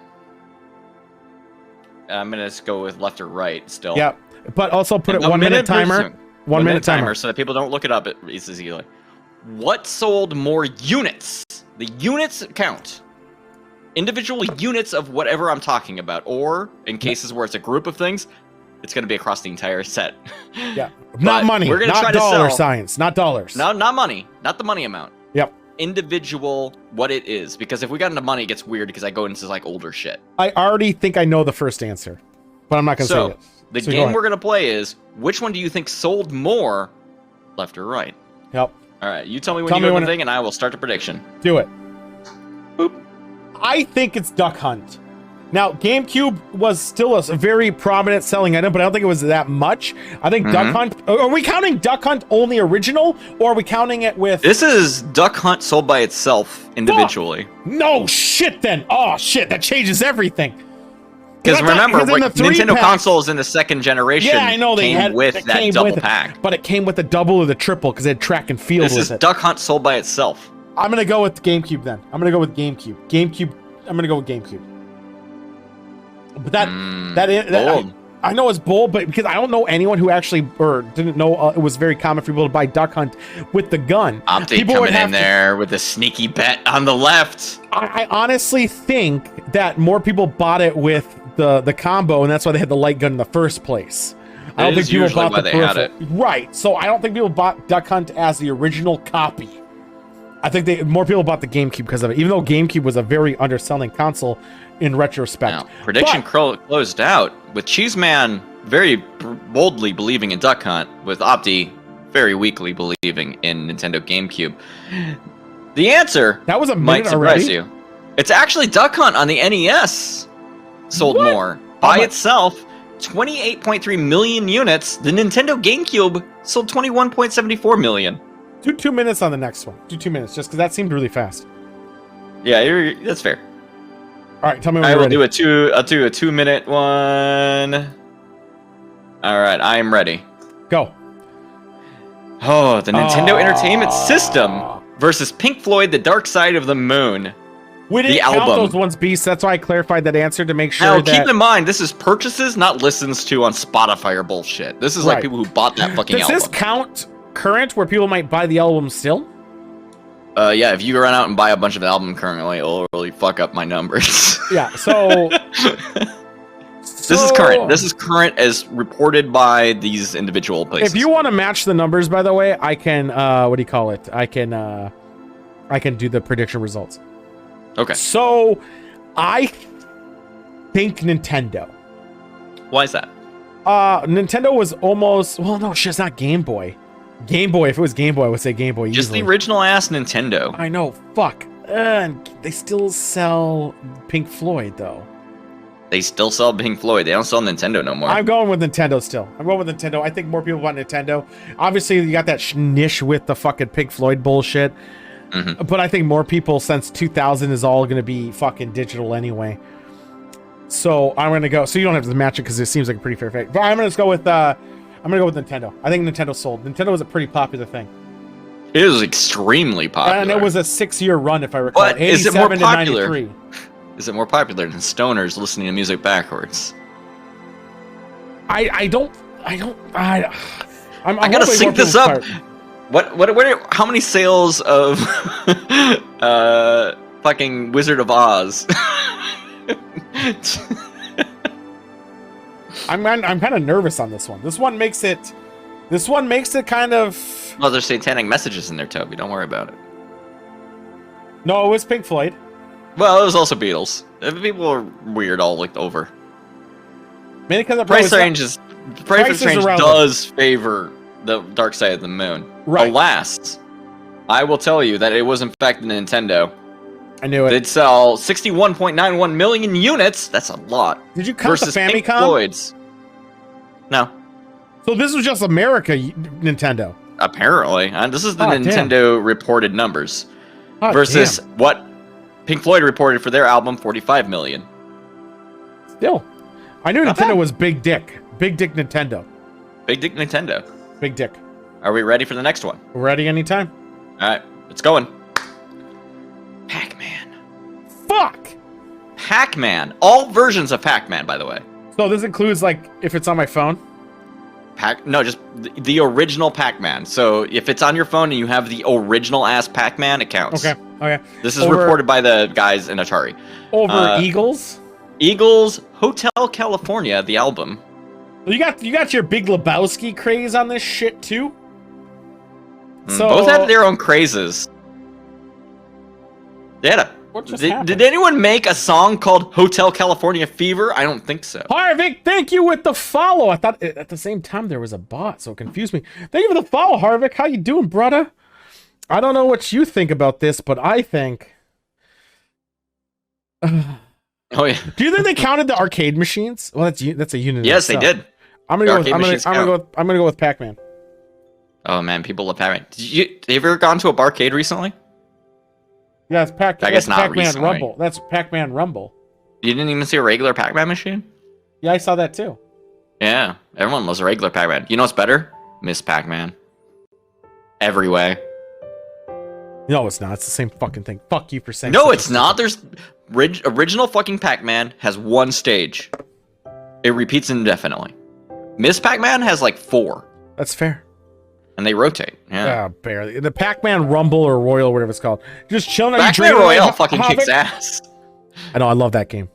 I'm gonna just go with left or right still. Yeah, but also put it 1 minute timer. 1 minute timer so that people don't look it up. It's easily. What sold more units? The units count. Individual units of whatever I'm talking about, or in cases where it's a group of things, it's going to be across the entire set. Yeah, not money. We're gonna not try dollar signs. Not dollars. No, not money. Not the money amount. Yep. Individual what it is, because if we got into money, it gets weird because I go into like older shit. I already think I know the first answer, but I'm not gonna say it. The game we're gonna play is which one do you think sold more, left or right? Yep. All right, you tell me when you go to the thing, and I will start the prediction. Do it. Boop. I think it's Duck Hunt. Now, GameCube was still a very prominent selling item, but I don't think it was that much. I think Duck Hunt... Are we counting Duck Hunt only original, or are we counting it with... This is Duck Hunt sold by itself individually. Oh, no shit, then. Oh, shit, that changes everything. Because remember, Nintendo consoles in the second generation came with that double pack. But it came with the double or the triple, because it had track and field with it. This is Duck Hunt sold by itself. I'm going to go with GameCube, then. I'm going to go with GameCube. I'm going to go with GameCube. But I know it's bold, but because I don't know anyone who actually or didn't know it was very common for people to buy Duck Hunt with the gun. Optic coming in there with a sneaky bet on the left. I honestly think that more people bought it with the combo, and that's why they had the light gun in the first place. I don't think people bought the peripheral. Right, so I don't think people bought Duck Hunt as the original copy. I think more people bought the GameCube because of it, even though GameCube was a very underselling console in retrospect. Now, prediction closed out with Cheeseman very boldly believing in Duck Hunt, with Opti very weakly believing in Nintendo GameCube. The answer might surprise you. It's actually Duck Hunt on the NES sold more by itself. 28.3 million units. The Nintendo GameCube sold 21.74 million. Do 2 minutes on the next one. Do 2 minutes, just because that seemed really fast. Yeah, that's fair. All right, tell me when you're ready. I'll do a 2 minute one. All right, I am ready. Go. Oh, the Nintendo Entertainment System versus Pink Floyd: The Dark Side of the Moon. We didn't count those ones, Beast. That's why I clarified that answer to make sure that... Now, keep in mind, this is purchases, not listens to on Spotify or bullshit. This is like people who bought that fucking album. Does this count current, where people might buy the album still? Yeah, if you run out and buy a bunch of album currently, it'll really fuck up my numbers. Yeah, so... This is current. This is current as reported by these individual places. If you want to match the numbers, by the way, I can, what do you call it? I can do the prediction results. Okay. So, I think Nintendo. Why is that? Nintendo was almost... Well, no, shit, it's not Game Boy. Game Boy, if it was Game Boy, I would say Game Boy Just easily. the original-ass Nintendo. I know, fuck. And they still sell Pink Floyd, though. They still sell Pink Floyd. They don't sell Nintendo no more. I'm going with Nintendo still. I'm going with Nintendo. I think more people bought Nintendo. Obviously, you got that niche with the fucking Pink Floyd bullshit. But I think more people, since 2000 is all going to be fucking digital anyway. So I'm gonna go. So you don't have to match it because it seems like a pretty fair fight. But I'm gonna just go with Nintendo. I think Nintendo sold. Nintendo was a pretty popular thing. It was extremely popular. And it was a 6-year run, if I recall. But is it more popular? 93. Is it more popular than stoners listening to music backwards? I gotta sync this up. What how many sales of fucking Wizard of Oz? I'm kind of nervous on this one. This one makes it kind of. Well, there's satanic messages in there, Toby. Don't worry about it. No, it was Pink Floyd. Well, it was also Beatles. People are weird all looked over. Mainly because the Price Range does favor the Dark Side of the Moon. Right. Alas, I will tell you that it was in fact the Nintendo. I knew it. They'd sell 61.91 million units. That's a lot. Did you count the versus Pink Famicom? Floyd's. No. So this was just America Nintendo. Apparently. This is the Nintendo reported numbers. Versus what Pink Floyd reported for their album, 45 million. Still. I knew Nintendo was Big Dick. Big Dick Nintendo. Big Dick Nintendo. Big Dick. Are we ready for the next one? We're ready anytime. Alright, it's going. Pac-Man. Fuck! Pac-Man. All versions of Pac-Man, by the way. So this includes, like, if it's on my phone? No, just the original Pac-Man. So if it's on your phone and you have the original-ass Pac-Man, it counts. Okay. This is reported by the guys in Atari. Over Eagles? Eagles, Hotel California, the album. You got your Big Lebowski craze on this shit, too? So, both had their own crazes. They had did anyone make a song called Hotel California Fever? I don't think so. Harvick, thank you with the follow. I thought at the same time there was a bot, so it confused me. Thank you for the follow, Harvick. How you doing, brother? I don't know what you think about this, but I think... oh, yeah. Do you think they counted the arcade machines? Well, that's a unit. Yes, they did. I'm gonna go with Pac-Man. Oh man, people love Pac-Man. Have you ever gone to a barcade recently? Yeah, it's Pac-Man. I guess not Pac-Man recently. Rumble. That's Pac-Man Rumble. You didn't even see a regular Pac-Man machine? Yeah, I saw that too. Yeah, everyone loves a regular Pac-Man. You know what's better? Miss Pac-Man. Every way. No, it's not. It's the same fucking thing. Fuck you for saying. No, it's not. There's original fucking Pac-Man has one stage. It repeats indefinitely. Miss Pac-Man has like 4. That's fair. And they rotate. Yeah, barely. The Pac-Man Rumble or Royal, whatever it's called. Just chilling. Pac-Man Royale fucking kicks ass. I know. I love that game.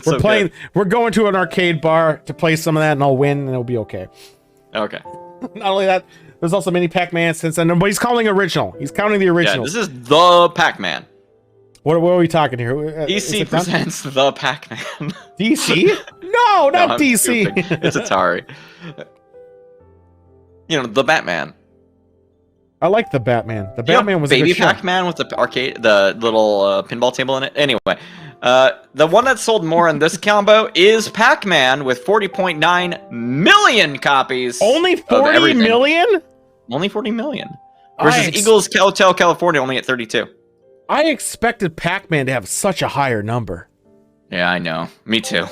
We're playing. Good. We're going to an arcade bar to play some of that, and I'll win, and it'll be okay. Okay. Not only that, there's also many Pac-Man since then, but he's calling original. He's counting the original. Yeah, this is the Pac-Man. What are we talking here? DC presents the Pac-Man. DC? No, not DC. It's Atari. You know, the Batman. I like the Batman. The Batman was Baby a good Pac-Man with the little pinball table in it. Anyway, the one that sold more in this combo is Pac-Man with 40.9 million copies. Only 40 million? Only 40 million. Versus Eagles Hotel California only at 32. I expected Pac-Man to have such a higher number. Yeah, I know. Me too.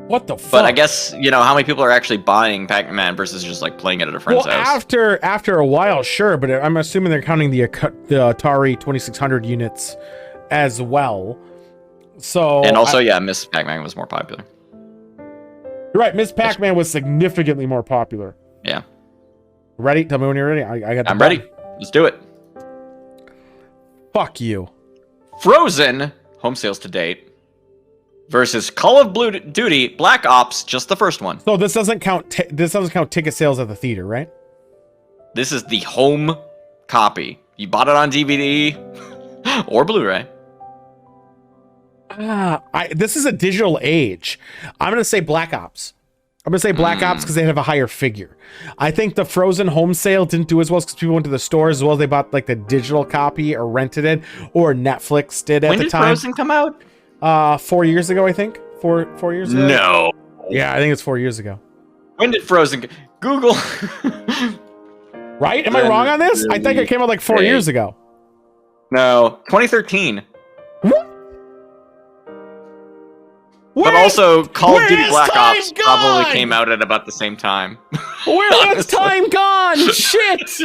What the fuck? But I guess, you know, how many people are actually buying Pac-Man versus just like playing it at a friend's house? After a while, sure, but I'm assuming they're counting the Atari 2600 units as well. So and also, yeah, Miss Pac-Man was more popular. You're right, Miss Pac-Man was significantly more popular. Yeah. Ready? Tell me when you're ready. I'm ready. Let's do it. Fuck you. Frozen home sales to date versus Call of Duty Black Ops, just the first one. So this doesn't count. This doesn't count ticket sales at the theater, right? This is the home copy. You bought it on DVD or Blu-ray. This is a digital age. I'm gonna say Black Ops. I'm gonna say Black Ops because they have a higher figure. I think the Frozen home sale didn't do as well because people went to the stores as well as they bought like the digital copy or rented it, or Netflix did at the time. When did Frozen come out? 4 years ago, I think. Four years ago. No. Yeah, I think it's 4 years ago. When did Frozen? Google. Right? Am I wrong on this? I think it came out like 4 years ago. No, 2013. What? But also, Call of Duty Black Ops gone? probably came out at about the same time. Where has time gone? Shit!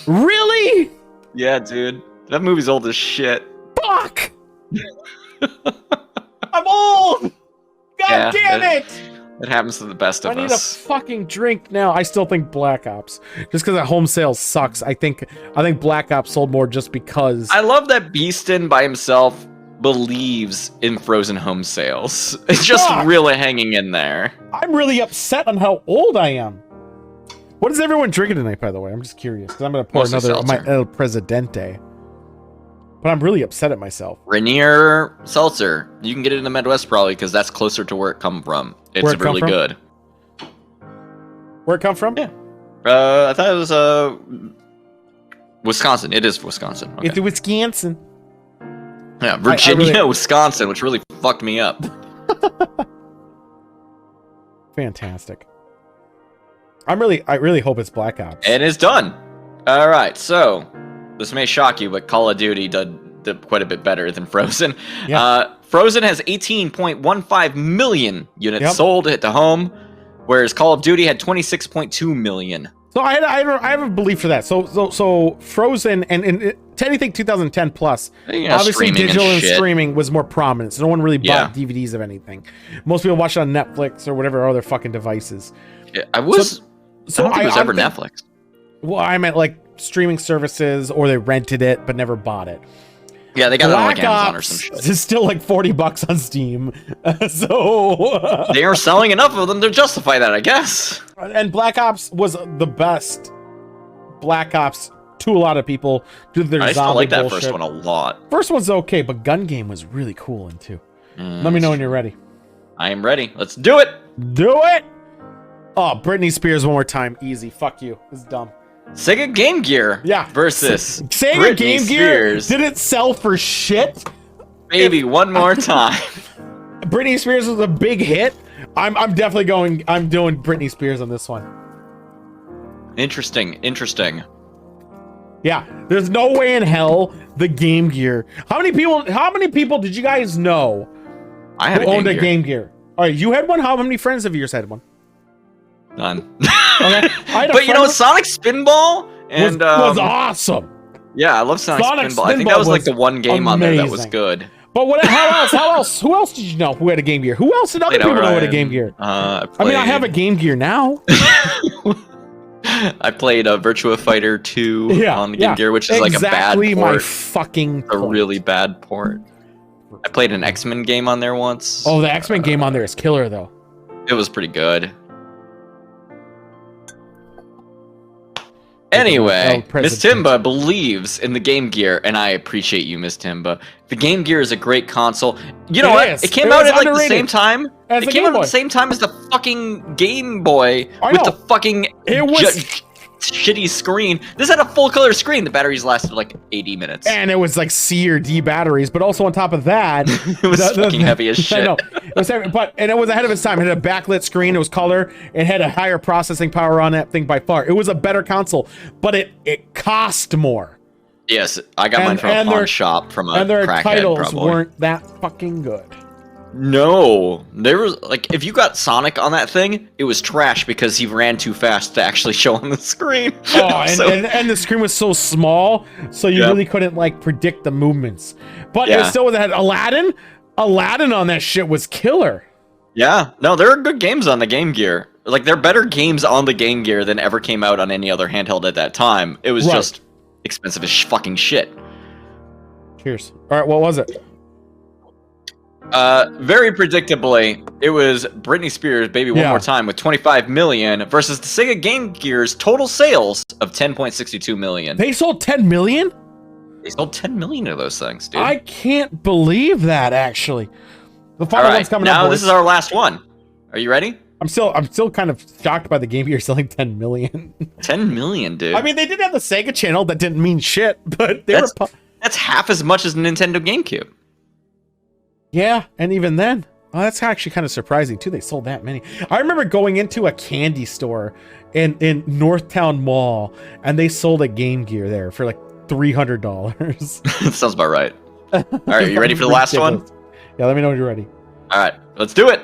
Really? Yeah, dude. That movie's old as shit. Fuck! I'm old! God damn it! It happens to the best of us. I need a fucking drink now. I still think Black Ops. Just because that home sales sucks. I think Black Ops sold more just because. I love that Beaston by himself believes in frozen home sales. It's just really hanging in there. I'm really upset on how old I am. What is everyone drinking tonight, by the way? I'm just curious. Because I'm going to pour Mostly another seltzer. my El Presidente. But I'm really upset at myself. Rainier Seltzer. You can get it in the Midwest probably because that's closer to where it come from. It's really good. Where it come from? Yeah. I thought it was Wisconsin. It is Wisconsin. Okay. It's Wisconsin. Yeah, Virginia, Wisconsin, which really fucked me up. Fantastic. I really hope it's Black Ops. And it's done. All right, so this may shock you, but Call of Duty did quite a bit better than Frozen. Yeah. Frozen has 18.15 million units sold at the home, whereas Call of Duty had 26.2 million. So I have a belief for that. So Frozen and to anything 2010 plus, obviously digital and streaming was more prominent. So no one really bought DVDs of anything. Most people watch it on Netflix or whatever other fucking devices. Yeah, I don't think it was ever Netflix. Well, I meant like streaming services, or they rented it but never bought it. Yeah, they got it on like Amazon or some shit. It's still like $40 on Steam. So they are selling enough of them to justify that, I guess. And Black Ops was the best Black Ops to a lot of people due to their I zombie still like that bullshit. first one a lot. First one's okay, but Gun Game was really cool in too. Let me know when you're ready. I am ready. Let's do it. Do it. Oh, Britney Spears one more time. Easy. Fuck you. This is dumb. Sega Game Gear. Versus Sega Britney Game Spears. Gear didn't sell for shit. Maybe one more time. Britney Spears was a big hit. I'm definitely going. I'm doing Britney Spears on this one. Interesting. Yeah, there's no way in hell the Game Gear. How many people did you guys know I had who owned a Game Gear? All right, you had one. How many friends of yours had one? None. Okay. But you know, Sonic Spinball and was awesome. Yeah, I love Sonic Spinball. I think that was like the one game on there that was good. But how else? Who else did you know who had a Game Gear? Who else did other people know who had a Game Gear? I have a Game Gear now. I played Virtua Fighter 2 on the Game Gear, which is like a bad port. My fucking a really bad port. I played an X-Men game on there once. Oh, the X-Men game on there is killer though. It was pretty good. Anyway, Miss Timba believes in the Game Gear, and I appreciate you, Miss Timba. The Game Gear is a great console. You know what? It came out at like the same time. It came out at the same time as the fucking Game Boy with the fucking shitty screen. This had a full color screen. The batteries lasted like 80 minutes. And it was like C or D batteries, but also on top of that, it was fucking heavy as shit. No, it was heavy, and it was ahead of its time. It had a backlit screen. It was color. It had a higher processing power on that thing by far. It was a better console, but it cost more. Yes, I got mine from a pawn shop from a crackhead. And their titles probably weren't that fucking good. No, there was like if you got Sonic on that thing, it was trash because he ran too fast to actually show on the screen. Oh, and the screen was so small, so you really couldn't like predict the movements. But it still had Aladdin. Aladdin on that shit was killer. Yeah, no, there are good games on the Game Gear. Like there are better games on the Game Gear than ever came out on any other handheld at that time. It was just expensive as fucking shit. Cheers. All right, what was it? Very predictably, it was Britney Spears' Baby One More Time with 25 million versus the Sega Game Gear's total sales of 10.62 million. They sold 10 million? They sold 10 million of those things, dude. I can't believe that, actually. The final one's coming up. Now this is our last one. Are you ready? I'm still kind of shocked by the Game Gear selling 10 million. 10 million, dude. I mean, they did have the Sega channel that didn't mean shit, but that's half as much as the Nintendo GameCube. Yeah, and even then, that's actually kind of surprising too. They sold that many. I remember going into a candy store in Northtown Mall, and they sold a Game Gear there for like $300. Sounds about right. All right, you ready for the last one? Yeah, let me know when you're ready. All right, let's do it.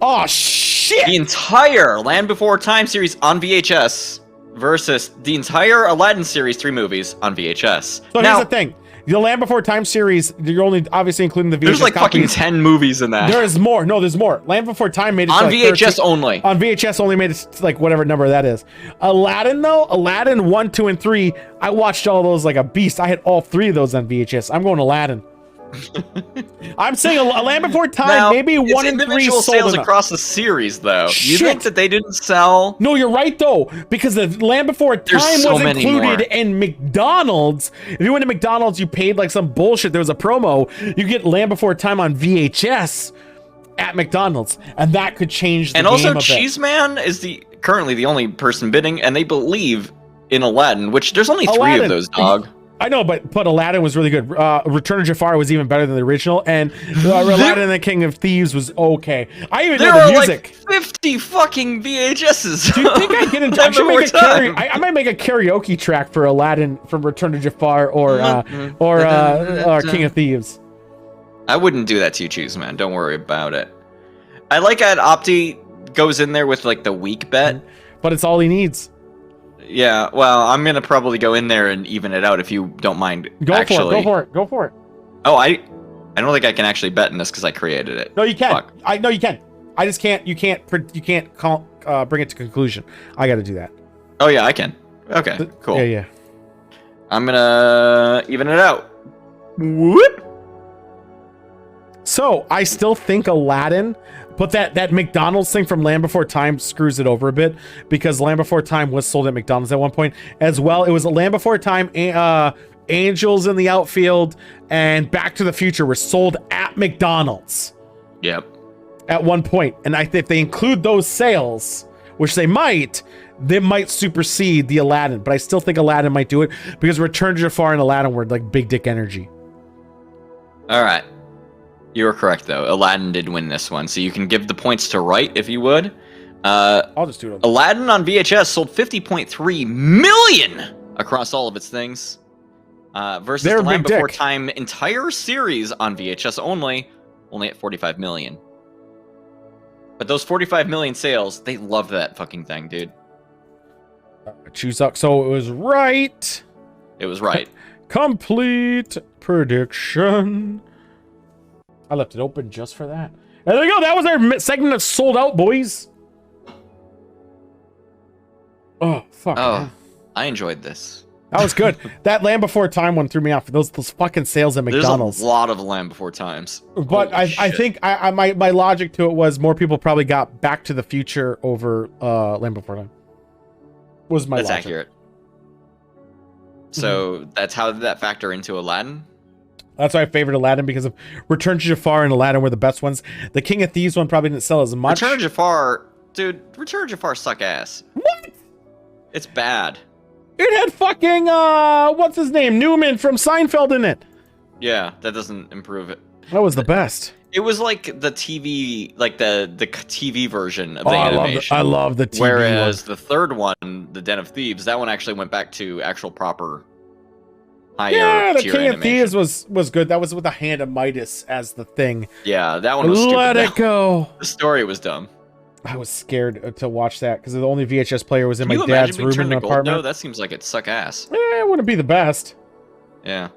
Oh shit! The entire Land Before Time series on VHS versus the entire Aladdin series, 3 movies on VHS. So here's the thing. The Land Before Time series, you're only obviously including the VHS There's like copies. fucking 10 movies in that. There is more. No, there's more. Land Before Time made it on to like VHS 13 only. On VHS only made it to like whatever number that is. Aladdin though, Aladdin 1, 2, and 3, I watched all those like a beast. I had all 3 of those on VHS. I'm going Aladdin. I'm saying a Land Before Time, now, maybe 1 and 3 individual sold sales enough. across the series, though. You Shit. think that they didn't sell? No, you're right though, because the Land Before Time so was many included more. in McDonald's. If you went to McDonald's, you paid like some bullshit. There was a promo. You get Land Before Time on VHS at McDonald's, and that could change the And game also, a bit. Cheeseman is currently the only person bidding, and they believe in Aladdin, which there's only 3 of those, dog. I know, but Aladdin was really good. Return of Jafar was even better than the original, and Aladdin and the King of Thieves was okay. I even know the music. Like 50 fucking VHSs. Do you think I get into? I should make I might make a karaoke track for Aladdin from Return of Jafar or King of Thieves. I wouldn't do that to you, Cheeseman. Don't worry about it. I like that Opti goes in there with like the weak bet, but it's all he needs. Yeah, well, I'm gonna probably go in there and even it out if you don't mind. Go for it. Oh, I don't think I can actually bet in this because I created it. No, you can. Fuck. I know you can. I just can't. You can't bring it to conclusion. I got to do that. Oh yeah, I can. Okay, cool. Yeah. I'm gonna even it out. Whoop. So I still think Aladdin, but that McDonald's thing from Land Before Time screws it over a bit, because Land Before Time was sold at McDonald's at one point as well. It was Land Before Time, Angels in the Outfield, and Back to the Future were sold at McDonald's. Yep. At one point, and I think if they include those sales, which they might supersede the Aladdin. But I still think Aladdin might do it because Return to Jafar and Aladdin were like big dick energy. All right. You were correct, though. Aladdin did win this one, so you can give the points to Right if you would. I'll just do it. Aladdin on VHS sold 50.3 million across all of its things. Versus the Land Before Time entire series on VHS only at 45 million. But those 45 million sales, they love that fucking thing, dude. Choose up. So it was right. It was right. Complete prediction. I left it open just for that. And there you go. That was our segment of Sold Out, boys. Oh, fuck. Oh, man. I enjoyed this. That was good. That Land Before Time one threw me off. Those fucking sales at McDonald's. There's a lot of Land Before Times. But I think my logic to it was more people probably got Back to the Future over Land Before Time. Was my logic. That's accurate. So that's how did that factor into Aladdin? That's why I favored Aladdin, because of Return to Jafar and Aladdin were the best ones. The King of Thieves one probably didn't sell as much. Return to Jafar, dude. Return to Jafar suck ass. What? It's bad. It had fucking what's his name, Newman from Seinfeld in it. Yeah, that doesn't improve it. That was the best. It was like the TV, like the TV version of the animation. I love the TV. Whereas the third one, the Den of Thieves, that one actually went back to actual proper higher yeah, the tier King animation. of Thieves was good. That was with the Hand of Midas as the thing. Yeah, that one was stupid. Let it go. The story was dumb. I was scared to watch that because the only VHS player was in Can my you dad's imagine being room in turned the to gold, apartment. though? That seems like it suck ass. It wouldn't be the best. Yeah.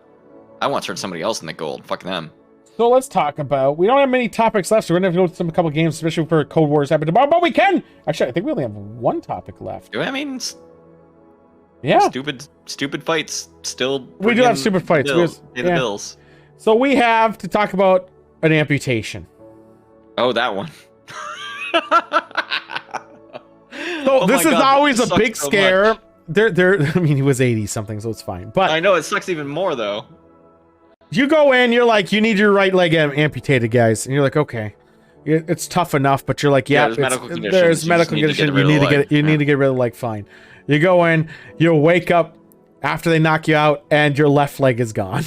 I want to turn somebody else into gold. Fuck them. So let's talk about. We don't have many topics left, so we're gonna have to go to a couple games, especially for Code Wars happen tomorrow. But we can. Actually, I think we only have one topic left. I mean, yeah. Stupid fights still. We do have stupid fights. Pay the bills. So we have to talk about an amputation. Oh, that one. So this is always a big scare. I mean, he was 80 something, so it's fine. But I know it sucks even more though. You go in, you're like, you need your right leg amputated, guys, and you're like, okay, it's tough enough, but you're like, yeah, there's medical conditions. There's medical condition. You need to get rid of the leg. Fine. You go in, you wake up after they knock you out, and your left leg is gone,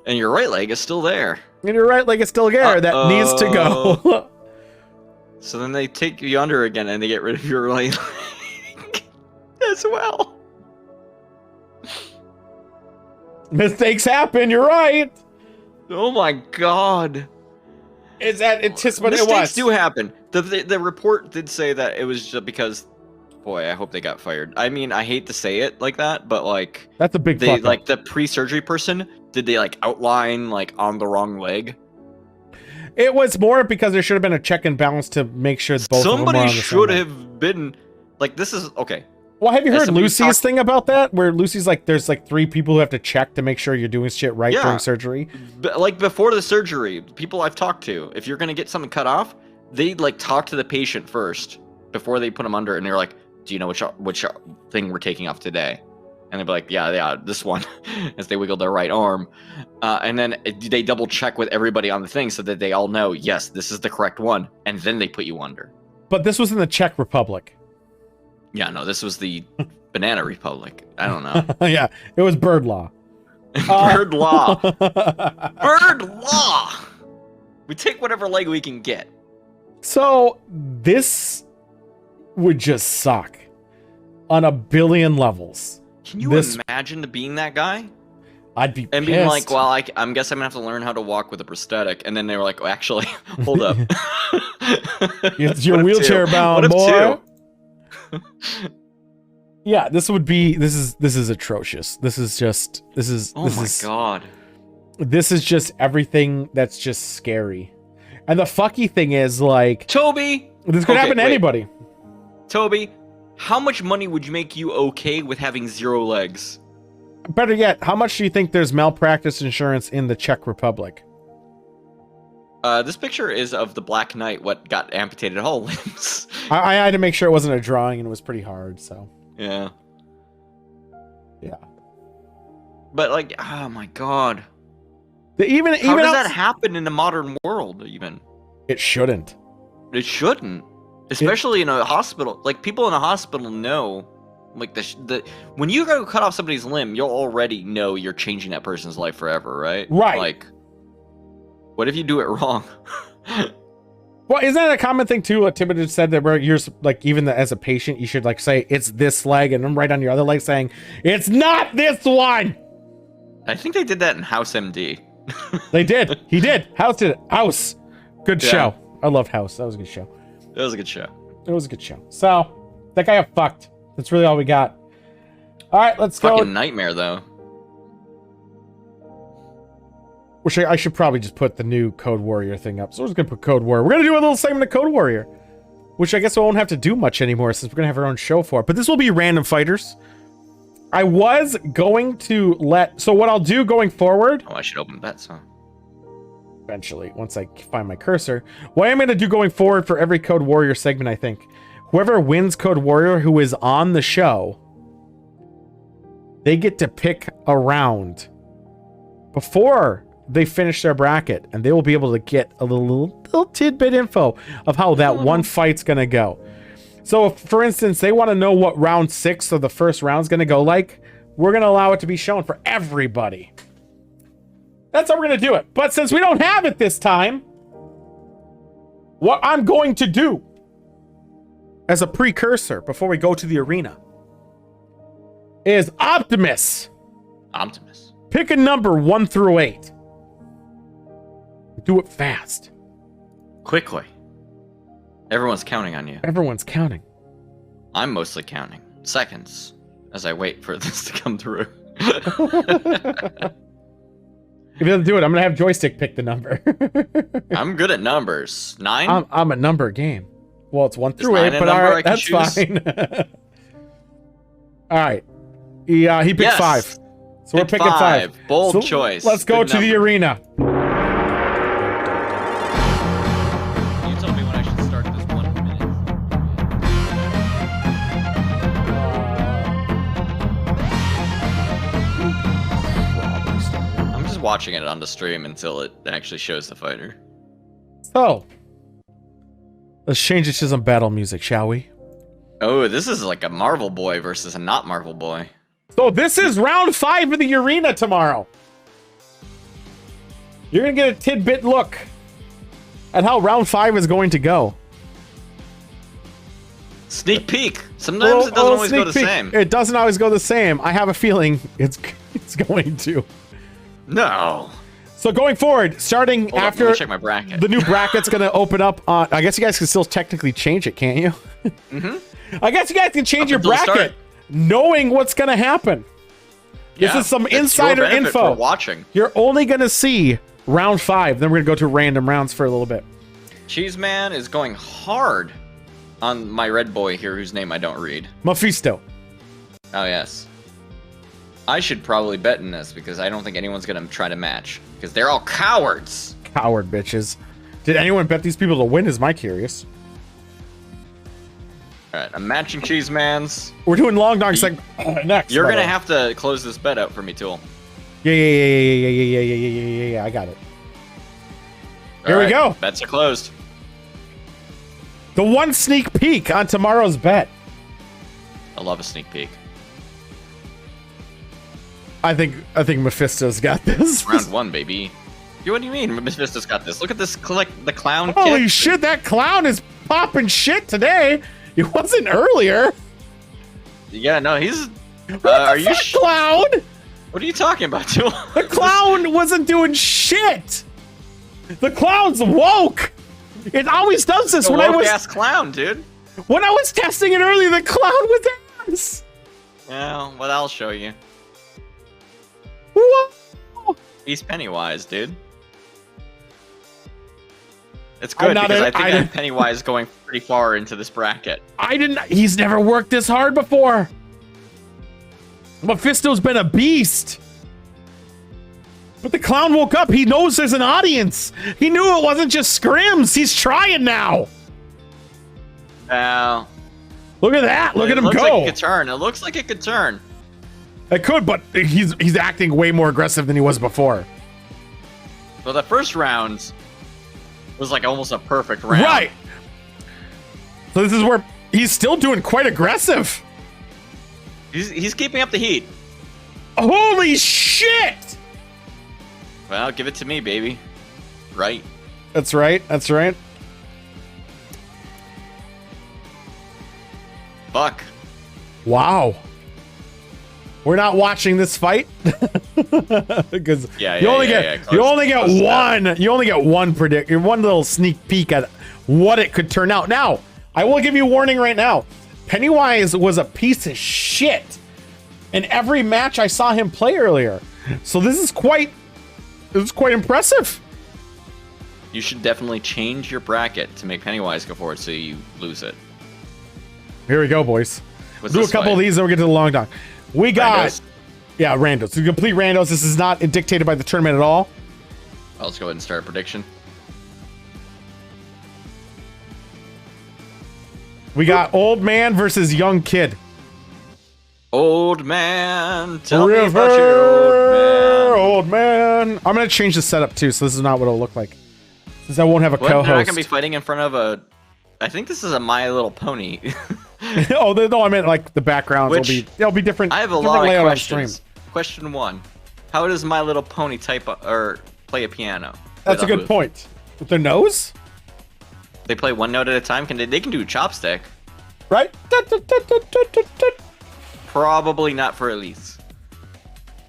and your right leg is still there. And your right leg is still there. That needs to go. So then they take you under again, and they get rid of your right leg as well. Mistakes happen. You're right. Oh my god. Is that anticipate? It Mistakes was. do happen. The report did say that it was just because. Boy, I hope they got fired. I mean, I hate to say it like that, but like That's a big they fuck like up. the pre-surgery person. Did they like outline like on the wrong leg? It was more because there should have been a check and balance to make sure both of them were on Somebody the same should leg. have been like. This is okay. Well, have you As heard somebody Lucy's talked- thing about that? Where Lucy's like, there's like 3 people who have to check to make sure you're doing shit right Yeah. during surgery. But like before the surgery, people I've talked to, if you're gonna get something cut off, they like talk to the patient first before they put them under, and they're like, "Do you know which thing we're taking off today?" And they'd be like, "Yeah, this one," as they wiggle their right arm, and then they double check with everybody on the thing so that they all know, yes, this is the correct one, and then they put you under. But this was in the Czech Republic. Yeah, no, this was the Banana Republic. I don't know. Yeah, it was bird law. Bird law. Bird law. We take whatever leg we can get. So this would just suck on a billion levels. Can you imagine being that guy? I'd be and pissed. being like, well, I'm guess I'm gonna have to learn how to walk with a prosthetic. And then they were like, oh, actually, hold up. You're wheelchair bound, boy. Two? Yeah, this is atrocious. This is Oh my god. This is just everything that's just scary. And the fucky thing is, like, Toby, this could happen to anybody. Toby, how much money would you make you okay with having 0 legs? Better yet, how much do you think there's malpractice insurance in the Czech Republic? This picture is of the Black Knight, what got amputated all limbs. I had to make sure it wasn't a drawing, and it was pretty hard, so. Yeah. Yeah. But, like, oh my god. How does that happen in the modern world, even? It shouldn't. It shouldn't. Especially in a hospital. Like, people in a hospital know, like, when you go cut off somebody's limb, you'll already know you're changing that person's life forever, right? Right. Like, what if you do it wrong? Well, isn't that a common thing, too? What Tim had said, that where you're, like, even as a patient, you should, like, say, it's this leg, and then right on your other leg saying, it's not this one! I think they did that in House MD. They did. He did. House did it. House. Good show. I loved House. That was a good show. That was a good show. It was a good show. So, that guy got fucked. That's really all we got. All right, let's go. Fucking nightmare, though. Which I should probably just put the new Code Warrior thing up. So we're just going to put Code Warrior. We're going to do a little segment of Code Warrior. Which I guess we won't have to do much anymore since we're going to have our own show for it. But this will be Random Fighters. I was going to so what I'll do going forward. Oh, I should open bets, huh? Eventually, once I find my cursor. What I'm going to do going forward for every Code Warrior segment, I think. Whoever wins Code Warrior who is on the show, they get to pick a round before they finish their bracket, and they will be able to get a little tidbit info of how that one fight's gonna go. So if, for instance, they want to know what round 6 of the first round's gonna go like, we're gonna allow it to be shown for everybody. That's how we're gonna do it. But since we don't have it this time, what I'm going to do as a precursor before we go to the arena is Optimus. Optimus. Pick a number 1 through 8. Do it fast. Quickly. Everyone's counting on you. Everyone's counting. I'm mostly counting seconds as I wait for this to come through. If he doesn't do it, I'm gonna have Joystick pick the number. I'm good at numbers. 9? I'm a number game. Well, it's 1 through 8, Is 9 a but number all I right, can that's choose? fine. All right. He picked Yes. 5. So we're Pick picking 5. Bold So choice. Let's go Good to the number. arena. You told me when I should start this 1 minute. I'm just watching it on the stream until it actually shows the fighter. So, let's change it to some battle music, shall we? Oh, this is like a Marvel boy versus a not Marvel boy. So this is round 5 of the arena tomorrow. You're gonna get a tidbit look at how round 5 is going to go. Sneak peek. Sometimes it doesn't always go the same. It doesn't always go the same. I have a feeling it's going to. No. So going forward, starting Hold after up, let me check my bracket. the new bracket's gonna open up. I guess you guys can still technically change it, can't you? I guess you guys can change your bracket, knowing what's gonna happen. This is some insider info. Watching. You're only gonna see round 5. Then we're gonna go to random rounds for a little bit. Cheese Man is going hard on my red boy here, whose name I don't read. Mephisto. Oh yes. I should probably bet in this because I don't think anyone's gonna try to match because they're all cowards. Coward bitches. Did anyone bet these people to win? Is my curious. All right, I'm matching Cheese Man's. We're doing long dogs like next. You're gonna have to close this bet out for me, Tool. Yeah. I got it. Here we go. Bets are closed. The one sneak peek on tomorrow's bet. I love a sneak peek. I think Mephisto's got this. Round 1, baby. What do you mean? Mephisto's got this. Look at this, the clown. Holy kit. shit! That clown is popping shit today. It wasn't earlier. Yeah, no, he's. Are you clown? What are you talking about, Tool? The clown wasn't doing shit. The clown's woke. It always does this. When I was ass clown, dude. When I was testing it earlier, the clown was ass. Yeah, well, I'll show you. Whoa. He's Pennywise, dude. It's good because I think Pennywise is going pretty far into this bracket. He's never worked this hard before. Mephisto's been a beast. But the clown woke up. He knows there's an audience. He knew it wasn't just scrims. He's trying now. Now, look at that. Look at him go. It looks like it could turn. It looks like it could turn. It could, but he's acting way more aggressive than he was before. Well, the first round was like almost a perfect round. Right. So this is where he's still doing quite aggressive. He's keeping up the heat. Holy shit! Well, give it to me, baby. Right. That's right. That's right. Fuck. Wow. We're not watching this fight because you only get one little sneak peek at what it could turn out. Now, I will give you a warning right now. Pennywise was a piece of shit in every match I saw him play earlier. So this is quite impressive. You should definitely change your bracket to make Pennywise go forward so you lose it. Here we go, boys. What's We'll do a couple of these and we'll get to the long dog. We got randos. Yeah, randos. So complete randos. This is not dictated by the tournament at all. Well, let's go ahead and start a prediction. We got old man versus young kid. Old man, tell me about your old man. I'm gonna change the setup too, so this is not what it'll look like. Since I won't have a co-host. They're not gonna be fighting in front of a. I think this is a My Little Pony. Oh no! I meant like the backgrounds they'll be different. I have a lot of questions. Question 1: how does My Little Pony type or play a piano? That's a good point. With their nose? They play one note at a time. They can do chopstick? Right? Probably not for Elise.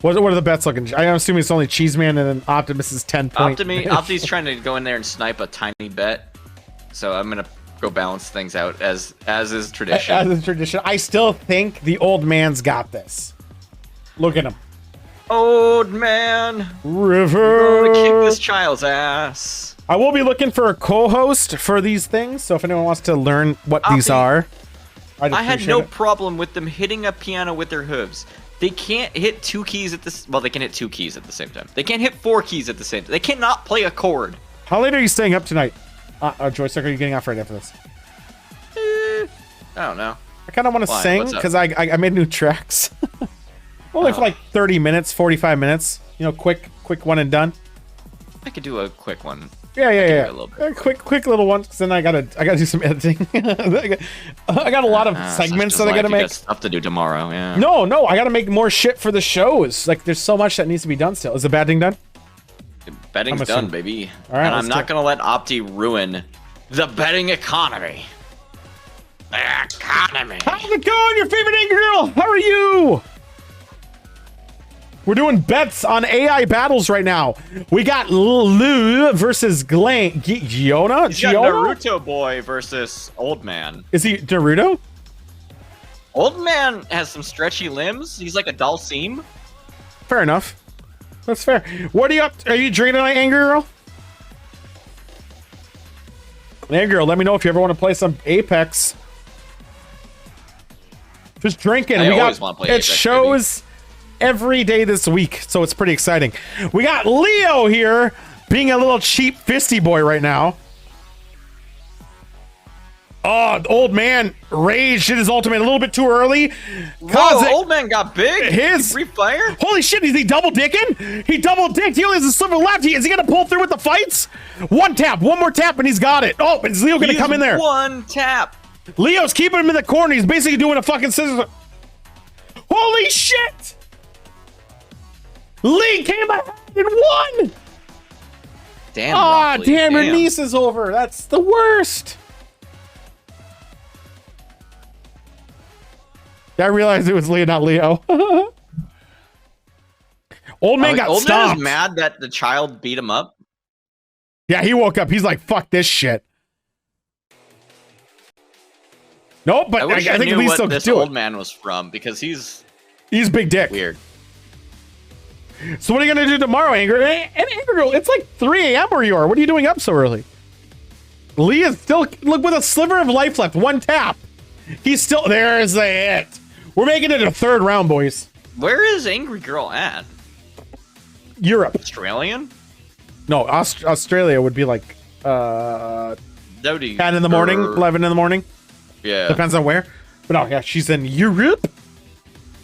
What are the bets looking? I'm assuming it's only Cheeseman and then Optimus is 10 points. Opti's trying to go in there and snipe a tiny bet, so I'm gonna go balance things out as is tradition. As is tradition. I still think the old man's got this. Look at him. Old man. River. Gonna kick this child's ass. I will be looking for a co-host for these things, so if anyone wants to learn what these are, I had no problem with them hitting a piano with their hooves. They can't hit 2 keys at this. Well, they can hit 2 keys at the same time. They can't hit 4 keys at the same time. They cannot play a chord. How late are you staying up tonight? Joystick, are you getting off right after this? I don't know. I kind of want to sing because I made new tracks. Only for like 30 minutes, 45 minutes. You know, quick one and done. I could do a quick one. Yeah. Quick little one. Cause then I gotta do some editing. I got a lot of segments that I gotta make. Stuff to do tomorrow. Yeah. No, I gotta make more shit for the shows. Like, there's so much that needs to be done still. Is the betting done? Betting's done, baby. All right, and I'm not gonna let Opti ruin the betting economy. The economy. How's it going, your favorite angry girl? How are you? We're doing bets on AI battles right now. We got Lou versus Giona. He's got Naruto boy versus old man. Is he Naruto? Old man has some stretchy limbs. He's like a Dalsim. Fair enough. That's fair. What are you up to? Are you drinking tonight, Angry Girl? Angry Girl, let me know if you ever want to play some Apex. Just drinking. I always want to play Apex, it shows every day this week, so it's pretty exciting. We got Leo here being a little cheap fisty boy right now. Oh, the old man raged hit his ultimate a little bit too early. Whoa, old man got big. His free fire. Holy shit! Is he double dicking? He double dicked. He only has a sliver left. Is he gonna pull through with the fights? One tap, one more tap, and he's got it. Oh, is Leo gonna come in there? One tap. Leo's keeping him in the corner. He's basically doing a fucking scissors. Holy shit! Lee came ahead and won. Damn. Ah, damn! Your niece is over. That's the worst. I realized it was Leo, not Leo. Old man got old stopped. Man is mad that the child beat him up. Yeah, he woke up. He's like, "Fuck this shit." Nope, but I think at least he'll this do old it. Man was from because he's big dick. Weird. So what are you gonna do tomorrow, Angry? And Angry Girl, it's like 3 a.m. where you are. What are you doing up so early? Lee is still look with a sliver of life left. One tap. He's still there's the hit. We're making it a 3rd round, boys. Where is Angry Girl at? Europe. Australian? No, Australia would be like 10 in the morning, 11 in the morning. Yeah. Depends on where. But no, yeah, she's in Europe.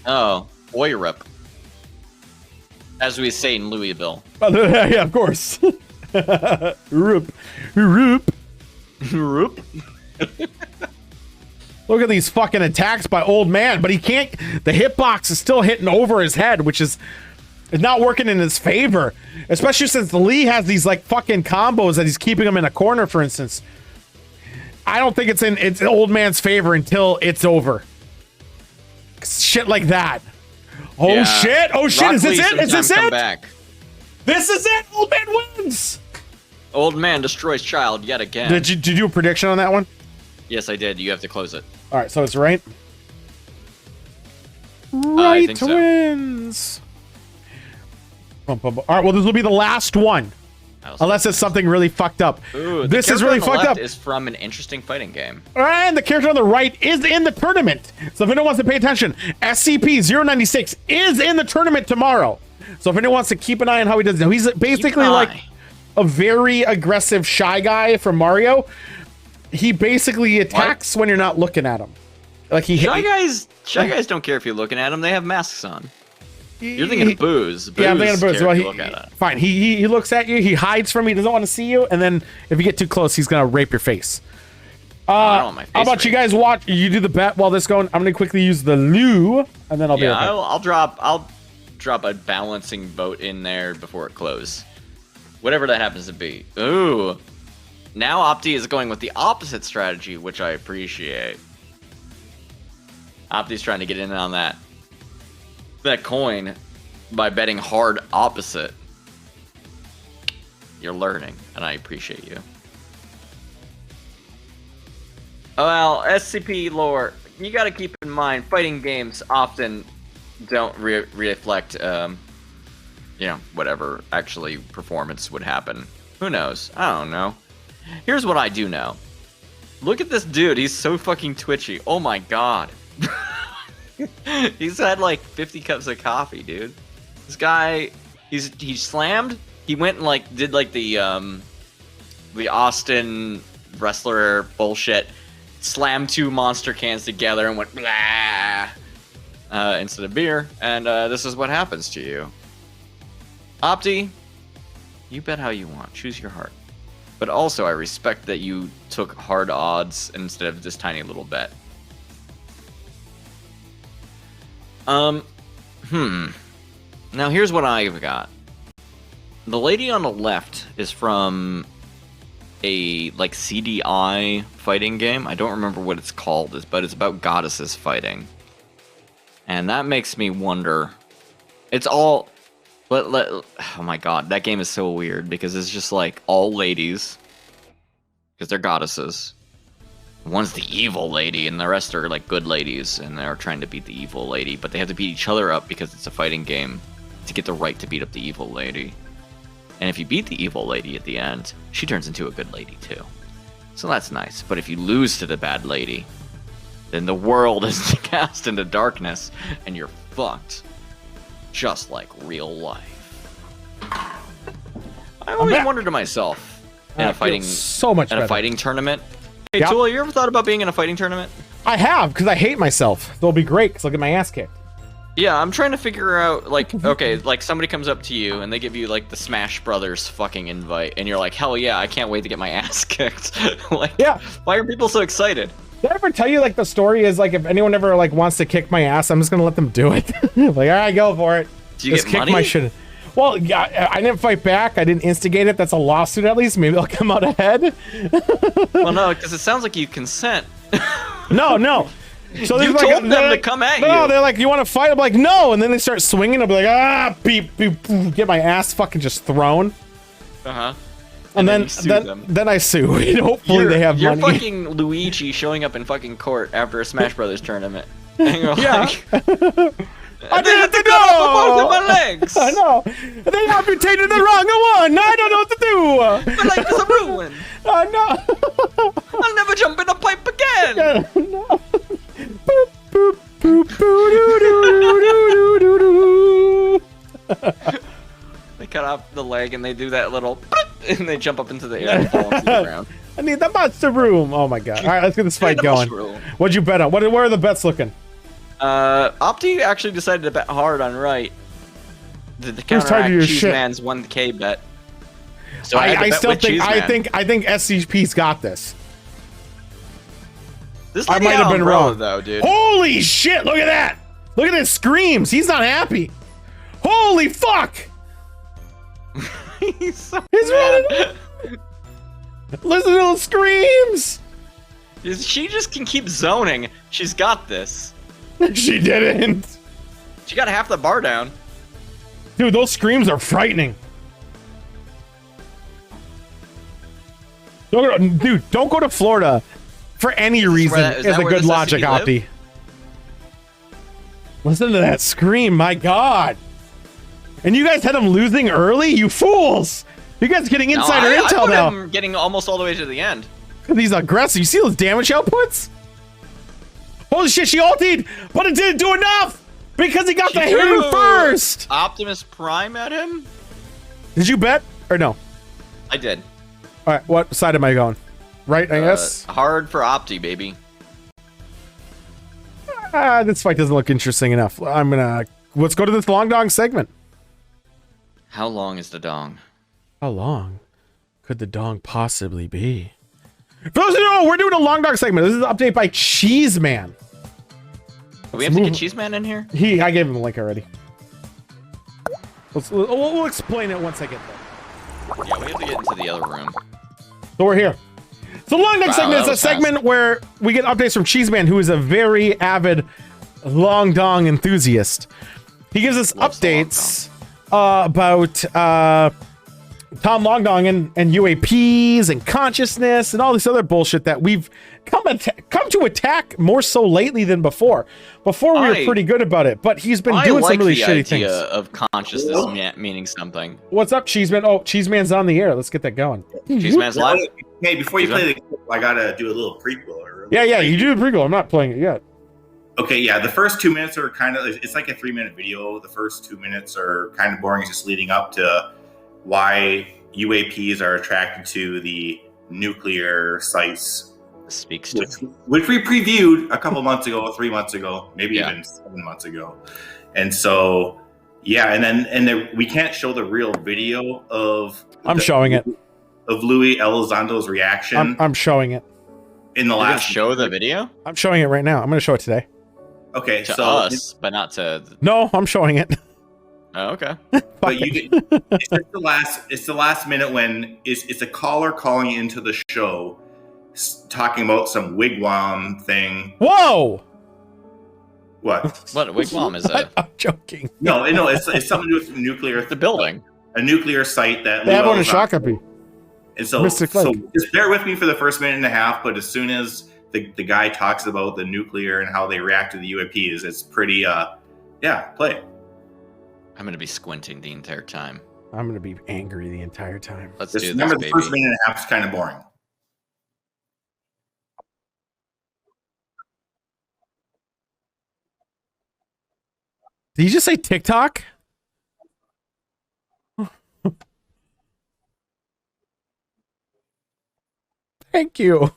Oh, Europe. As we say in Louisville. Yeah, of course. Europe. Europe. Europe. Look at these fucking attacks by old man, but he can't. The hitbox is still hitting over his head, which is not working in his favor. Especially since Lee has these like fucking combos that he's keeping him in a corner, for instance. I don't think it's in old man's favor until it's over. Shit like that. Oh yeah. Shit! Oh shit! Is this it? Is this it? Back. This is it! Old man wins! Old man destroys child yet again. Did you do a prediction on that one? Yes, I did. You have to close it. All right, so it's right. Right so. wins. All right, well, this will be the last one, unless it's something really fucked up. Ooh, this is really fucked up. Is from an interesting fighting game. And the character on the right is in the tournament. So if anyone wants to pay attention, SCP-096 is in the tournament tomorrow. So if anyone wants to keep an eye on how he does, he's basically like a very aggressive shy guy from Mario. He basically attacks when you're not looking at him. Like shy guys don't care if you're looking at them. They have masks on. You're thinking of Booze. Yeah, I'm thinking of Booze. Well, fine. He looks at you. He hides from you. He doesn't want to see you. And then if you get too close, he's gonna rape your face. How about you guys watch? You do the bet while this going. I'm gonna quickly use the loo, and then I'll be okay. I'll drop a balancing vote in there before it closes. Whatever that happens to be. Ooh. Now Opti is going with the opposite strategy, which I appreciate. Opti's trying to get in on that coin by betting hard opposite. You're learning, and I appreciate you. Well, SCP lore, you gotta keep in mind, fighting games often don't reflect, whatever actually performance would happen. Who knows? I don't know. Here's what I do know. Look at this dude. He's so fucking twitchy. Oh my god. He's had like 50 cups of coffee, dude. This guy, he slammed. He went and did the Austin wrestler bullshit. Slammed 2 monster cans together and went blah instead of beer. And this is what happens to you. Opti, you bet how you want. Choose your heart. But also, I respect that you took hard odds instead of this tiny little bet. Now here's what I've got. The lady on the left is from a CDI fighting game. I don't remember what it's called, but it's about goddesses fighting. And that makes me wonder. It's all Oh my god, that game is so weird because it's just like all ladies, because they're goddesses. One's the evil lady, and the rest are like good ladies, and they're trying to beat the evil lady, but they have to beat each other up because it's a fighting game to get the right to beat up the evil lady. And if you beat the evil lady at the end, she turns into a good lady too. So that's nice. But if you lose to the bad lady, then the world is cast into darkness, and you're fucked. Just like real life. I always wonder to myself in a fighting fighting tournament. Hey, Yep. Tula, you ever thought about being in a fighting tournament? I have, because I hate myself. They'll be great, because I'll get my ass kicked. Yeah, I'm trying to figure out, like, okay, like somebody comes up to you and they give you like the Smash Brothers fucking invite, and you're like, hell yeah, I can't wait to get my ass kicked. Like, Yeah. why are people so excited? Did I ever tell you, like, the story is, like, if anyone ever, like, wants to kick my ass, I'm just gonna let them do it. Like, all right, go for it. Do you just get kick money? my shit. Well, yeah, I didn't fight back. I didn't instigate it. That's a lawsuit, at least. Maybe I'll come out ahead. Well, no, because it sounds like you consent. No. So You they're told them they're to come at no, you. they're like, you want to fight? I'm like, no. And then they start swinging. I'll be like, ah, beep, beep, beep, get my ass fucking just thrown. Uh-huh. And you sue them. then I sue. Hopefully they have you're money. fucking Luigi showing up in fucking court after a Smash Brothers tournament. And you're Yeah. like, I they didn't have to cut off both of know. my legs. I know. They amputated the wrong one. I don't know what to do. My leg is a ruin. No. I'll never jump in a pipe again. No. Boop, boop, boop, boo, doo, doo, doo, doo, doo, doo. They cut off the leg and they do that little and they jump up into the air and fall into the ground. I need the monster room. Oh my god. All right, let's get this fight the going. mushroom. What'd you bet on? Where are the bets looking? Opti actually decided to bet hard on right. The Who's counteract targeting your Cheese shit? Man's 1K bet. So I, had to I bet still with think Cheese Man. I think SCP's got this. This I lady might had have an been umbrella, wrong. though, dude. Holy shit, look at that. Look at his screams. He's not happy. Holy fuck. He's so He's mad. running. Listen to those screams. She just can keep zoning. She's got this. She didn't. She got half the bar down. Dude, those screams are frightening. Don't go to Florida for any reason. is Is that a where good this logic, SCP live? Opti. Listen to that scream, my god. And you guys had him losing early? You fools! You guys getting insider I intel put now. him getting almost all the way to the end. He's aggressive. You see those damage outputs? Holy shit, she ultied, but it didn't do enough! Because he got the hit threw first! Optimus Prime at him? Did you bet? Or no? I did. Alright, what side am I going? Right, I guess? Hard for Opti, baby. This fight doesn't look interesting enough. Let's go to this long dong segment. How long is the dong? How long could the dong possibly be? For those who don't know, we're doing a long dong segment. This is an update by Cheese Man. Do we have to get Cheese Man in here? I gave him the link already. We'll explain it once I get there. Yeah, we have to get into the other room. So we're here. So long dong Wow, segment that is a was fast. segment where we get updates from Cheese Man, who is a very avid long dong enthusiast. He gives us Loves the long updates about Tom Longdong and UAPs and consciousness and all this other bullshit that we've come to attack more so lately than before. Before we were pretty good about it, but he's been doing some really shitty things. Of consciousness meaning something. What's up, Cheeseman? Oh, Cheeseman's on the air. Let's get that going. Cheese Man's live. Hey, before you play the clip, I gotta do a little prequel. Yeah, you do the prequel. I'm not playing it yet. Okay, yeah, the first 2 minutes are kind of, it's like a 3-minute video. The first 2 minutes are kind of boring. It's just leading up to why UAPs are attracted to the nuclear sites. Speaks to Which we previewed a couple months ago, 3 months ago, maybe even 7 months ago. And so, yeah, and then we can't show the real video of... I'm showing it. Of Louis Elizondo's reaction. I'm showing it. In the You're last... gonna show the video? I'm showing it right now. I'm going to show it today. Okay, To so... us, but not to... No, I'm showing it. Oh, okay. But it's just the last minute when it's a caller calling into the show talking about some wigwam thing. Whoa! What? What a wigwam is a I'm joking. No, it's something to do with nuclear. the building. A nuclear site that They have one in Llewellyn's on. Shakopee. And so Mystic Lake. just bear with me for the first minute and a half. But as soon as the guy talks about the nuclear and how they react to the UAPs, it's pretty. Play. I'm gonna be squinting the entire time. I'm gonna be angry the entire time. Let's Just do remember, this, the baby. first minute and a half is kind of boring. Did you just say TikTok? Thank you.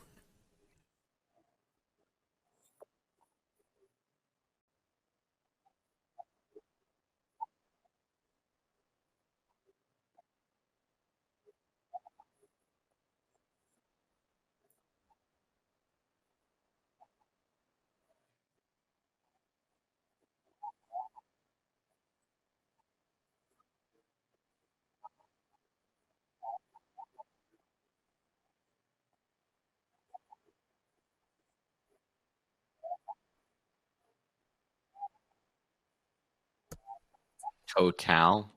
Total.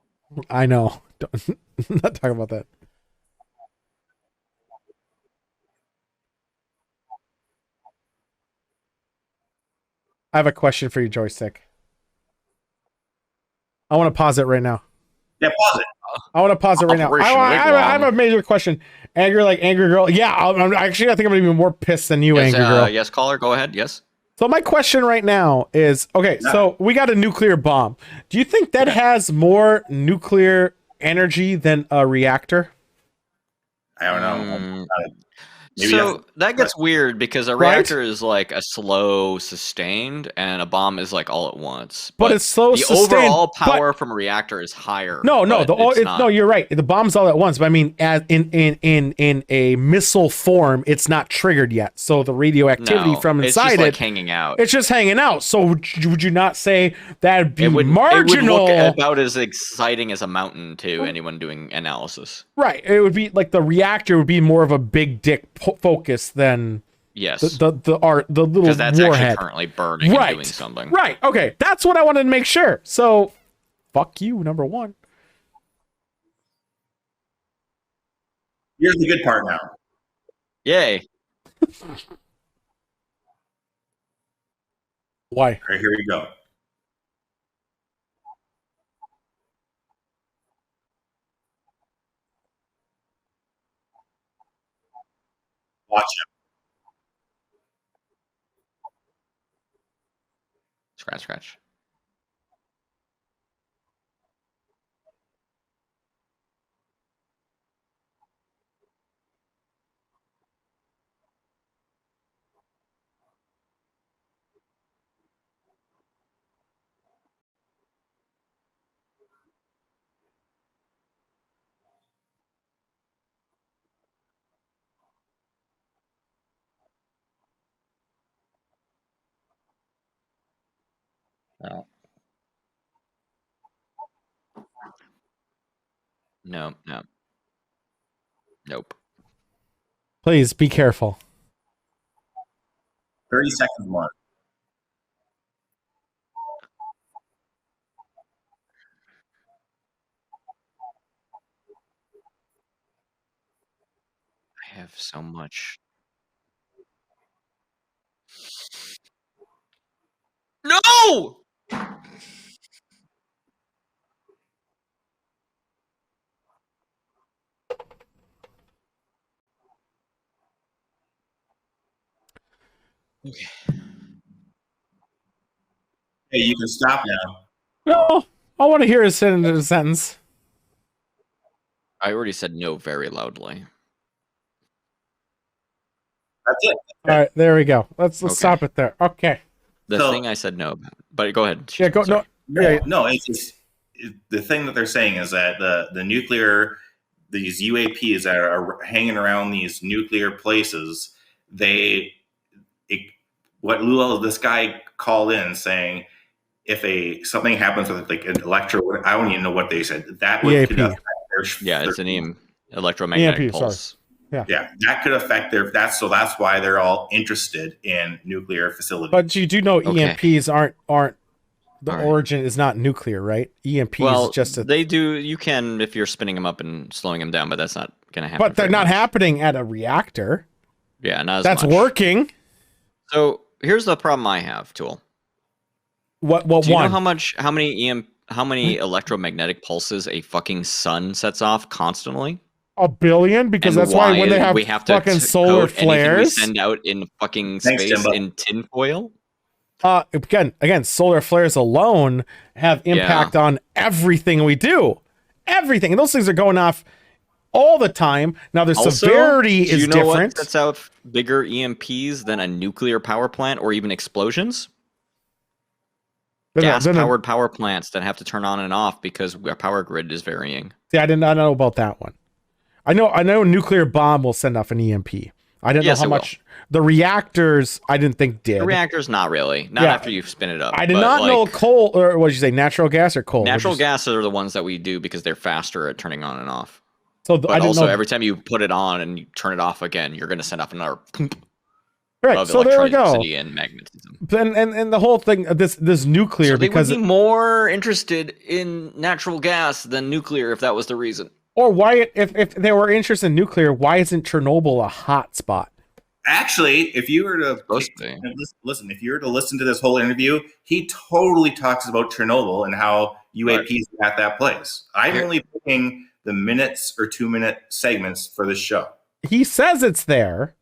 I know. I'm not talking about that. I have a question for you, Joystick. I want to pause it right now. Yeah, pause it. I want to pause it right now. Operation I have Wigwam. a major question. Angry girl. Yeah, actually, I think I'm gonna be more pissed than you, Yes, angry girl. yes, caller, go ahead. Yes. So my question right now is, okay, so we got a nuclear bomb. Do you think that has more nuclear energy than a reactor? I don't know. Maybe So that gets weird because a Right? reactor is like a slow sustained and a bomb is like all at once. But it's slow the sustained, overall but- power from a reactor is higher. No, but it's not. no, you're right. The bomb's all at once, but I mean, as in a missile form, it's not triggered yet. So the radioactivity No, from it's inside just like it, hanging out. it's just hanging out. So would you not say that'd be It would marginal? look about as exciting as a mountain to anyone doing analysis. Right. It would be like the reactor would be more of a big dick focus than Yes, the little because that's actually warhead. currently burning Right. and doing something. Right. Okay. That's what I wanted to make sure. So, fuck you, number one. Here's the good part now. Yay! Why? All right, here we go. Watch Scratch. No. No. Nope. Please be careful. 30 seconds more. I have so much. No! Okay. Hey, you can stop now. No, I want to hear his sentence. I already said no very loudly. That's it. All right, there we go. Let's Okay. stop it there. Okay. The So- thing I said no about. But go ahead. Yeah, go. Sorry. No. Yeah. No, it's just the thing that they're saying is that the nuclear, these UAPs that are hanging around these nuclear places, what Lul, this guy called in saying, if something happens with like an electro, I don't even know what they said. That would EAP. could affect their- Yeah, it's an electromagnetic EMP, pulse. Yeah, that could affect that's why they're all interested in nuclear facilities. But you do know EMPs aren't the All right. origin is not nuclear, right? EMP is just a. They do. You can if you're spinning them up and slowing them down, but that's not going to happen. But they're not happening at a reactor. Yeah, not as That's much. working. So here's the problem I have, Tool. What Do you one? know how many electromagnetic pulses a fucking sun sets off constantly? A billion? Because And that's why when they have we have to fucking solar code anything we flares. send out in fucking Thanks, space Timbo. in tinfoil. Again, solar flares alone have impact on everything we do. Everything. And those things are going off all the time. Now, the Also, severity do is you know different. what sets out bigger EMPs than a nuclear power plant or even explosions? Gas-powered power plants that have to turn on and off because our power grid is varying. See, I did not know about that one. I know a nuclear bomb will send off an EMP. I didn't know how much the reactors I didn't think did. The reactors, not really. Not after you spin it up. I did not know coal, or what did you say, natural gas or coal? Natural gas are the ones that we do because they're faster at turning on and off. So but I didn't also, know. every time you put it on and you turn it off again, you're going to send off another Right, of so there we go. electricity and magnetism. And the whole thing, this nuclear, So they because would be more interested in natural gas than nuclear if that was the reason. or why if they were interested in nuclear, why isn't Chernobyl a hot spot? Actually, if you were to listen, if you were to listen to this whole interview, he totally talks about Chernobyl and how UAPs are at that place. I'm only picking the minutes or 2-minute segments for this show. He says it's there.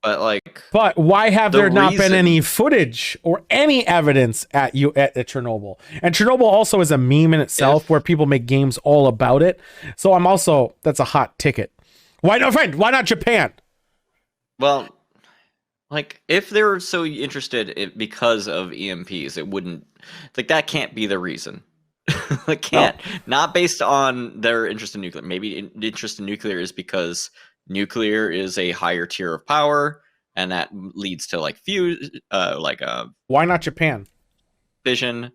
But why have there not been any footage or any evidence at Chernobyl? And Chernobyl also is a meme in itself where people make games all about it. So that's a hot ticket. Why not Japan? Well, if they're so interested because of EMPs, it wouldn't that can't be the reason. Not based on their interest in nuclear. Maybe interest in nuclear is because nuclear is a higher tier of power, and that leads to why not Japan? Fission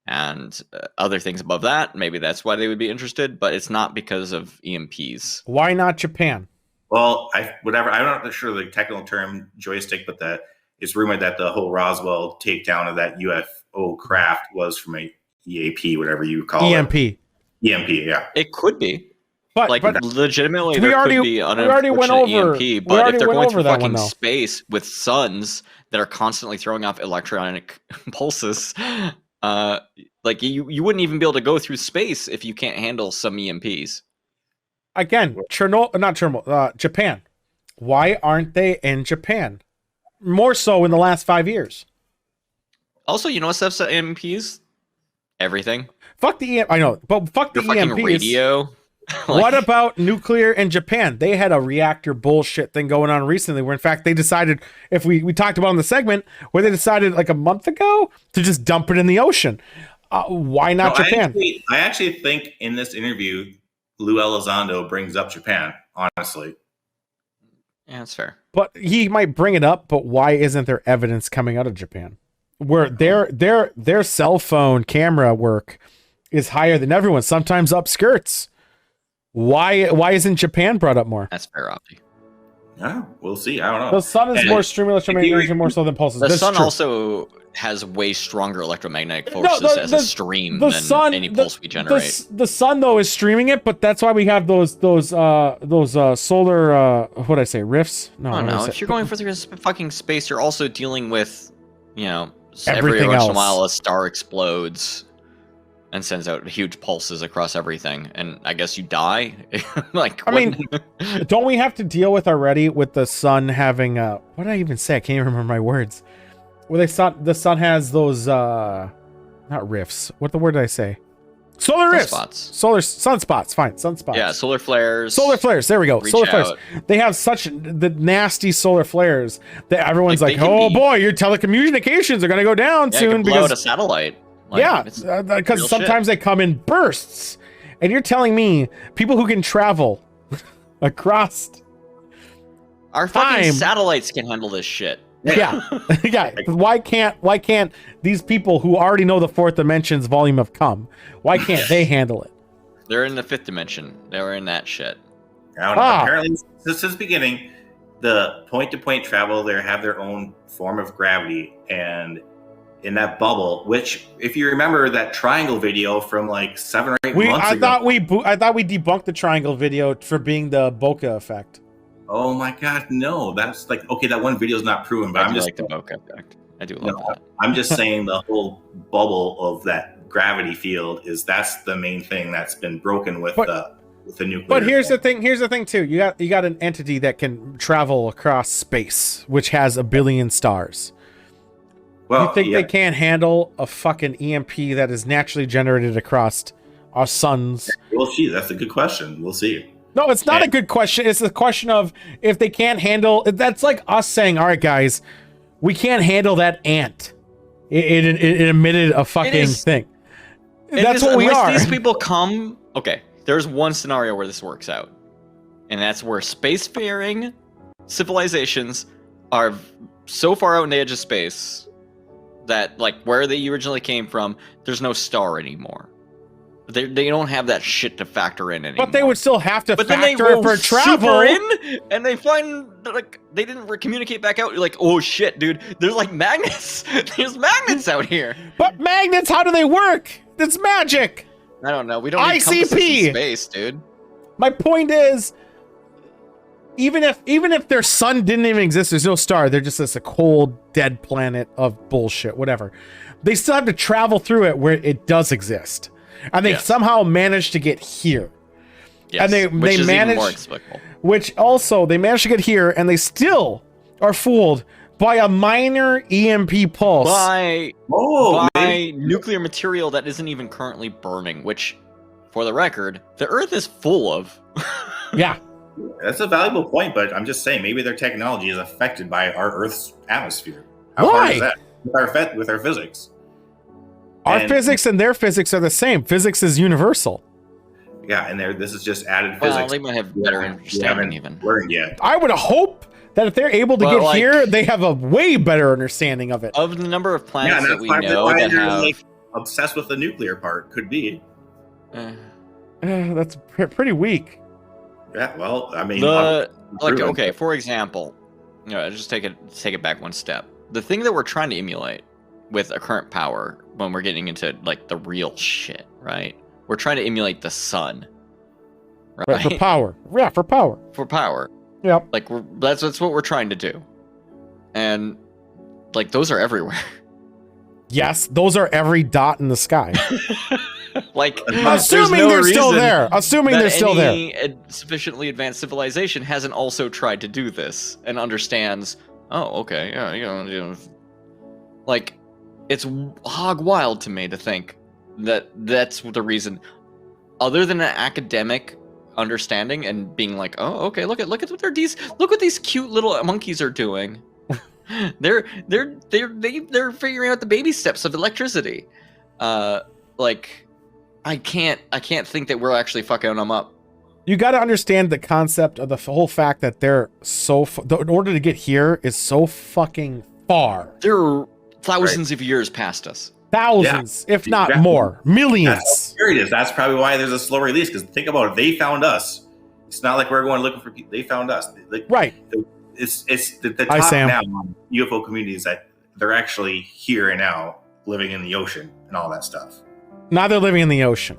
and other things above that. Maybe that's why they would be interested, but it's not because of EMPs. Why not Japan? Well, I'm not sure the technical term joystick, but it's rumored that the whole Roswell takedown of that UFO craft was from a EAP, whatever you call it. EMP, yeah. It could be. But legitimately, we there already could be an EMP. But if they're going through fucking space with suns that are constantly throwing off electronic pulses, you wouldn't even be able to go through space if you can't handle some EMPs. Again, Japan. Why aren't they in Japan? More so in the last 5 years. Also, you know what stuff's EMPs? Everything. Fuck the EMP. I know, but fuck the EMPs. Radio. What about nuclear in Japan? They had a reactor bullshit thing going on recently where in fact they decided, if we talked about in the segment, where they decided like a month ago to just dump it in the ocean. Why not Japan? I actually think in this interview, Lou Elizondo brings up Japan, honestly. Yeah, that's fair. But he might bring it up, but why isn't there evidence coming out of Japan? Where their cell phone camera work is higher than everyone, sometimes up skirts. Why isn't Japan brought up more? That's fair, Opti. Yeah, we'll see. I don't know. The sun is more streaming electromagnetic energy more so than pulses. The sun also has way stronger electromagnetic forces as a stream than any pulse we generate. The sun though is streaming it, but that's why we have those solar what did I say, rifts? No. If you're going for the fucking space, you're also dealing with, every everything once in a else. while a star explodes and sends out huge pulses across everything, and I guess you die. Don't we have to deal with already with the sun having what did I even say? I can't even remember my words. Where the sun has those not rifts. What the word did I say? Solar rifts. Solar sunspots. Fine, sunspots. Yeah, solar flares. Solar flares. There we go. Solar flares. out. They have such the nasty solar flares that everyone's like, oh boy, your telecommunications are going to go down soon blow out because a satellite. because sometimes they come in bursts, and you're telling me people who can travel across our fucking satellites can handle this shit. Yeah. Why can't these people who already know the fourth dimension's volume of cum? Why can't they handle it? They're in the fifth dimension. They were in that shit. Apparently, since the beginning, the point-to-point travel there have their own form of gravity, and in that bubble, which, if you remember that triangle video from like 7 or 8 months ago, I thought we debunked the triangle video for being the bokeh effect. Oh my God, no! That's like, okay, that one video is not proven, but I'm just like the bokeh effect. I do love that. I'm just saying the whole bubble of that gravity field that's the main thing that's been broken with the nuclear. But here's the thing. Here's the thing too. You got an entity that can travel across space, which has 1 billion stars. Well, you think they can't handle a fucking EMP that is naturally generated across our suns? We'll see. That's a good question. We'll see. No, it's not a good question. It's the question of if they can't handle. That's like us saying, "All right, guys, we can't handle that ant. It emitted a fucking thing." That's what we are. These people come. Okay, there's one scenario where this works out, and that's where spacefaring civilizations are so far out in the edge of space that, like, where they originally came from, there's no star anymore. They don't have that shit to factor in anymore. But they would still have to factor it for travel. Super in, and they find, like, they didn't communicate back out. You're like, oh shit, dude, there's like magnets. There's magnets out here. But magnets, how do they work? It's magic. I don't know. We don't need compasses in space, dude. My point is, even if their sun didn't even exist, there's no star. They're just a cold, dead planet of bullshit, whatever. They still have to travel through it where it does exist. And they somehow managed to get here. Yes, and they managed, even more explicable. Which also, they managed to get here, and they still are fooled by a minor EMP pulse. By nuclear material that isn't even currently burning, which, for the record, the Earth is full of. Yeah. That's a valuable point, but I'm just saying, maybe their technology is affected by our Earth's atmosphere. How hard is that? With our physics. Our physics and their physics are the same. Physics is universal. Yeah, and this is just added physics. Well, they might have better understanding even. Learned yet. I would hope that if they're able to get here, they have a way better understanding of it. Of the number of planets that we know that have... like, obsessed with the nuclear part, could be. That's pretty weak. Yeah, well, I mean... okay, for example, just take it back one step. The thing that we're trying to emulate with a current power, when we're getting into, like, the real shit, right? We're trying to emulate the sun, right? For power. Yeah, for power. For power. Yep. Like, that's what we're trying to do. And, like, those are everywhere. Yes, those are every dot in the sky. Like, assuming they're still there. Assuming they're still there. Sufficiently advanced civilization hasn't also tried to do this and understands, oh, okay, yeah, like, it's hog wild to me to think that that's the reason, other than an academic understanding and being like, oh, okay, look at what look what these cute little monkeys are doing. they're figuring out the baby steps of electricity. Like, I can't think that we're actually fucking them up. You got to understand the concept of the whole fact that they're so in order to get here is so fucking far. They're thousands of years past us. Thousands, if not more. Millions. Here it is. That's probably why there's a slow release, because think about it. They found us. It's not like we're going looking for people. They found us. Like, right. It's the top now on UFO communities that they're actually here and now living in the ocean and all that stuff. Now they're living in the ocean.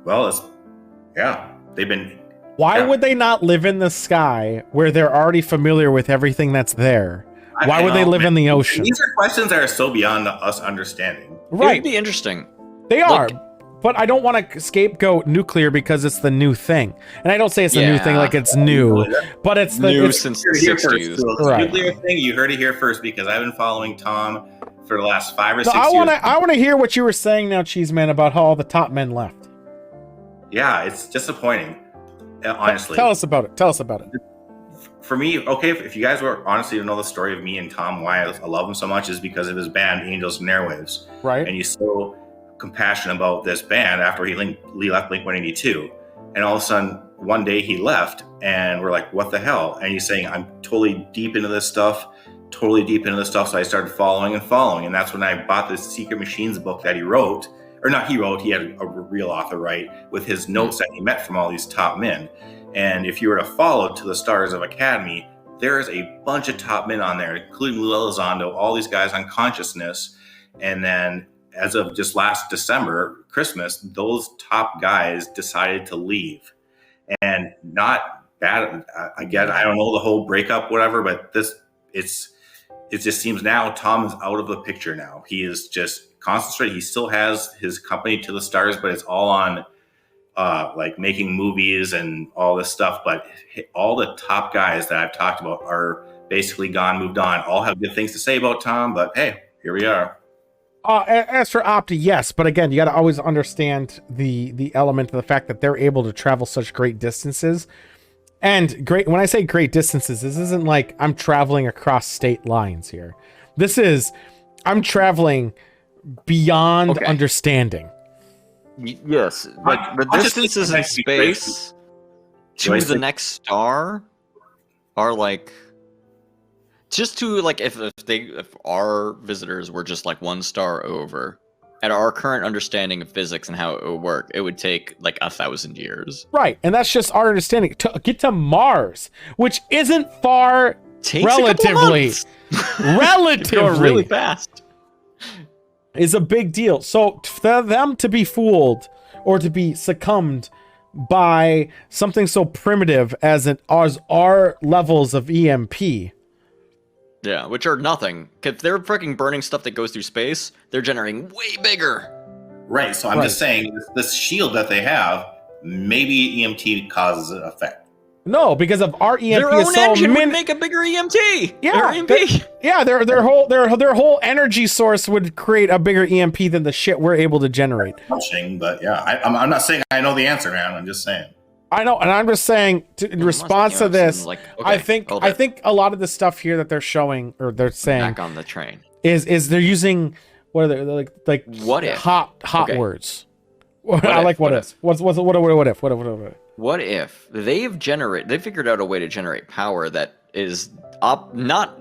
Well, they've been... Why would they not live in the sky where they're already familiar with everything that's there? Why would they live in the ocean? These are questions that are so beyond us understanding. Right. It'd be interesting. They are. But I don't want to scapegoat nuclear because it's the new thing. And I don't say it's a new thing like it's new, but it's the new since the 60s. The nuclear thing, you heard it here first, because I've been following Tom for the last 5 or 6 years. I want to hear what you were saying now, Cheeseman, about how all the top men left. Yeah, it's disappointing, honestly. Tell us about it. For me, okay, if you guys were honestly to know the story of me and Tom, why I love him so much is because of his band, Angels and Airwaves. Right. And he's so compassionate about this band after he left Blink-182. And all of a sudden, one day he left, and we're like, what the hell? And he's saying, I'm totally deep into this stuff. So I started following. And that's when I bought this Secret Machines book that he wrote, or not he wrote, he had a real author write with his notes that he met from all these top men. And if you were to follow To the Stars of Academy, there is a bunch of top men on there, including Lou Elizondo, all these guys on consciousness. And then as of just last December, Christmas, those top guys decided to leave. And not bad. Again, I don't know the whole breakup, whatever, but it just seems now Tom is out of the picture now. He is just concentrated. He still has his company To the Stars, but it's all on like making movies and all this stuff. But all the top guys that I've talked about are basically gone, moved on, all have good things to say about Tom, but hey, here we are. As for Opti, yes, but again, you got to always understand the element of the fact that they're able to travel such great distances. And great, when I say great distances, this isn't like I'm traveling across state lines here. This is, I'm traveling beyond understanding. Yes, like the distances in space to the next star are like, just to like, if our visitors were just like one star over, at our current understanding of physics and how it would work, it would take like 1,000 years. Right, and that's just our understanding. To get to Mars, which isn't far, takes relatively, It's going really fast, is a big deal. So for them to be fooled or to be succumbed by something so primitive as our levels of EMP. Yeah, which are nothing. If they're freaking burning stuff that goes through space, they're generating way bigger. Right, so I'm just saying, this shield that they have, maybe EMT causes an effect. No, because of our EMP their own is so engine would make a bigger EMT. Yeah, their whole energy source would create a bigger EMP than the shit we're able to generate. But yeah, I'm not saying I know the answer, man. I'm just saying. I know, and I'm just saying, in response to this, like, I think a lot of the stuff here that they're showing or they're saying back on the train is they're using what are they like what if hot words. I like what if. What if? What if they figured out a way to generate power that is not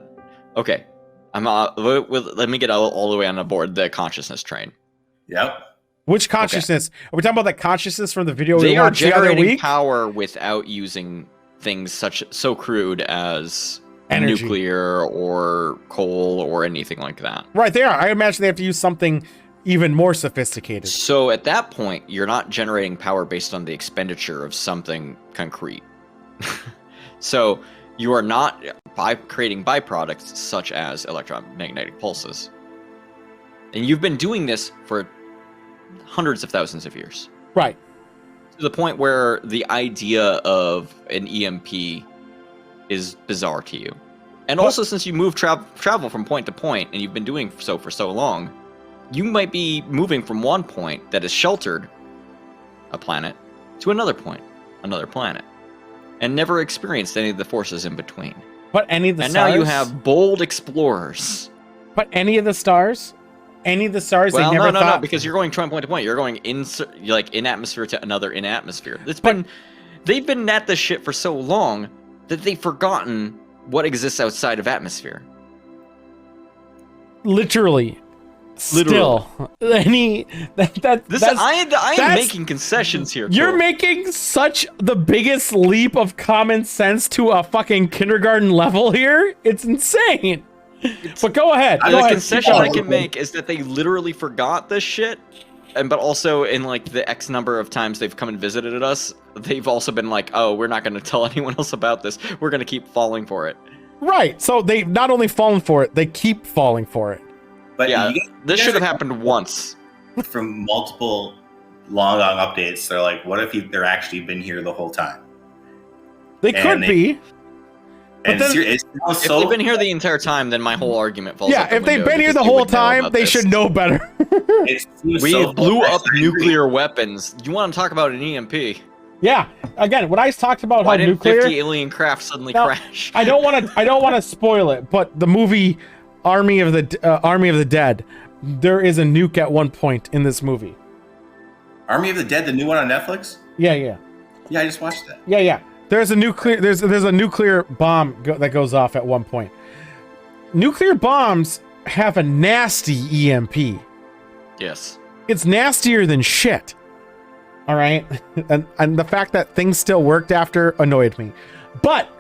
okay? Let me get all the way on board the consciousness train. Yep. Which consciousness? Okay. Are we talking about that consciousness from the video we watched the other week? They are generating power without using things so crude as energy, nuclear or coal or anything like that. Right, they are. I imagine they have to use something even more sophisticated. So at that point, you're not generating power based on the expenditure of something concrete. So you are not creating byproducts such as electromagnetic pulses. And you've been doing this for hundreds of thousands of years. Right. To the point where the idea of an EMP is bizarre to you. And also, since you move travel from point to point, and you've been doing so for so long, you might be moving from one point that is sheltered, a planet, to another point, another planet, and never experienced any of the forces in between. But any of the and stars? Now you have bold explorers. But any of the stars? Any of the stars? Well, they never no, thought... because you're going from point to point. You're going in atmosphere to another in atmosphere. They've been at this shit for so long that they've forgotten what exists outside of atmosphere. Literally. Still, I am making concessions here. You're making such the biggest leap of common sense to a fucking kindergarten level here. It's insane. But go ahead. The concession I can make is that they literally forgot this shit, but also in like the X number of times they've come and visited us, they've also been like, "Oh, we're not going to tell anyone else about this. We're going to keep falling for it." Right. So they've not only fallen for it, they keep falling for it. But yeah, this should have happened once. From multiple long updates, they're like, "What if they're actually been here the whole time?" They could be. But then, if they've been here the entire time, then my whole argument falls out the if they've been here the whole time, they should know better. We blew up nuclear weapons. You want to talk about an EMP? Yeah. Again, when I talked about Why how didn't nuclear 50 alien craft suddenly crash? I don't want to spoil it, but the movie Army of the Dead, there is a nuke at one point in this movie. Army of the Dead, the new one on Netflix? Yeah. Yeah, I just watched that. Yeah. There's a nuclear bomb that goes off at one point. Nuclear bombs have a nasty EMP. Yes. It's nastier than shit. All right, and the fact that things still worked after annoyed me, but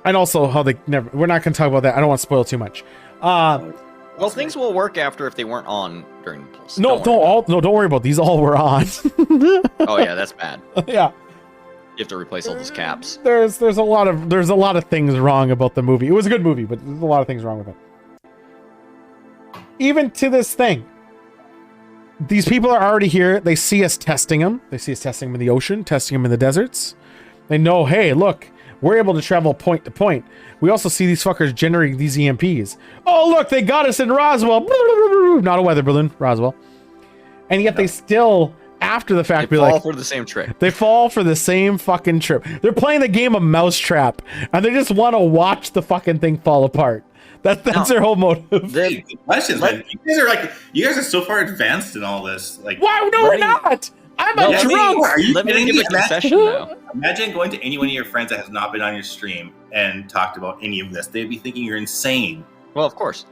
and also how they never. We're not going to talk about that. I don't want to spoil too much. Well, things will work after if they weren't on during the pulse. Don't worry about these. All were on. Oh yeah, that's bad. Yeah. You have to replace all those caps. There's a lot of things wrong about the movie. It was a good movie, but there's a lot of things wrong with it. Even to this thing, these people are already here. They see us testing them. They see us testing them in the ocean, testing them in the deserts. They know, hey, look, we're able to travel point to point. We also see these fuckers generating these EMPs. Oh, look, they got us in Roswell. Not a weather balloon, Roswell. And yet they still, after the fact, they fall for the same trick. They fall for the same fucking trip. They're playing the game of Mousetrap, and they just want to watch the fucking thing fall apart. That's their whole motive. Hey, questions, man. You guys are so far advanced in all this. Like, why? No, we're not. I'm a drunk. Let me give a concession though. Imagine going to any one of your friends that has not been on your stream and talked about any of this. They'd be thinking you're insane. Well, of course.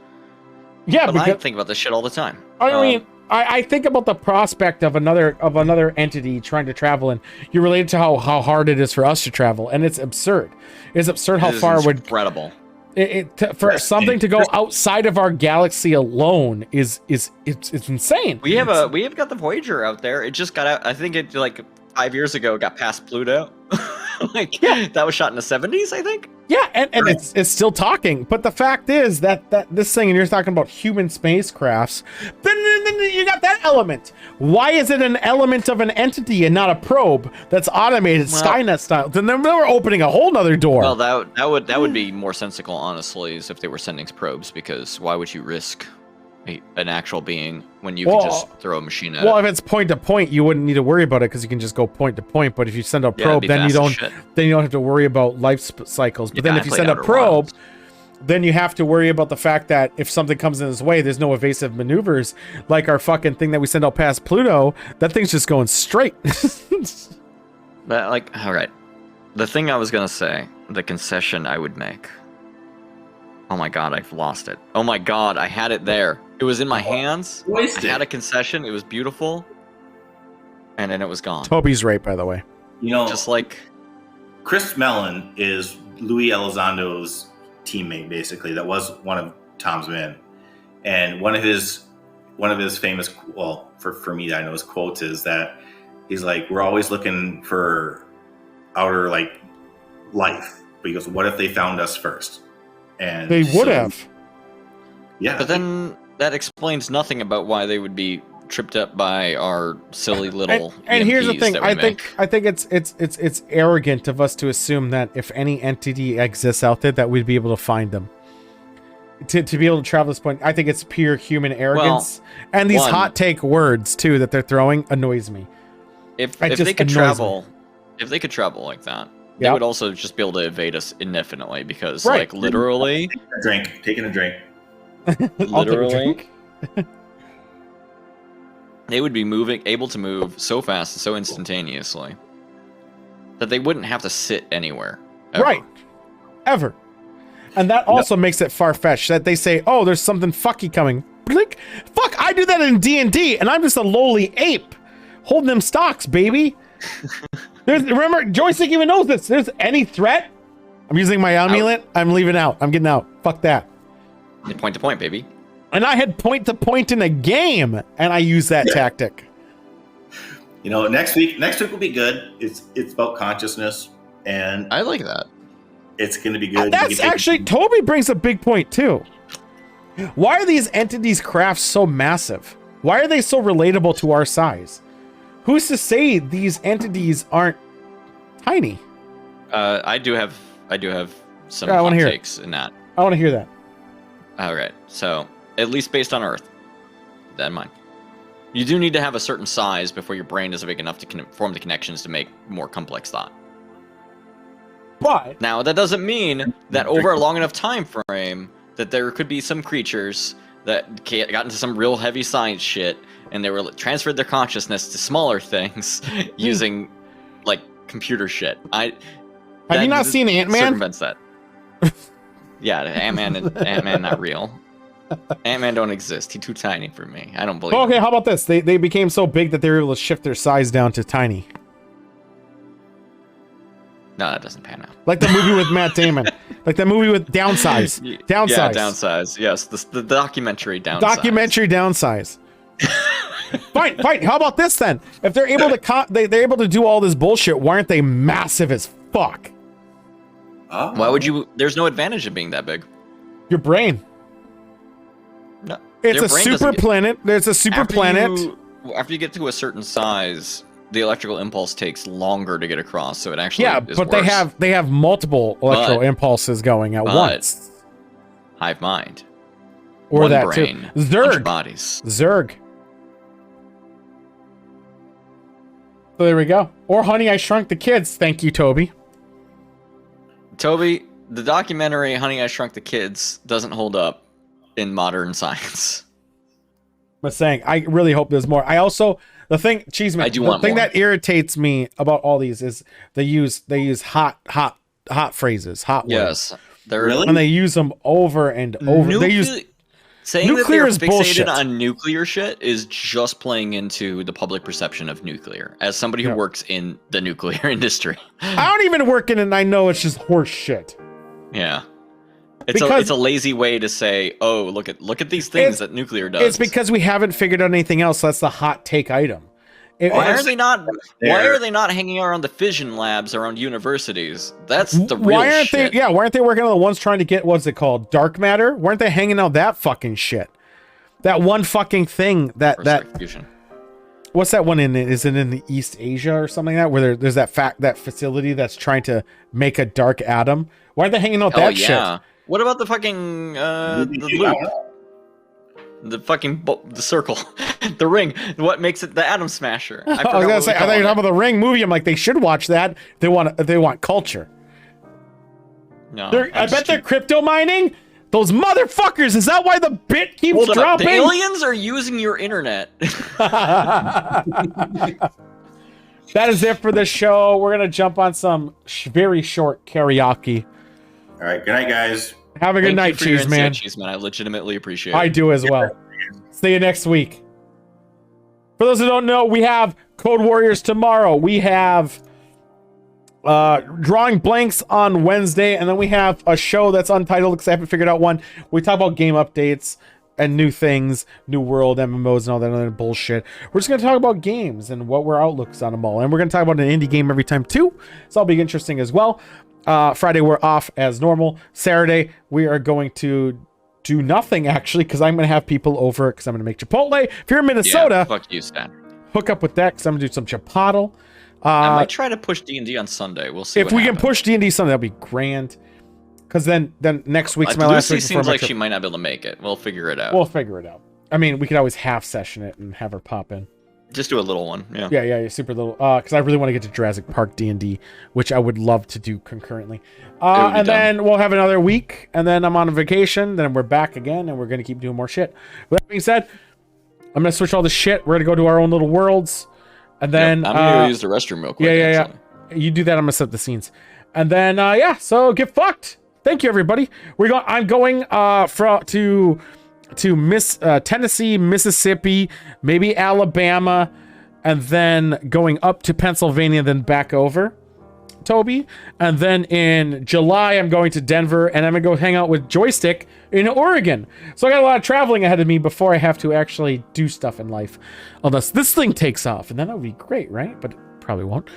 Yeah, but because I think about this shit all the time. I mean, I think about the prospect of another entity trying to travel, and you relate to how hard it is for us to travel, and it's absurd. It's absurd how far would incredible. For something to go outside of our galaxy alone is it's insane. We have got the Voyager out there. It just got out. I think it like 5 years ago got past Pluto. That was shot in the 70s, I think. Yeah, and it's still talking. But the fact is that this thing, and you're talking about human spacecrafts, then you got that element. Why is it an element of an entity and not a probe that's automated, Skynet style? Then we're opening a whole nother door. Well, that would be more sensical, honestly, is if they were sending probes, because why would you risk an actual being when you can just throw a machine at it? Well, if it's point to point, you wouldn't need to worry about it because you can just go point to point. But if you send a probe, then you don't have to worry about life cycles. But then if you send a probe, then you have to worry about the fact that if something comes in this way, there's no evasive maneuvers like our fucking thing that we send out past Pluto. That thing's just going straight. But all right, the thing I was gonna say, the concession I would make. Oh my god, I've lost it. Oh my god, I had it there. It was in my hands. I had a concession. It was beautiful. And then it was gone. Toby's right, by the way. You know, just like Chris Mellon is Louis Elizondo's teammate, basically. That was one of Tom's men. And one of his famous, well, for me, I know his quotes is that he's like, we're always looking for outer life. But he goes, what if they found us first? And they would have. Yeah. But then that explains nothing about why they would be tripped up by our silly little and here's the thing, I think it's arrogant of us to assume that if any entity exists out there that we'd be able to find them. To be able to travel this point, I think it's pure human arrogance. And these hot take words too that they're throwing annoys me. If they could travel like that, they would also just be able to evade us indefinitely because literally taking a drink. Literally, they would be able to move so fast and so instantaneously that they wouldn't have to sit anywhere. Ever. And that also makes it far-fetched that they say, oh, there's something fucky coming. Blink. Fuck, I do that in D&D, and I'm just a lowly ape holding them stocks, baby. Remember, Joystick even knows this. There's any threat, I'm using my amulet. I'm leaving out. I'm getting out. Fuck that. Point to point, baby. And I had point to point in a game, and I used that tactic. You know, next week will be good. It's about consciousness, and I like that. It's going to be good. That's actually Toby brings a big point too. Why are these entities' crafts so massive? Why are they so relatable to our size? Who's to say these entities aren't tiny? I do have some hot takes in that. I want to hear that. All right, so at least based on Earth, then mine. You do need to have a certain size before your brain is big enough to form the connections to make more complex thought. But now that doesn't mean that over a long enough time frame that there could be some creatures that got into some real heavy science shit and they were transferred their consciousness to smaller things using like computer shit. Have you not seen Ant-Man? Circumvents that. Yeah, Ant-Man not real. Ant-Man don't exist. He's too tiny for me. I don't believe Okay, him. how about this? They became so big that they were able to shift their size down to tiny. No, that doesn't pan out. Like the movie with Matt Damon. Like the movie with Downsize. Downsize. Yeah, Downsize. Yes, the documentary Downsize. Documentary Downsize. Fine. How about this then? If they're able to they're able to do all this bullshit, why aren't they massive as fuck? Oh. Why would you? There's no advantage of being that big. Your brain. No, It's a super planet. There's a super planet. After you get to a certain size, the electrical impulse takes longer to get across, so it actually is but worse. they have multiple electrical impulses going at once. Hive mind. Or One that brain, too. bunch Zerg. of bodies. Zerg. So there we go. Or Honey, I Shrunk the Kids. Thank you, Toby. Toby, the documentary Honey, I Shrunk the Kids doesn't hold up in modern science. I'm saying, I really hope there's more. I also, the thing, Cheeseman, the thing that irritates me about all these is they use hot phrases, hot words. Yes. Really? And they use them over and over. They use saying nuclear that is they're fixated bullshit. on nuclear shit is just playing into the public perception of nuclear. As somebody who works in the nuclear industry, I don't even work in it, and I know it's just horse shit. Yeah, it's a lazy way to say, oh, look at these things that nuclear does. It's because we haven't figured out anything else. That's the hot take item. Why are they not hanging around the fission labs around universities? That's the real shit. Why aren't they working on the ones trying to get, what's it called, dark matter? Why aren't they hanging out that fucking shit? That one fucking thing that fusion. What's that one in? Is it in the East Asia or something like that? Where there's that facility that's trying to make a dark atom? Why aren't they hanging out that shit? What about the fucking the loop? The fucking the circle, the ring. What makes it the atom smasher? I was gonna say, I thought you were talking about the Ring movie. I'm like, they should watch that. They want culture. No, I bet they're crypto mining. Those motherfuckers. Is that why the bit keeps dropping? The aliens are using your internet. That is it for the show. We're gonna jump on some very short karaoke. All right. Good night, guys. Have a good night, Cheeseman. Cheeseman, I legitimately appreciate it. I do as well. See you next week. For those who don't know, we have Code Warriors tomorrow. We have Drawing Blanks on Wednesday, and then we have a show that's untitled because I haven't figured out one. We talk about game updates and new things, new world, MMOs, and all that other bullshit. We're just going to talk about games and what our outlooks on them all. And we're going to talk about an indie game every time, too. So that'll be interesting as well. Friday, we're off as normal. Saturday, we are going to do nothing, actually, because I'm going to have people over because I'm going to make Chipotle. If you're in Minnesota, fuck you, Stan. Hook up with that because I'm going to do some Chipotle. I might try to push D&D on Sunday. We'll see. If we can push D&D Sunday, that'll be grand. Because then next week's my last week. Lucy seems like she might not be able to make it. We'll figure it out. We'll figure it out. I mean, we could always half session it and have her pop in. Just do a little one, yeah. Yeah, super little. Because I really want to get to Jurassic Park D&D, which I would love to do concurrently. And then we'll have another week, and then I'm on a vacation. Then we're back again, and we're gonna keep doing more shit. With that being said, I'm gonna switch all this shit. We're gonna go to our own little worlds, and then I'm gonna use the restroom real quick. Yeah. You do that. I'm gonna set the scenes, and then so get fucked. Thank you, everybody. I'm going to Tennessee, Mississippi, maybe Alabama, and then going up to Pennsylvania, then back over, Toby. And then in July, I'm going to Denver, and I'm going to go hang out with Joystick in Oregon. So I got a lot of traveling ahead of me before I have to actually do stuff in life. Unless this thing takes off, and then that would be great, right? But it probably won't.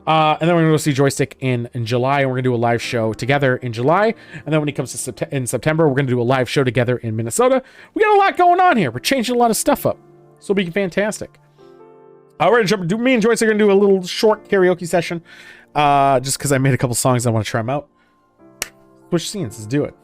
And then we're going to go see Joystick in July, and we're going to do a live show together in July. And then when he comes to in September, we're going to do a live show together in Minnesota. We got a lot going on here. We're changing a lot of stuff up. So it'll be fantastic. We're going to jump. Me and Joystick are going to do a little short karaoke session. Just because I made a couple songs, I want to try them out. Switch scenes. Let's do it.